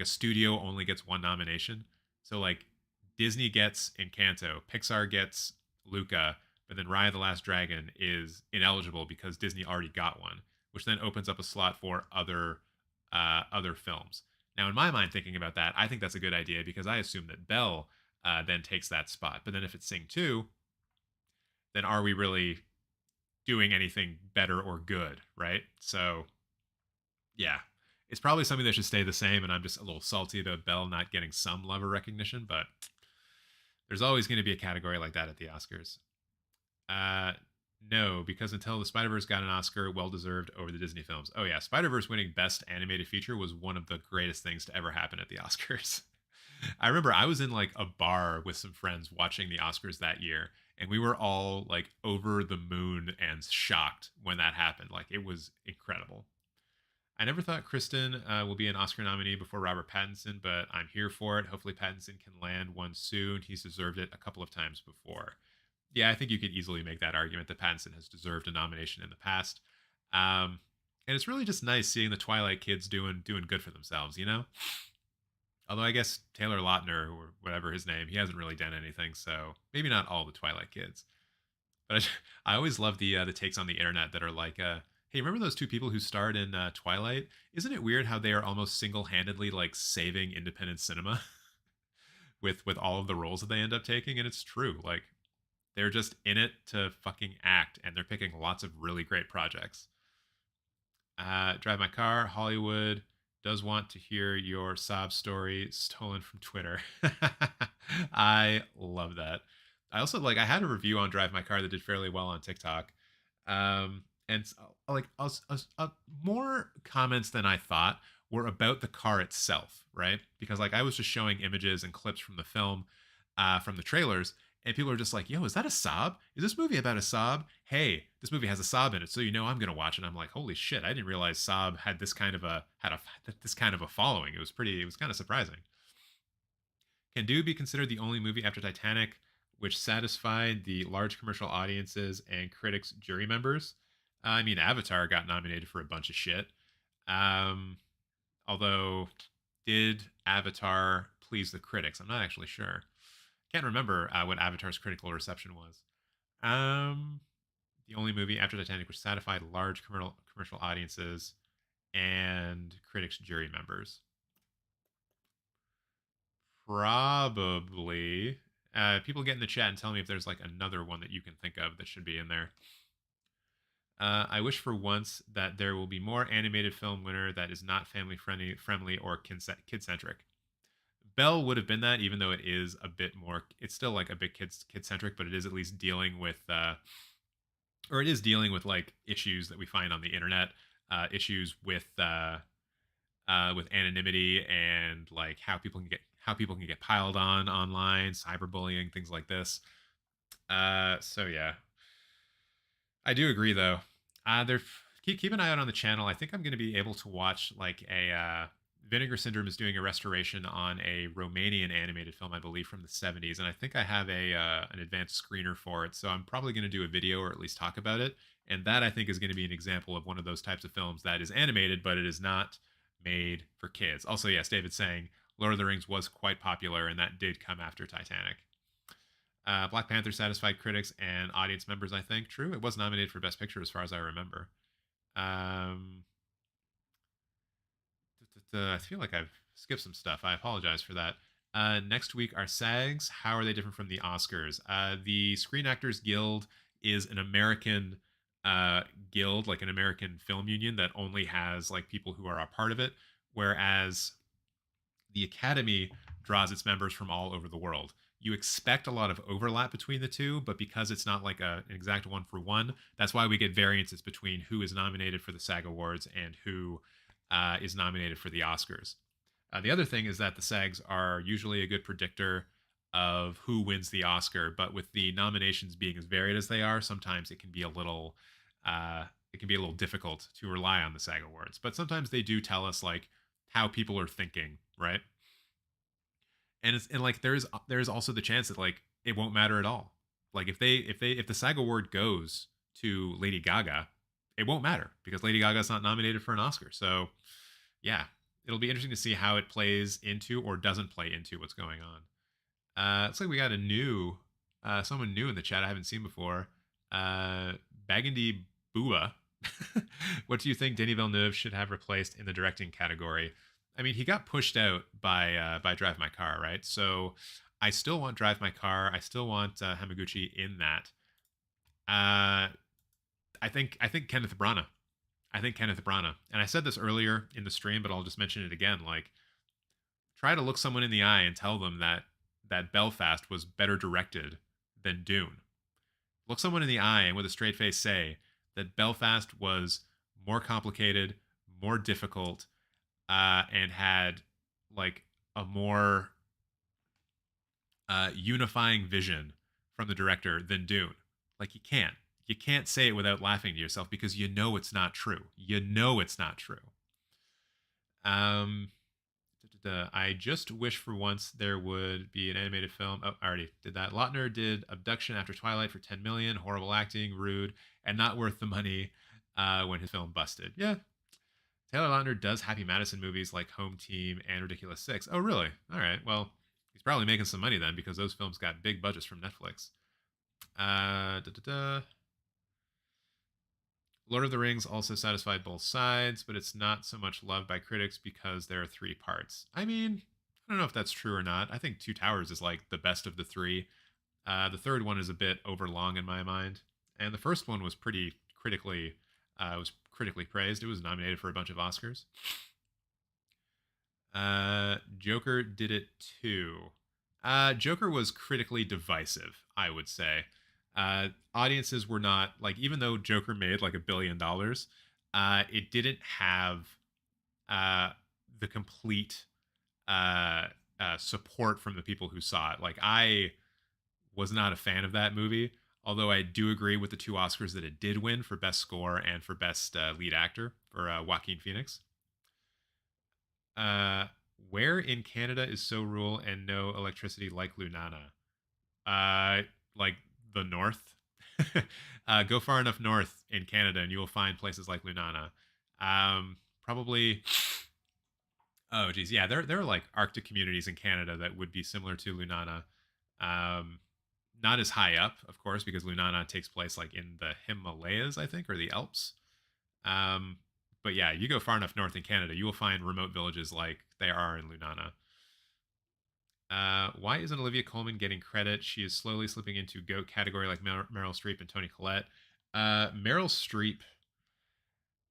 a studio only gets 1 nomination. So like Disney gets Encanto, Pixar gets Luca, but then Raya the Last Dragon is ineligible because Disney already got one, which then opens up a slot for other films. Now, in my mind, thinking about that, I think that's a good idea because I assume that Belle then takes that spot. But then if it's Sing 2, then are we really doing anything better or good, right? So, yeah. It's probably something that should stay the same, and I'm just a little salty about Belle not getting some love or recognition, but there's always going to be a category like that at the Oscars. No, because Until the Spider-Verse got an Oscar, well-deserved over the Disney films. Oh yeah, Spider-Verse winning Best Animated Feature was one of the greatest things to ever happen at the Oscars. I remember I was in like a bar with some friends watching the Oscars that year, and we were all like over the moon and shocked when that happened. Like it was incredible. I never thought Kristen will be an Oscar nominee before Robert Pattinson, but I'm here for it. Hopefully, Pattinson can land one soon. He's deserved it a couple of times before. Yeah, I think you could easily make that argument that Pattinson has deserved a nomination in the past. And it's really just nice seeing the Twilight kids doing good for themselves, you know? Although I guess Taylor Lautner or whatever his name, he hasn't really done anything, so maybe not all the Twilight kids. But I always love the takes on the internet that are like, "Hey, remember those two people who starred in Twilight? Isn't it weird how they are almost single-handedly like saving independent cinema with all of the roles that they end up taking?" And it's true. Like they're just in it to fucking act, and they're picking lots of really great projects. Drive My Car, Hollywood does want to hear your sob story stolen from Twitter. I love that. I also like I had a review on Drive My Car that did fairly well on TikTok. And like more comments than I thought were about the car itself, right? Because like I was just showing images and clips from the film, from the trailers, and people are just like, "Yo, is that a Saab? Is this movie about a Saab? Hey, this movie has a Saab in it, so you know I'm gonna watch it." I'm like, "Holy shit! I didn't realize Saab had this kind of a following." It was kind of surprising. Can Dune be considered the only movie after Titanic which satisfied the large commercial audiences and critics, jury members? I mean, Avatar got nominated for a bunch of shit. Um, Although, did Avatar please the critics? I'm not actually sure. Can't remember what Avatar's critical reception was. Um, the only movie after Titanic which satisfied large commercial audiences and critics, jury members. Probably. People get in the chat and tell me if there's like another one that you can think of that should be in there. I wish for once that there will be more animated film winner that is not family friendly or kid centric. Belle would have been that, even though it is a bit more. It's still like a bit kid centric, but it is at least dealing with, or it is dealing with like issues that we find on the internet, issues with anonymity and like how people can get piled on online, cyberbullying, things like this. So yeah, I do agree though. There, keep an eye out on the channel. I think I'm going to be able to watch like a Vinegar Syndrome is doing a restoration on a Romanian animated film, I believe, from the 70s, and I think I have a an advanced screener for it. So I'm probably going to do a video or at least talk about it. And that I think is going to be an example of one of those types of films that is animated, but it is not made for kids. Also, yes, David's saying Lord of the Rings was quite popular, and that did come after Titanic. Black Panther satisfied critics and audience members, I think. True, it was nominated for Best Picture as far as I remember. I feel like I've skipped some stuff. I apologize for that. Next week are SAGs. How are they different from the Oscars? The Screen Actors Guild is an American guild, like an American film union that only has like people who are a part of it, whereas the Academy draws its members from all over the world. You expect a lot of overlap between the two, but because it's not like an exact one for one, that's why we get variances between who is nominated for the SAG Awards and who is nominated for the Oscars. The other thing is that the SAGs are usually a good predictor of who wins the Oscar, but with the nominations being as varied as they are, sometimes it can be a little difficult to rely on the SAG Awards. But sometimes they do tell us like how people are thinking, right? And like there's also the chance that like it won't matter at all. Like if the SAG Award goes to Lady Gaga, it won't matter because Lady Gaga's not nominated for an Oscar. So yeah, it'll be interesting to see how it plays into or doesn't play into what's going on. Looks like we got a new someone new in the chat I haven't seen before. Bagandy Bua. What do you think Denis Villeneuve should have replaced in the directing category? I mean, he got pushed out by Drive My Car, right? So I still want Drive My Car. I still want Hamaguchi in that. I think Kenneth Branagh. I think Kenneth Branagh. And I said this earlier in the stream, but I'll just mention it again. Like, try to look someone in the eye and tell them that Belfast was better directed than Dune. Look someone in the eye and with a straight face say that Belfast was more complicated, more difficult, and had like a more unifying vision from the director than Dune. Like, you can't. You can't say it without laughing to yourself because you know it's not true. You know it's not true. I just wish for once there would be an animated film. Oh, I already did that. Lautner did Abduction After Twilight for 10 million. Horrible acting, rude, and not worth the money when his film busted. Yeah. Taylor Lautner does Happy Madison movies like Home Team and Ridiculous Six. Oh, really? All right. Well, he's probably making some money then because those films got big budgets from Netflix. Lord of the Rings also satisfied both sides, but it's not so much loved by critics because there are 3 parts. I mean, I don't know if that's true or not. I think Two Towers is like the best of the 3. The third one is a bit overlong in my mind, and the first one was pretty critically praised. It was nominated for a bunch of Oscars. Joker did it too. Joker was critically divisive, I would say. Audiences were not like, even though Joker made like $1 billion, it didn't have the complete support from the people who saw it. Like, I was not a fan of that movie, although I do agree with the 2 Oscars that it did win for Best Score and for Best Lead Actor for Joaquin Phoenix. Where in Canada is so rural and no electricity like Lunana? Like the north. Go far enough north in Canada and you will find places like Lunana. Probably. Oh, geez. Yeah, there are like Arctic communities in Canada that would be similar to Lunana. Not as high up, of course, because Lunana takes place like in the Himalayas, I think, or the Alps. But yeah, you go far enough north in Canada, you will find remote villages like they are in Lunana. Why isn't Olivia Colman getting credit? She is slowly slipping into GOAT category like Meryl Streep and Toni Collette. Meryl Streep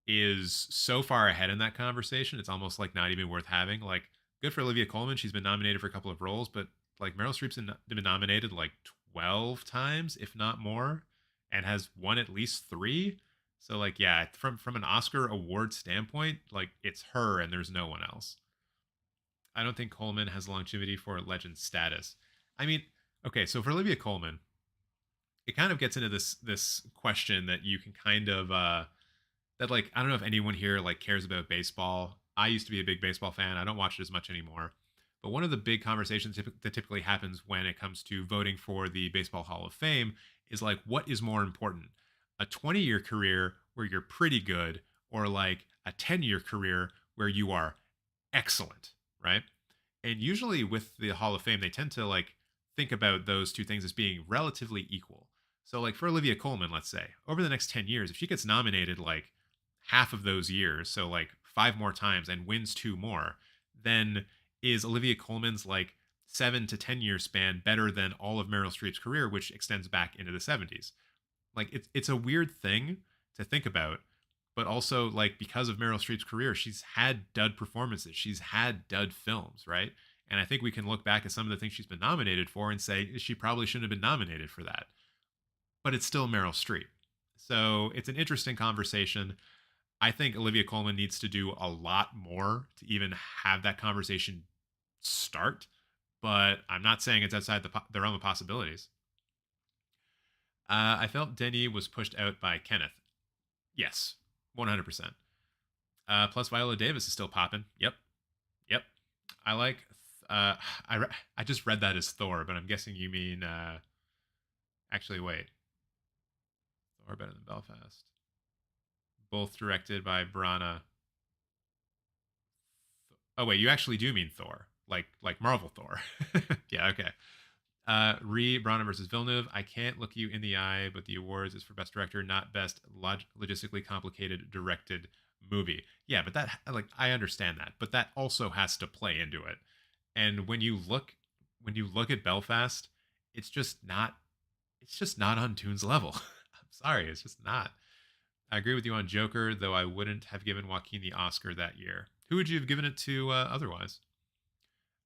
is so far ahead in that conversation, it's almost like not even worth having. Like, good for Olivia Colman. She's been nominated for a couple of roles, but like Meryl Streep's been nominated like 12 times, if not more, and has won at least 3. So like, yeah, from an Oscar award standpoint, like, it's her and there's no one else. I don't think Coleman has longevity for legend status. I mean, okay, so for Olivia Colman, it kind of gets into this question that you can kind of that, like, I don't know if anyone here like cares about baseball. I used to be a big baseball fan. I don't watch it as much anymore. But one of the big conversations that typically happens when it comes to voting for the Baseball Hall of Fame is like, what is more important? A 20-year career where you're pretty good, or like a 10-year career where you are excellent, right? And usually with the Hall of Fame, they tend to like think about those 2 things as being relatively equal. So like for Olivia Colman, let's say, over the next 10 years, if she gets nominated like half of those years, so like 5 more times, and wins 2 more, then is Olivia Colman's like 7 to 10 year span better than all of Meryl Streep's career, which extends back into the 70s? Like, it's a weird thing to think about, but also like, because of Meryl Streep's career, she's had dud performances, she's had dud films, right? And I think we can look back at some of the things she's been nominated for and say she probably shouldn't have been nominated for that. But it's still Meryl Streep. So it's an interesting conversation. I think Olivia Colman needs to do a lot more to even have that conversation start, but I'm not saying it's outside the realm of possibilities. I felt Denis was pushed out by Kenneth. Yes, 100%. Plus Viola Davis is still popping. Yep. I like. I just read that as Thor, but I'm guessing you mean. Actually, wait. Thor better than Belfast. Both directed by Brana. Oh wait, you actually do mean Thor, like Marvel Thor. Yeah, okay. Brana versus Villeneuve. I can't look you in the eye, but the awards is for best director, not best logistically complicated directed movie. Yeah, but that, like, I understand that, but that also has to play into it. And when you look at Belfast, it's just not on Toon's level. I'm sorry, it's just not. I agree with you on Joker, though I wouldn't have given Joaquin the Oscar that year. Who would you have given it to otherwise?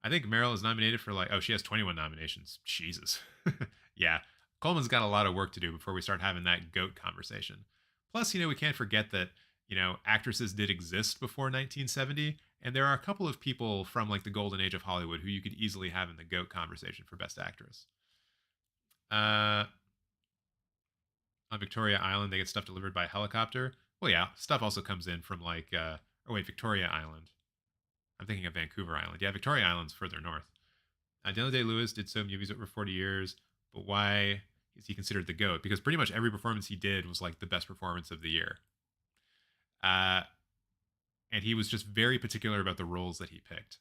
I think Meryl is nominated for like, oh, she has 21 nominations. Jesus. Yeah. Coleman's got a lot of work to do before we start having that GOAT conversation. Plus, we can't forget that, actresses did exist before 1970. And there are a couple of people from like the golden age of Hollywood who you could easily have in the GOAT conversation for best actress. On Victoria Island, they get stuff delivered by helicopter. Well, yeah, stuff also comes in from like, oh wait, Victoria Island. I'm thinking of Vancouver Island. Yeah, Victoria Island's further north. Daniel Day-Lewis did so movies over 40 years, but why is he considered the GOAT? Because pretty much every performance he did was like the best performance of the year. And he was just very particular about the roles that he picked.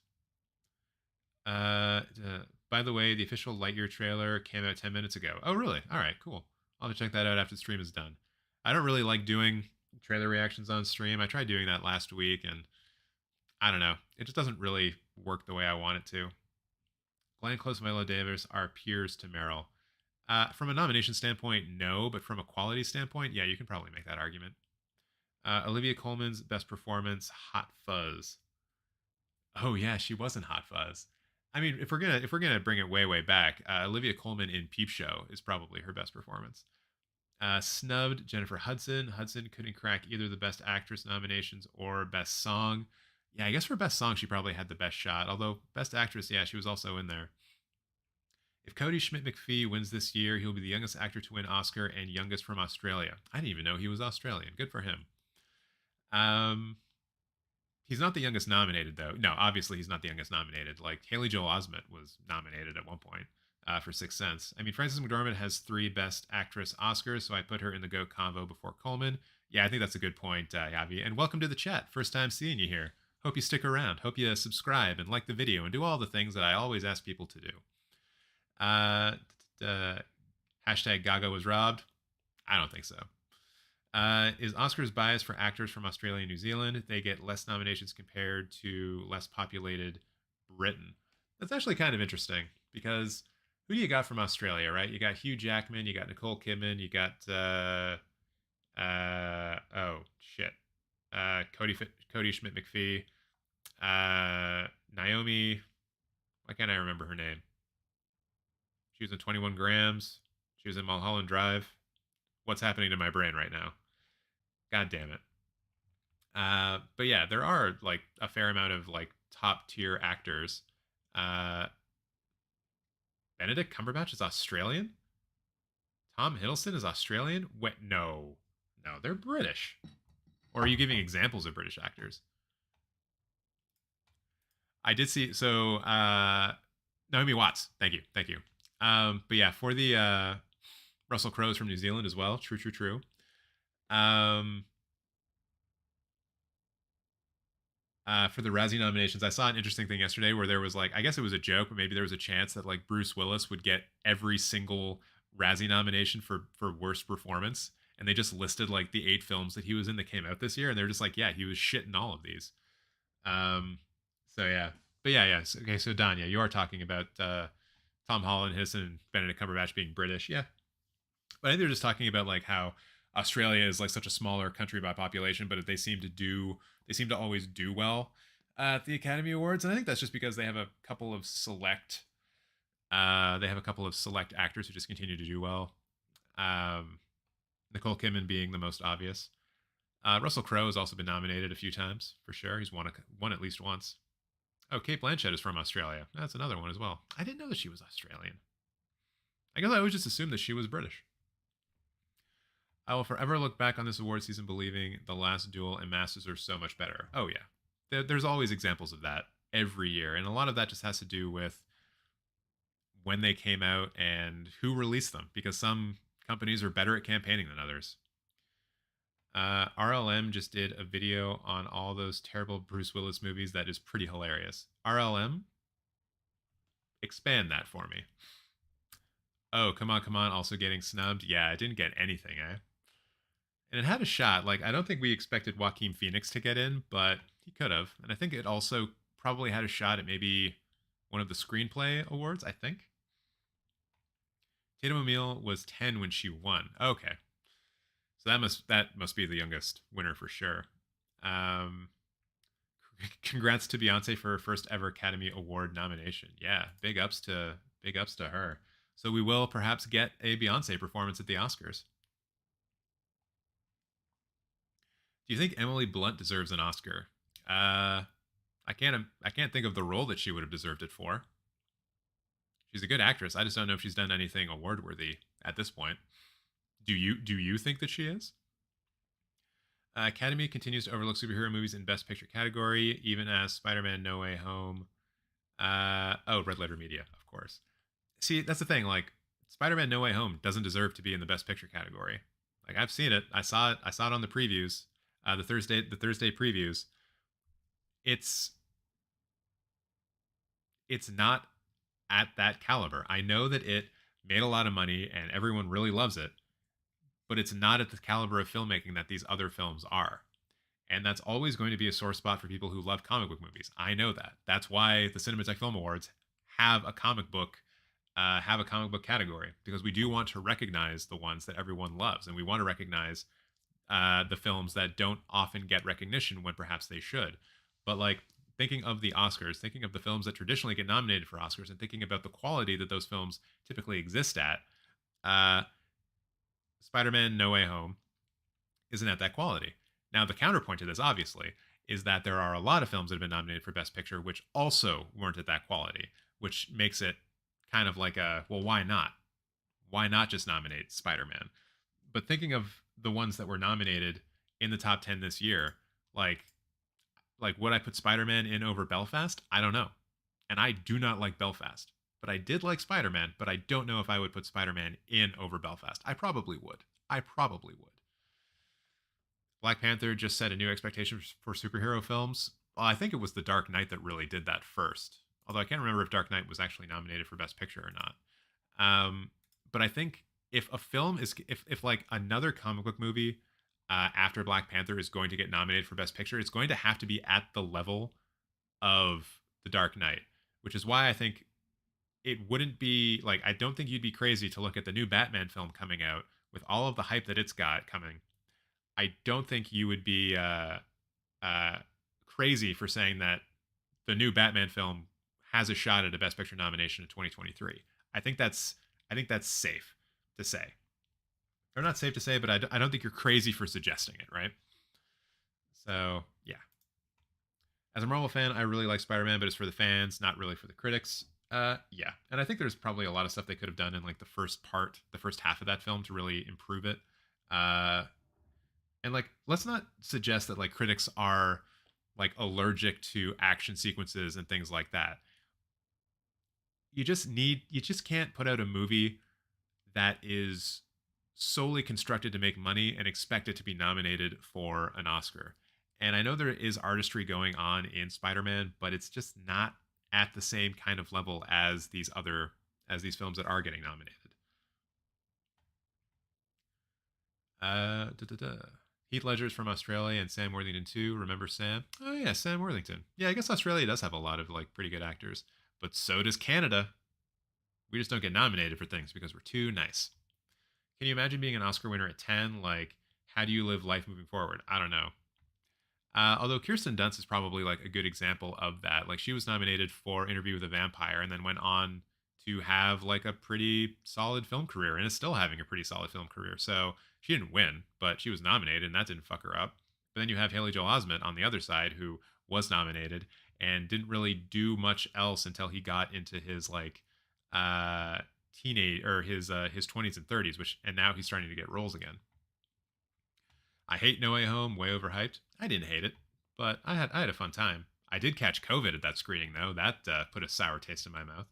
By the way, the official Lightyear trailer came out 10 minutes ago. Oh, really? All right, cool. I'll have to check that out after the stream is done. I don't really like doing trailer reactions on stream. I tried doing that last week, and I don't know. It just doesn't really work the way I want it to. Glenn Close and Viola Davis are peers to Meryl. From a nomination standpoint, no, but from a quality standpoint, yeah, you can probably make that argument. Olivia Colman's best performance, Hot Fuzz. Oh yeah, she was in Hot Fuzz. I mean, if we're gonna bring it way back, Olivia Colman in Peep Show is probably her best performance. Snubbed, Jennifer Hudson. Hudson couldn't crack either the Best Actress nominations or Best Song. Yeah, I guess for Best Song, she probably had the best shot. Although Best Actress, yeah, she was also in there. If Cody Schmidt-McPhee wins this year, he'll be the youngest actor to win Oscar and youngest from Australia. I didn't even know he was Australian. Good for him. He's not the youngest nominated, though. No, obviously he's not the youngest nominated. Like, Haley Joel Osment was nominated at one point for Sixth Sense. I mean, Frances McDormand has 3 Best Actress Oscars, so I put her in the GOAT convo before Coleman. Yeah, I think that's a good point, Yavi. And welcome to the chat. First time seeing you here. Hope you stick around. Hope you subscribe and like the video and do all the things that I always ask people to do. Hashtag Gaga was robbed. I don't think so. Is Oscars biased for actors from Australia and New Zealand? They get less nominations compared to less populated Britain. That's actually kind of interesting because who do you got from Australia, right? You got Hugh Jackman, you got Nicole Kidman, you got Cody Schmidt-McPhee, Naomi. Why can't I remember her name? She was in 21 Grams. She was in Mulholland Drive. What's happening to my brain right now? God damn it. But yeah, there are like a fair amount of like top tier actors. Benedict Cumberbatch is Australian. Tom Hiddleston is Australian. Wait, no, they're British. Or are you giving examples of British actors? I did see. So Naomi Watts. Thank you. But yeah, for the Russell Crowe's from New Zealand as well. True. For the Razzie nominations, I saw an interesting thing yesterday where there was like, I guess it was a joke, but maybe there was a chance that like Bruce Willis would get every single Razzie nomination for worst performance, and they just listed like the 8 films that he was in that came out this year, and they're just like, yeah, he was shit in all of these. So yeah, but yeah. Okay, so Danya, you are talking about Tom Holland, Hiddleston, and Benedict Cumberbatch being British, yeah. But I think they're just talking about like how Australia is like such a smaller country by population, but they seem to always do well at the Academy Awards, and I think that's just because they have a couple of select actors who just continue to do well. Nicole Kidman being the most obvious. Russell Crowe has also been nominated a few times for sure. He's won at least once. Oh, Kate Blanchett is from Australia. That's another one as well. I didn't know that she was Australian. I guess I always just assumed that she was British. I will forever look back on this award season believing The Last Duel and Masters are so much better. Oh yeah. There's always examples of that every year. And a lot of that just has to do with when they came out and who released them, because some companies are better at campaigning than others. RLM just did a video on all those terrible Bruce Willis movies that is pretty hilarious. RLM? Expand that for me. Oh, come on, also getting snubbed? Yeah, it didn't get anything, eh? And it had a shot. Like, I don't think we expected Joaquin Phoenix to get in, but he could have. And I think it also probably had a shot at maybe one of the Screenplay awards, I think. Tatum O'Neal was 10 when she won. Okay. So that must be the youngest winner for sure. Congrats to Beyonce for her first ever Academy Award nomination. Yeah, big ups to her. So we will perhaps get a Beyonce performance at the Oscars. Do you think Emily Blunt deserves an Oscar? I can't think of the role that she would have deserved it for. She's a good actress. I just don't know if she's done anything award worthy at this point. Do you think that she is? Academy continues to overlook superhero movies in Best Picture category, even as Spider-Man: No Way Home. Red Letter Media, of course. See, that's the thing. Like, Spider-Man: No Way Home doesn't deserve to be in the Best Picture category. Like, I've seen it. I saw it. I saw it on the previews. The Thursday previews. It's not at that caliber. I know that it made a lot of money and everyone really loves it, but it's not at the caliber of filmmaking that these other films are. And that's always going to be a sore spot for people who love comic book movies. I know that. That's why the Cinematheque Film Awards have a comic book category, because we do want to recognize the ones that everyone loves, and we want to recognize the films that don't often get recognition when perhaps they should. But like, thinking of the Oscars, thinking of the films that traditionally get nominated for Oscars, and thinking about the quality that those films typically exist at, Spider-Man: No Way Home isn't at that quality. Now, the counterpoint to this, obviously, is that there are a lot of films that have been nominated for Best Picture which also weren't at that quality, which makes it kind of like a, well, why not? Why not just nominate Spider-Man? But thinking of the ones that were nominated in the top 10 this year, like would I put Spider-Man in over Belfast? I don't know. And I do not like Belfast. But I did like Spider-Man, but I don't know if I would put Spider-Man in over Belfast. I probably would. Black Panther just set a new expectation for superhero films. Well, I think it was The Dark Knight that really did that first. Although I can't remember if Dark Knight was actually nominated for Best Picture or not. But I think if a film is, if like another comic book movie after Black Panther is going to get nominated for Best Picture, it's going to have to be at the level of The Dark Knight, which is why I think it wouldn't be like, I don't think you'd be crazy to look at the new Batman film coming out with all of the hype that it's got coming. I don't think you would be crazy for saying that the new Batman film has a shot at a Best Picture nomination in 2023. I think that's safe to say. Or not safe to say, but I don't think you're crazy for suggesting it, right? So, yeah. As a Marvel fan, I really like Spider-Man, but it's for the fans, not really for the critics. Yeah. And I think there's probably a lot of stuff they could have done in like the first half of that film to really improve it. And like, let's not suggest that like critics are like allergic to action sequences and things like that. You just can't put out a movie that is solely constructed to make money and expect it to be nominated for an Oscar. And I know there is artistry going on in Spider-Man, but it's just not at the same kind of level as these films that are getting nominated. Heath Ledger's from Australia and Sam Worthington too. Remember Sam? Oh yeah, Sam Worthington. Yeah, I guess Australia does have a lot of like pretty good actors, but so does Canada. We just don't get nominated for things because we're too nice. Can you imagine being an Oscar winner at 10? Like, how do you live life moving forward? I don't know. Although Kirsten Dunst is probably like a good example of that. Like, she was nominated for Interview with a Vampire and then went on to have like a pretty solid film career and is still having a pretty solid film career. So she didn't win, but she was nominated and that didn't fuck her up. But then you have Haley Joel Osment on the other side, who was nominated and didn't really do much else until he got into his like teenage or his 20s and 30s, and now he's starting to get roles again. I hate No Way Home, way overhyped. I didn't hate it, but I had a fun time. I did catch COVID at that screening though. That put a sour taste in my mouth.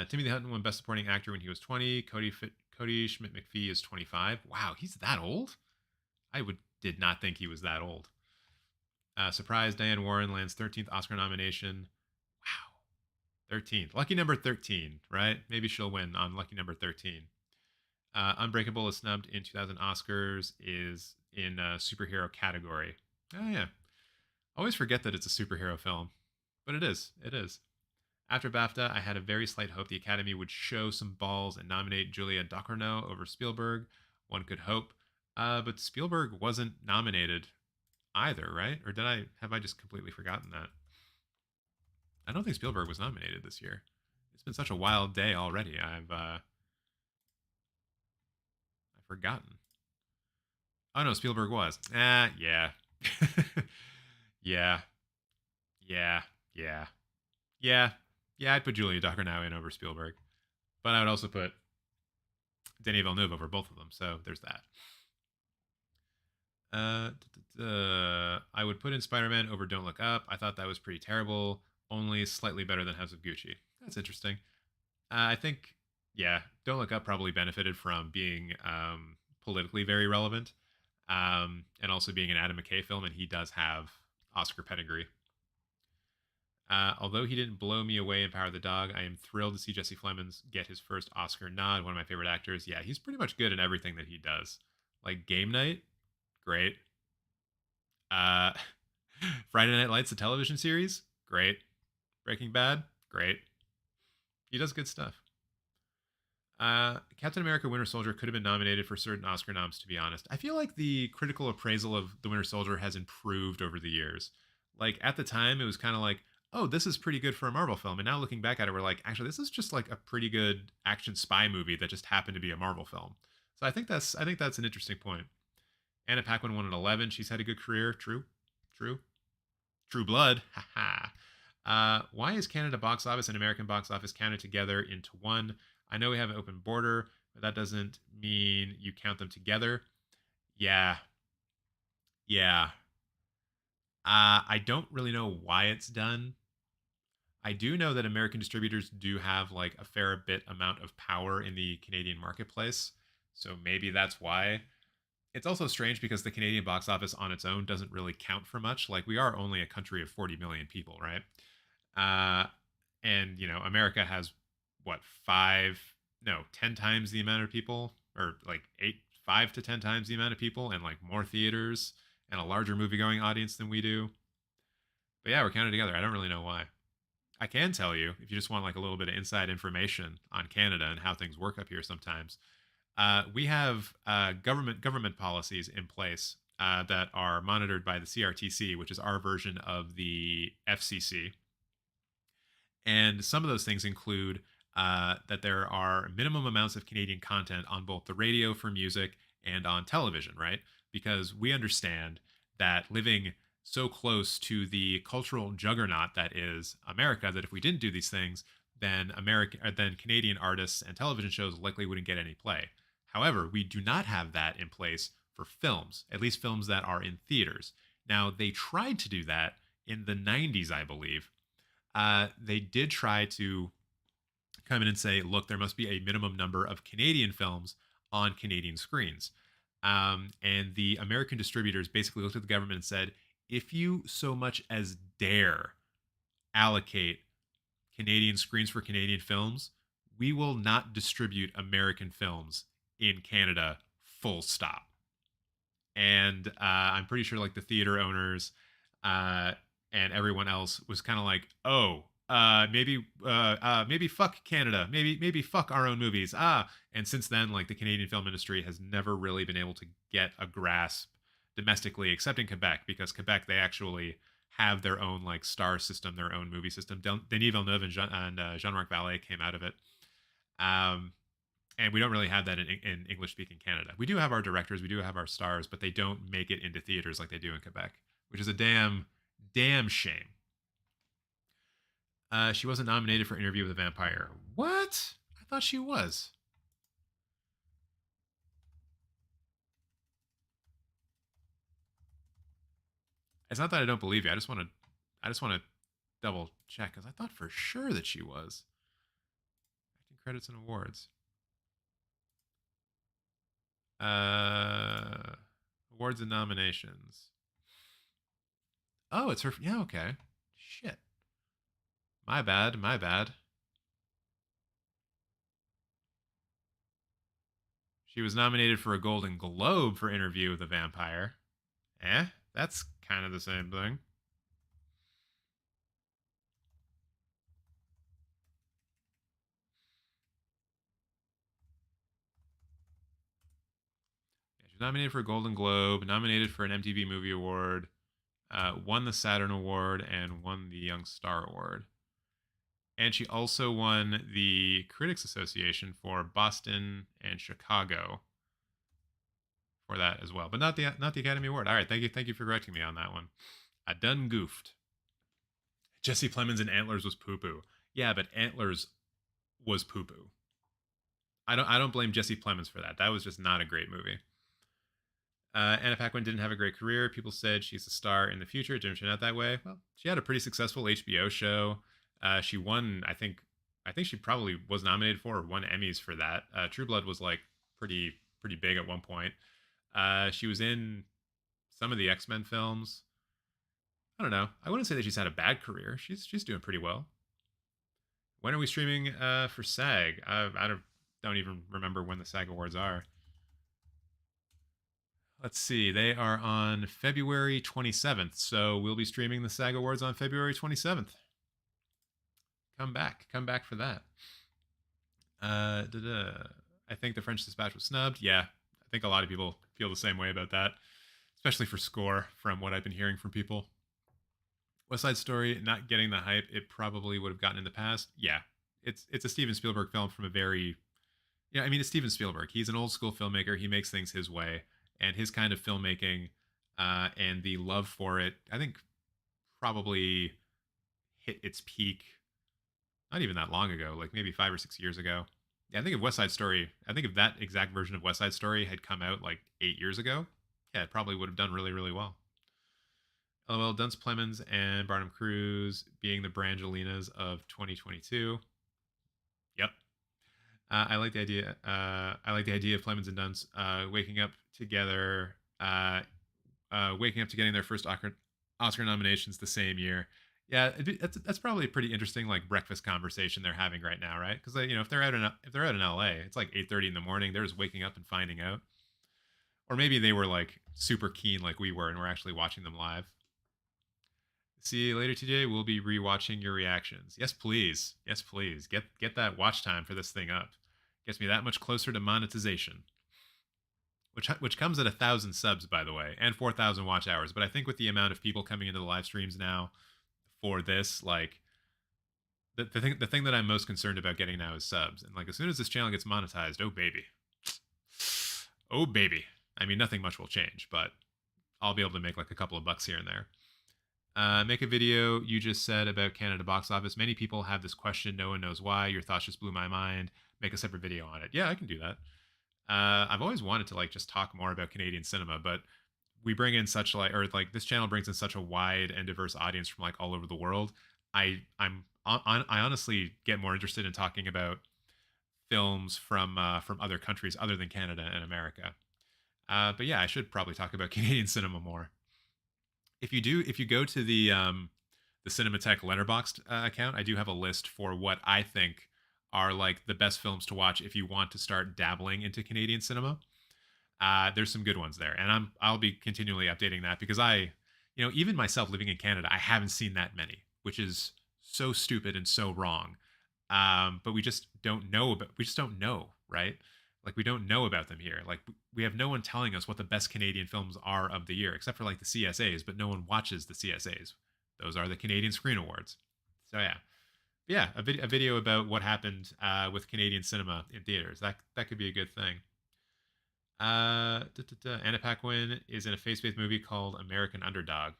Timothy Hutton won Best Supporting Actor when he was 20. Cody Schmidt-McPhee is 25. Wow, he's that old? Did not think he was that old. Surprise, Diane Warren lands 13th Oscar nomination. Wow. 13th. Lucky number 13, right? Maybe she'll win on lucky number 13. Unbreakable is snubbed in 2000 Oscars, is in a superhero category. Oh, yeah. Always forget that it's a superhero film, but it is. It is. After BAFTA, I had a very slight hope the Academy would show some balls and nominate Julia Ducournau over Spielberg. One could hope. But Spielberg wasn't nominated either, right? Or have I just completely forgotten that? I don't think Spielberg was nominated this year. It's been such a wild day already. I've forgotten. Oh no, Spielberg was. Yeah. Yeah. Yeah. Yeah. Yeah, I'd put Julia Ducournau in over Spielberg, but I would also put Denis Villeneuve over both of them. So there's that. I would put in Spider-Man over Don't Look Up. I thought that was pretty terrible. Only slightly better than House of Gucci. That's interesting. I think, yeah, Don't Look Up probably benefited from being politically very relevant, and also being an Adam McKay film, and he does have Oscar pedigree. Although he didn't blow me away in Power of the Dog, I am thrilled to see Jesse Plemons get his first Oscar nod. One of my favorite actors. Yeah, he's pretty much good in everything that he does. Like Game Night, great. Uh, Friday Night Lights, the television series, great. Breaking Bad, great. He does good stuff. Captain America Winter Soldier could have been nominated for certain Oscar noms, to be honest. I feel like the critical appraisal of The Winter Soldier has improved over the years. Like, at the time, it was kind of like, oh, this is pretty good for a Marvel film. And now looking back at it, we're like, actually, this is just like a pretty good action spy movie that just happened to be a Marvel film. So I think that's an interesting point. Anna Paquin won at 11. She's had a good career. True. True Blood. Haha. Why is Canada box office and American box office counted together into one? I know we have an open border, but that doesn't mean you count them together. Yeah. I don't really know why it's done. I do know that American distributors do have like a fair bit amount of power in the Canadian marketplace. So maybe that's why. It's also strange because the Canadian box office on its own doesn't really count for much. Like, we are only a country of 40 million people, right? And, America has, what, 10 times the amount of people, or like 5 to 10 times the amount of people, and like more theaters and a larger movie-going audience than we do. But yeah, we're counted together. I don't really know why. I can tell you, if you just want like a little bit of inside information on Canada and how things work up here sometimes, we have government policies in place that are monitored by the CRTC, which is our version of the FCC. And some of those things include that there are minimum amounts of Canadian content on both the radio for music and on television, right? Because we understand that living so close to the cultural juggernaut that is America, that if we didn't do these things, then Canadian artists and television shows likely wouldn't get any play. However, we do not have that in place for films, at least films that are in theaters. Now, they tried to do that in the 90s, I believe. They did try to come in and say, look, there must be a minimum number of Canadian films on Canadian screens. And the American distributors basically looked at the government and said, if you so much as dare allocate Canadian screens for Canadian films, we will not distribute American films in Canada, full stop. And I'm pretty sure like the theater owners and everyone else was kind of like, oh, maybe fuck Canada, maybe fuck our own movies. And since then, like, the Canadian film industry has never really been able to get a grasp domestically, except in Quebec, because Quebec, they actually have their own like star system, their own movie system. Denis Villeneuve and Jean-Marc Vallée came out of it. And we don't really have that in English-speaking Canada. We do have our directors, we do have our stars, but they don't make it into theaters like they do in Quebec, which is a damn shame. She wasn't nominated for Interview with a Vampire. What? I thought she was. It's not that I don't believe you. I just want to double check, because I thought for sure that she was. Acting credits and awards. Awards and nominations. Oh, it's her. Yeah, okay. Shit. My bad. She was nominated for a Golden Globe for Interview with a Vampire. That's kind of the same thing. Yeah, she was nominated for a Golden Globe, nominated for an MTV Movie Award, won the Saturn Award, and won the Young Star Award. And she also won the Critics Association for Boston and Chicago for that as well, but not the Academy Award. All right, thank you for correcting me on that one. I done goofed. Jesse Plemons in Antlers was poo-poo. Yeah, but Antlers was poo poo. I don't blame Jesse Plemons for that. That was just not a great movie. Anna Paquin didn't have a great career. People said she's a star in the future. It didn't turn out that way. Well, she had a pretty successful HBO show. She won, I think she probably was nominated for or won Emmys for that. True Blood was like pretty big at one point. She was in some of the X-Men films. I don't know. I wouldn't say that she's had a bad career. She's doing pretty well. When are we streaming for SAG? I don't even remember when the SAG Awards are. Let's see. They are on February 27th, so we'll be streaming the SAG Awards on February 27th. Come back for that. I think The French Dispatch was snubbed. Yeah, I think a lot of people feel the same way about that, especially for score, from what I've been hearing from people. West Side Story not getting the hype it probably would have gotten in the past. Yeah, it's a Steven Spielberg film from a very, I mean, it's Steven Spielberg. He's an old school filmmaker. He makes things his way, and his kind of filmmaking and the love for it, I think, probably hit its peak not even that long ago, like maybe 5 or 6 years ago. Yeah, I think if that exact version of West Side Story had come out like 8 years ago, yeah, it probably would have done really, really well. LOL, Dunce Plemons and Barnum Cruz being the Brangelinas of 2022. Yep. I like the idea. I like the idea of Plemons and Dunce waking up together, waking up to getting their first Oscar nominations the same year. Yeah, that's probably a pretty interesting like breakfast conversation they're having right now, right? Because if they're out in LA, it's like 8:30 in the morning. They're just waking up and finding out, or maybe they were like super keen like we were, and we're actually watching them live. See you later, TJ. We'll be rewatching your reactions. Yes, please. Yes, please. Get that watch time for this thing up. Gets me that much closer to monetization. Which comes at 1,000 subs, by the way, and 4,000 watch hours. But I think with the amount of people coming into the live streams now for this, like the thing that I'm most concerned about getting now is subs. And like as soon as this channel gets monetized, oh baby. Oh baby. I mean, nothing much will change, but I'll be able to make like a couple of bucks here and there. Make a video you just said about Canada box office. Many people have this question. No one knows why. Your thoughts just blew my mind. Make a separate video on it. Yeah, I can do that. I've always wanted to like just talk more about Canadian cinema, but we bring in such this channel brings in such a wide and diverse audience from like all over the world. I honestly get more interested in talking about films from other countries other than Canada and America. But yeah, I should probably talk about Canadian cinema more. If you go to the Cinematech Letterboxd account, I do have a list for what I think are like the best films to watch if you want to start dabbling into Canadian cinema. There's some good ones there, and I'll be continually updating that because even myself living in Canada, I haven't seen that many, which is so stupid and so wrong. But we just don't know, right? Like we don't know about them here. Like we have no one telling us what the best Canadian films are of the year, except for like the CSAs, but no one watches the CSAs. Those are the Canadian Screen Awards. So yeah, a video about what happened with Canadian cinema in theaters. That could be a good thing. Anna Paquin is in a face-based movie called American Underdog.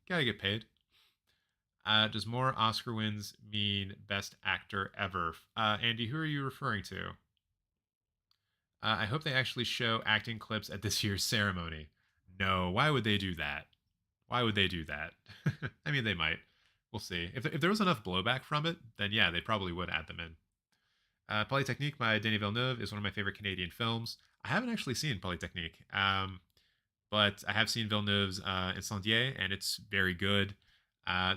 Gotta get paid. Does more Oscar wins mean best actor ever? Andy, who are you referring to? I hope they actually show acting clips at this year's ceremony. No, why would they do that? Why would they do that? I mean, they might. We'll see. If there was enough blowback from it, then yeah, they probably would add them in. Polytechnique by Denis Villeneuve is one of my favorite Canadian films. I haven't actually seen Polytechnique, but I have seen Villeneuve's Incendier, and it's very good.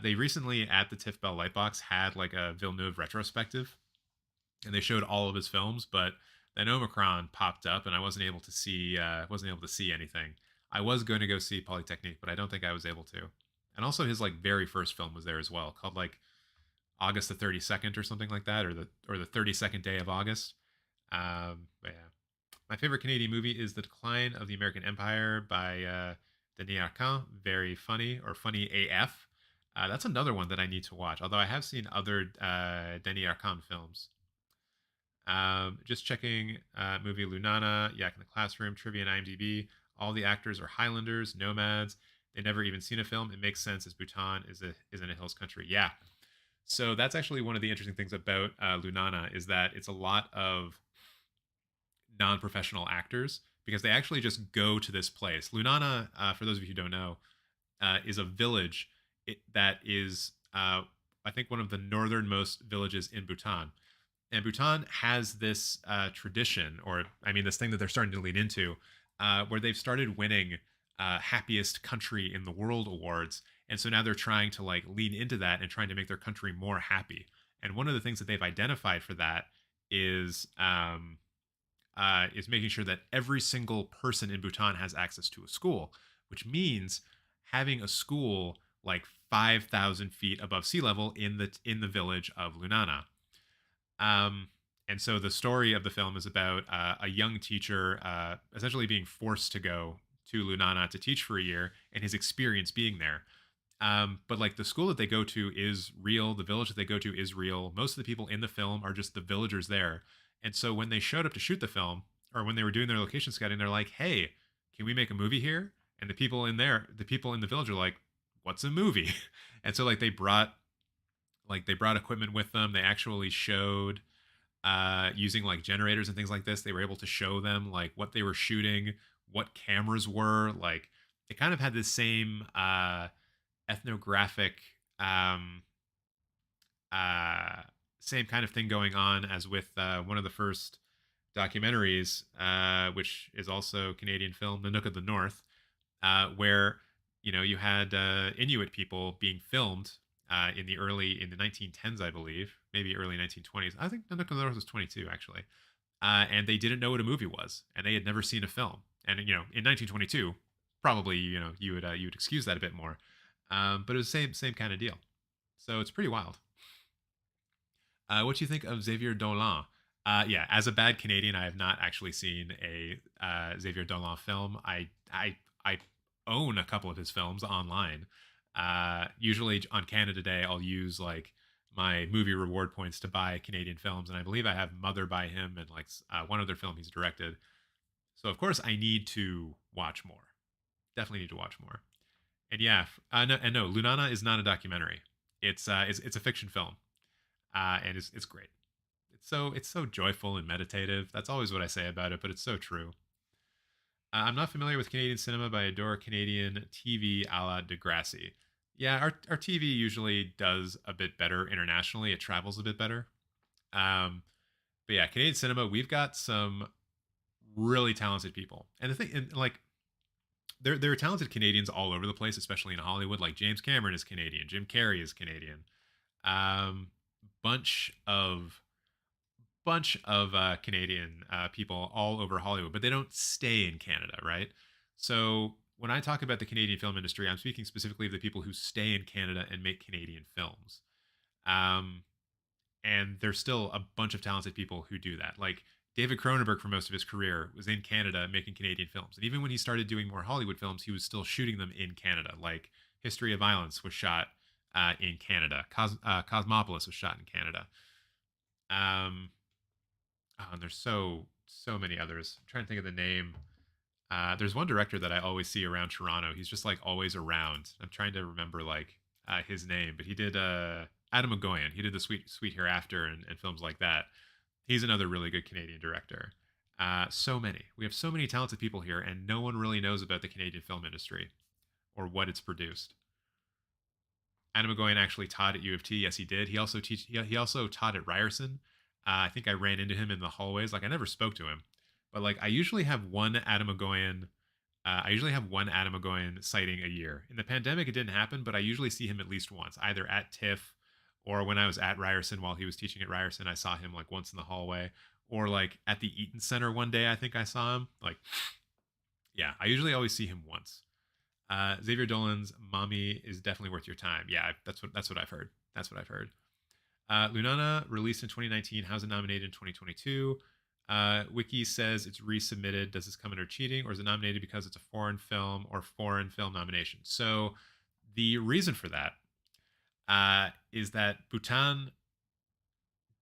They recently at the TIFF Bell Lightbox had like a Villeneuve retrospective, and they showed all of his films, but then Omicron popped up, and I wasn't able to see anything. I was going to go see Polytechnique, but I don't think I was able to. And also, his like very first film was there as well, called like August the 32nd or something like that, or the 32nd day of August. But yeah, my favorite Canadian movie is The Decline of the American Empire by Denis Arcand. Very funny, or funny AF. That's another one that I need to watch. Although I have seen other Denis Arcand films. Just checking movie Lunana, Yak in the Classroom, trivia and IMDb. All the actors are Highlanders, nomads. They never even seen a film. It makes sense as Bhutan is in a hills country. Yeah. So that's actually one of the interesting things about Lunana is that it's a lot of non-professional actors because they actually just go to this place. Lunana, for those of you who don't know, is a village that is, I think, one of the northernmost villages in Bhutan. And Bhutan has this tradition, or I mean, this thing that they're starting to lead into, where they've started winning happiest country in the world awards, and so now they're trying to like lean into that and trying to make their country more happy. And one of the things that they've identified for that is making sure that every single person in Bhutan has access to a school, which means having a school like 5,000 feet above sea level in the village of Lunana. Um, and so the story of the film is about a young teacher essentially being forced to go to Lunana to teach for a year and his experience being there. But like the school that they go to is real. The village that they go to is real. Most of the people in the film are just the villagers there. And so when they showed up to shoot the film, or when they were doing their location scouting, they're like, "Hey, can we make a movie here?" And the people in the village are like, "What's a movie?" And so like they brought equipment with them. They actually showed using like generators and things like this. They were able to show them like what they were shooting, what cameras were. Like it kind of had the same ethnographic um, uh, same kind of thing going on as with one of the first documentaries, which is also Canadian film, The Nook of the North, where you had Inuit people being filmed in the 1910s, I believe, maybe early 1920s. I think The Nook of the North was 22 actually, and they didn't know what a movie was, and they had never seen a film. And in 1922, probably you would excuse that a bit more, but it was the same kind of deal. So it's pretty wild. What do you think of Xavier Dolan? Yeah, as a bad Canadian, I have not actually seen a Xavier Dolan film. I own a couple of his films online. Usually on Canada Day, I'll use like my movie reward points to buy Canadian films, and I believe I have Mother by him and like one other film he's directed. So of course I need to watch more. Definitely need to watch more. And yeah, no, Lunana is not a documentary. It's a fiction film, and it's great. It's so joyful and meditative. That's always what I say about it, but it's so true. I'm not familiar with Canadian cinema, but I adore Canadian TV a la Degrassi. Yeah, our TV usually does a bit better internationally. It travels a bit better. But yeah, Canadian cinema, we've got some really talented people. And the thing, and like, there are talented Canadians all over the place, especially in Hollywood. Like James Cameron is Canadian, Jim Carrey is Canadian. Um, bunch of Canadian people all over Hollywood, but they don't stay in Canada, right? So when I talk about the Canadian film industry, I'm speaking specifically of the people who stay in Canada and make Canadian films. Um, and there's still a bunch of talented people who do that. Like David Cronenberg, for most of his career, was in Canada making Canadian films, and even when he started doing more Hollywood films, he was still shooting them in Canada. Like History of Violence was shot in Canada. Cosmopolis was shot in Canada. Um, and there's so many others. I'm trying to think of the name. There's one director that I always see around Toronto. He's just like always around. I'm trying to remember like his name, but he did Adam McGoyan. He did the Sweet Hereafter and films like that. He's another really good Canadian director. So many. We have so many talented people here, and no one really knows about the Canadian film industry or what it's produced. Adam McGoyan actually taught at U of T. Yes, he did. He also taught at Ryerson. I think I ran into him in the hallways. Like I never spoke to him, but like I usually have one Adam McGoyan. I usually have one Adam McGoyan sighting a year. In the pandemic, it didn't happen, but I usually see him at least once, either at TIFF or when I was at Ryerson while he was teaching at Ryerson. I saw him like once in the hallway, or like at the Eaton Center one day. I think I saw him. Like, yeah, I usually always see him once. Xavier Dolan's "Mommy" is definitely worth your time. Yeah, that's what I've heard. That's what I've heard. Lunana released in 2019. How's it nominated in 2022? Wiki says it's resubmitted. Does this come under cheating, or is it nominated because it's a foreign film or foreign film nomination? So the reason for that is that Bhutan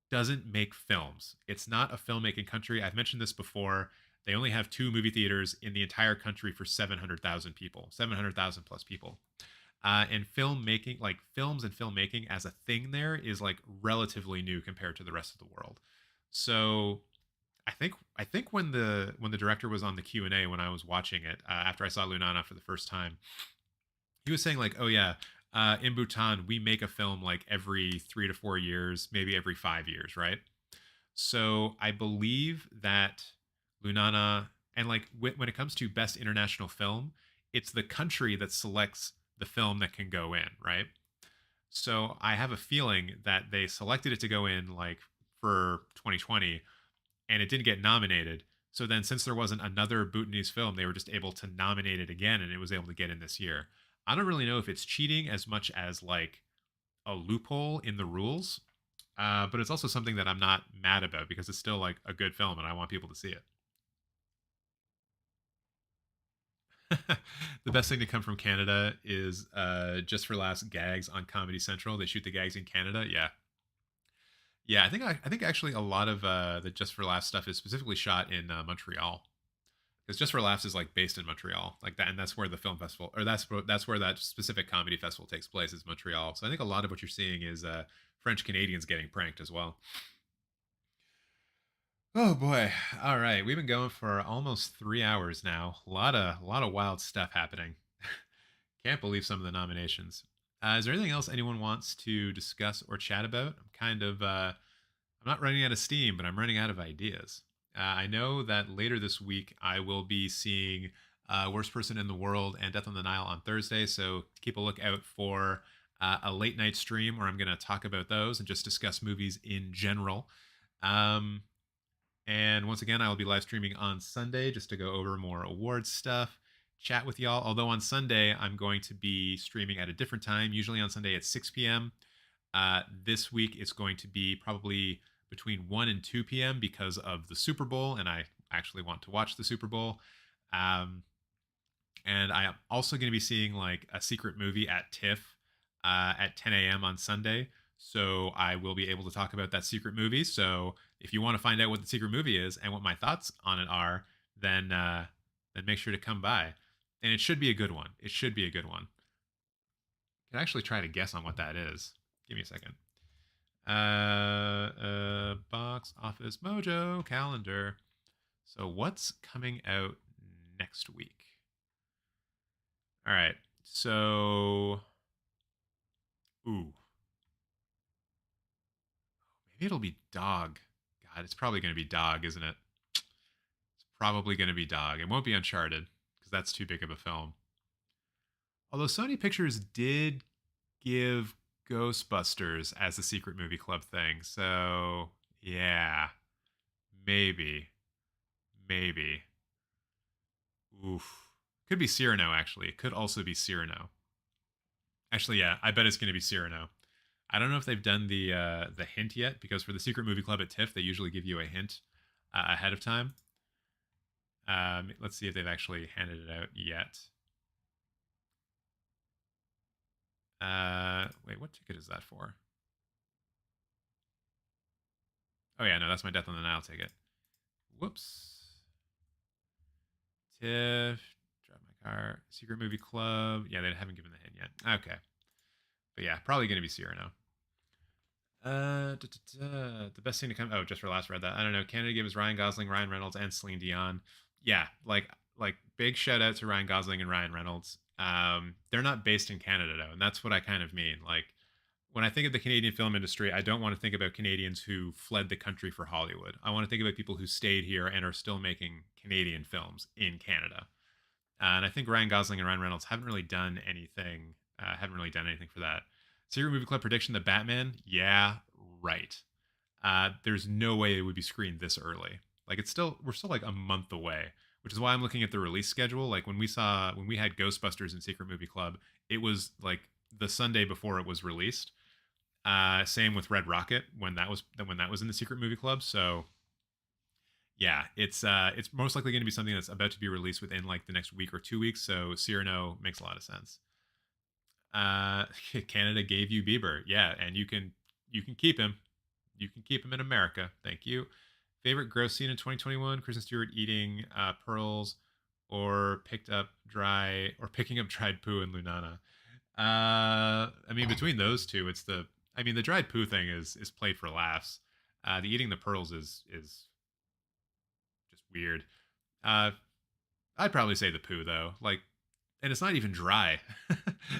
doesn't make films. It's not a filmmaking country. I've mentioned this before. They only have 2 movie theaters in the entire country for 700,000 people, 700,000 plus people. And filmmaking, like films and filmmaking as a thing, there is like relatively new compared to the rest of the world. So I think when the director was on the Q&A when I was watching it after I saw Lunana for the first time, he was saying like, oh yeah, in Bhutan we make a film like every 3 to 4 years, maybe every 5 years, right? So I believe that Lunana, and like when it comes to best international film, it's the country that selects the film that can go in, right? So I have a feeling that they selected it to go in like for 2020, and it didn't get nominated. So then, since there wasn't another Bhutanese film, they were just able to nominate it again, and it was able to get in this year. I don't really know if it's cheating as much as like a loophole in the rules, but it's also something that I'm not mad about because it's still like a good film, and I want people to see it. The best thing to come from Canada is Just for Laughs gags on Comedy Central. They shoot the gags in Canada. Yeah, yeah. I think actually a lot of the Just for Laughs stuff is specifically shot in Montreal, because Just for Laughs is like based in Montreal, like that, and that's where the film festival, or that's where that specific comedy festival takes place, is Montreal. So I think a lot of what you're seeing is French Canadians getting pranked as well. Oh boy! All right, we've been going for almost 3 hours now. A lot of wild stuff happening. Can't believe some of the nominations. Is there anything else anyone wants to discuss or chat about? I'm not running out of steam, but I'm running out of ideas. I know that later this week I will be seeing Worst Person in the World and Death on the Nile on Thursday, so keep a lookout for a late night stream where I'm going to talk about those and just discuss movies in general. Um, and once again, I will be live streaming on Sunday just to go over more awards stuff, chat with y'all. Although on Sunday, I'm going to be streaming at a different time. Usually on Sunday at 6 p.m. This week, it's going to be probably between 1 and 2 p.m. because of the Super Bowl, and I actually want to watch the Super Bowl. And I am also going to be seeing like a secret movie at TIFF at 10 a.m. on Sunday. So I will be able to talk about that secret movie. So if you want to find out what the secret movie is and what my thoughts on it are, then make sure to come by. And it should be a good one. It should be a good one. I can actually try to guess on what that is. Give me a second. Box office mojo calendar. So what's coming out next week? All right. So, ooh, maybe it'll be Dog. God, it's probably going to be Dog, isn't it? It's probably going to be Dog. It won't be Uncharted because that's too big of a film. Although Sony Pictures did give Ghostbusters as a secret movie club thing. So, yeah, maybe. Maybe. Oof. Could be Cyrano, actually. It could also be Cyrano. Actually, yeah, I bet it's going to be Cyrano. I don't know if they've done the hint yet, because for the Secret Movie Club at TIFF, they usually give you a hint ahead of time. Let's see if they've actually handed it out yet. Wait, what ticket is that for? Oh yeah, no, that's my Death on the Nile ticket. Whoops. TIFF, drive my car, Secret Movie Club. Yeah, they haven't given the hint yet. Okay. But yeah, probably going to be Cyrano. The best thing to come. Oh, Just for Last, read that. I don't know. Canada gave us Ryan Gosling, Ryan Reynolds, and Celine Dion. Yeah, like big shout out to Ryan Gosling and Ryan Reynolds. They're not based in Canada though, and that's what I kind of mean. Like when I think of the Canadian film industry, I don't want to think about Canadians who fled the country for Hollywood. I want to think about people who stayed here and are still making Canadian films in Canada. And I think Ryan Gosling and Ryan Reynolds haven't really done anything. Haven't really done anything for that. Secret Movie Club prediction: The Batman. Yeah, right. There's no way it would be screened this early. Like we're still like a month away, which is why I'm looking at the release schedule. Like when we had Ghostbusters in Secret Movie Club, it was like the Sunday before it was released. Same with Red Rocket when that was in the Secret Movie Club. So yeah, it's most likely going to be something that's about to be released within like the next week or 2 weeks. So Cyrano makes a lot of sense. Canada gave you Bieber, yeah, and you can keep him. You can keep him in America. Thank you. Favorite gross scene in 2021: Kristen Stewart eating pearls, or picking up dried poo in Lunana. I mean, between those two, it's the. I mean, the dried poo thing is played for laughs. The eating the pearls is just weird. Uh, I'd probably say the poo though. Like, and it's not even dry.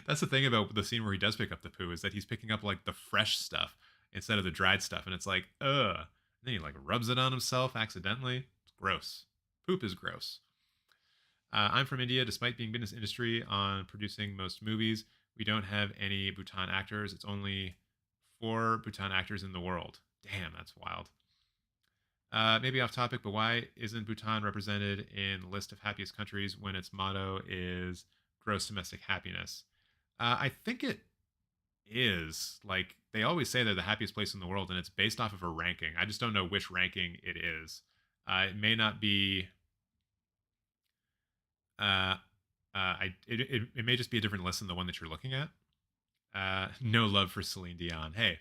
That's the thing about the scene where he does pick up the poo is that he's picking up like the fresh stuff instead of the dried stuff, and it's like, ugh. And then he like rubs it on himself accidentally. It's gross. Poop is gross. I'm from India. Despite being business industry on producing most movies, we don't have any Bhutan actors. It's only 4 Bhutan actors in the world. Damn, that's wild. Maybe off topic, but why isn't Bhutan represented in the list of happiest countries when its motto is gross domestic happiness? I think it is. Like, they always say they're the happiest place in the world, and it's based off of a ranking. I just don't know which ranking it is. It may not be. It may just be a different list than the one that you're looking at. No love for Celine Dion. Hey,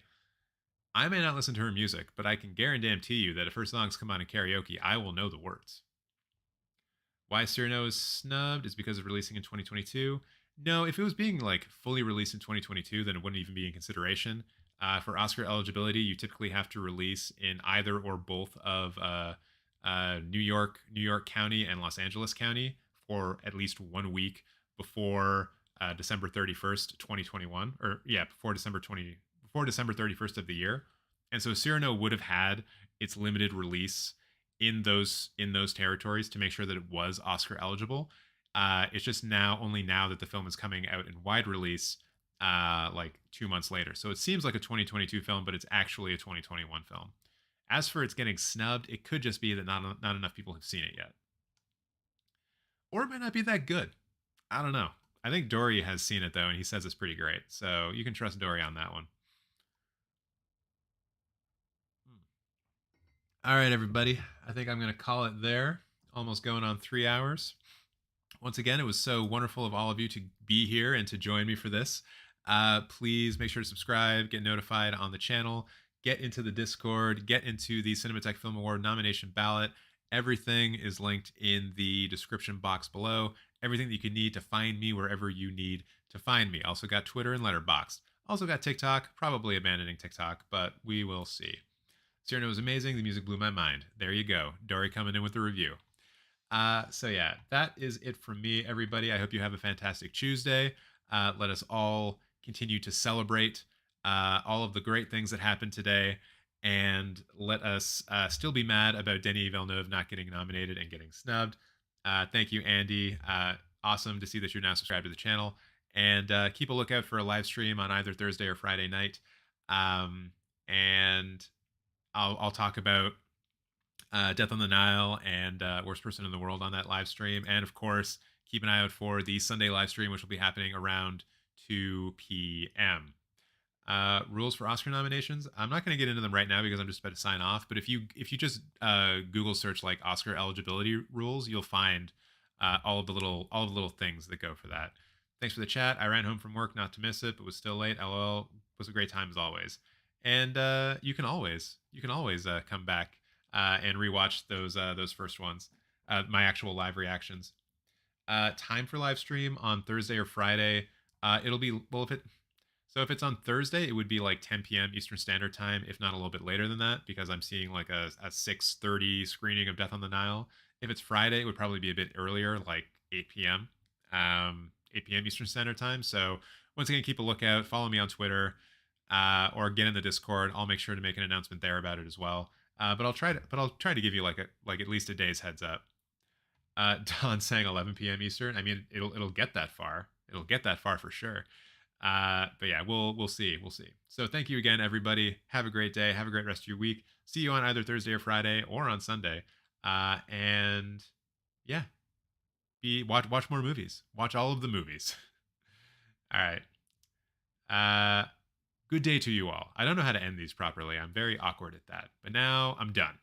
I may not listen to her music, but I can guarantee you that if her songs come on in karaoke, I will know the words. Why Cyrano is snubbed is because of releasing in 2022. No, if it was being like fully released in 2022, then it wouldn't even be in consideration. For Oscar eligibility, you typically have to release in either or both of New York County and Los Angeles County for at least 1 week before December 31st, 2021, or yeah, before December 31st of the year. And so Cyrano would have had its limited release in those territories to make sure that it was Oscar eligible. It's just only now that the film is coming out in wide release, like 2 months later. So it seems like a 2022 film, but it's actually a 2021 film. As for its getting snubbed, it could just be that not enough people have seen it yet, or it might not be that good. I don't know. I think Dory has seen it though, and he says it's pretty great. So you can trust Dory on that one. All right, everybody. I think I'm going to call it there. Almost going on 3 hours. Once again, it was so wonderful of all of you to be here and to join me for this. Please make sure to subscribe, get notified on the channel, get into the Discord, get into the Cinematech Film Award nomination ballot. Everything is linked in the description box below. Everything that you can need to find me wherever you need to find me. Also got Twitter and Letterboxd. Also got TikTok, probably abandoning TikTok, but we will see. Cyrano was amazing. The music blew my mind. There you go. Dory coming in with the review. So yeah, that is it from me, everybody. I hope you have a fantastic Tuesday. Let us all continue to celebrate all of the great things that happened today, and let us still be mad about Denis Villeneuve not getting nominated and getting snubbed. Thank you, Andy. Awesome to see that you're now subscribed to the channel, and keep a lookout for a live stream on either Thursday or Friday night. And I'll talk about Death on the Nile and Worst Person in the World on that live stream. And of course, keep an eye out for the Sunday live stream, which will be happening around 2 p.m. Rules for Oscar nominations. I'm not going to get into them right now because I'm just about to sign off. But if you just Google search like Oscar eligibility rules, you'll find all of the little things that go for that. Thanks for the chat. I ran home from work not to miss it, but was still late. LOL. Was a great time as always. And you can always come back and rewatch those first ones, my actual live reactions. Time for live stream on Thursday or Friday. It'll be if it's on Thursday, it would be like 10 p.m. Eastern Standard Time, if not a little bit later than that, because I'm seeing like a 6:30 screening of Death on the Nile. If it's Friday, it would probably be a bit earlier, like 8 p.m. 8 p.m. Eastern Standard Time. So once again, keep a lookout. Follow me on Twitter. Or get in the Discord. I'll make sure to make an announcement there about it as well. But I'll try to give you like at least a day's heads up. Don saying 11 p.m. Eastern. I mean, it'll get that far. It'll get that far for sure. But yeah, we'll see. We'll see. So thank you again, everybody. Have a great day. Have a great rest of your week. See you on either Thursday or Friday or on Sunday. And yeah, watch more movies. Watch all of the movies. All right. Good day to you all. I don't know how to end these properly. I'm very awkward at that. But now I'm done.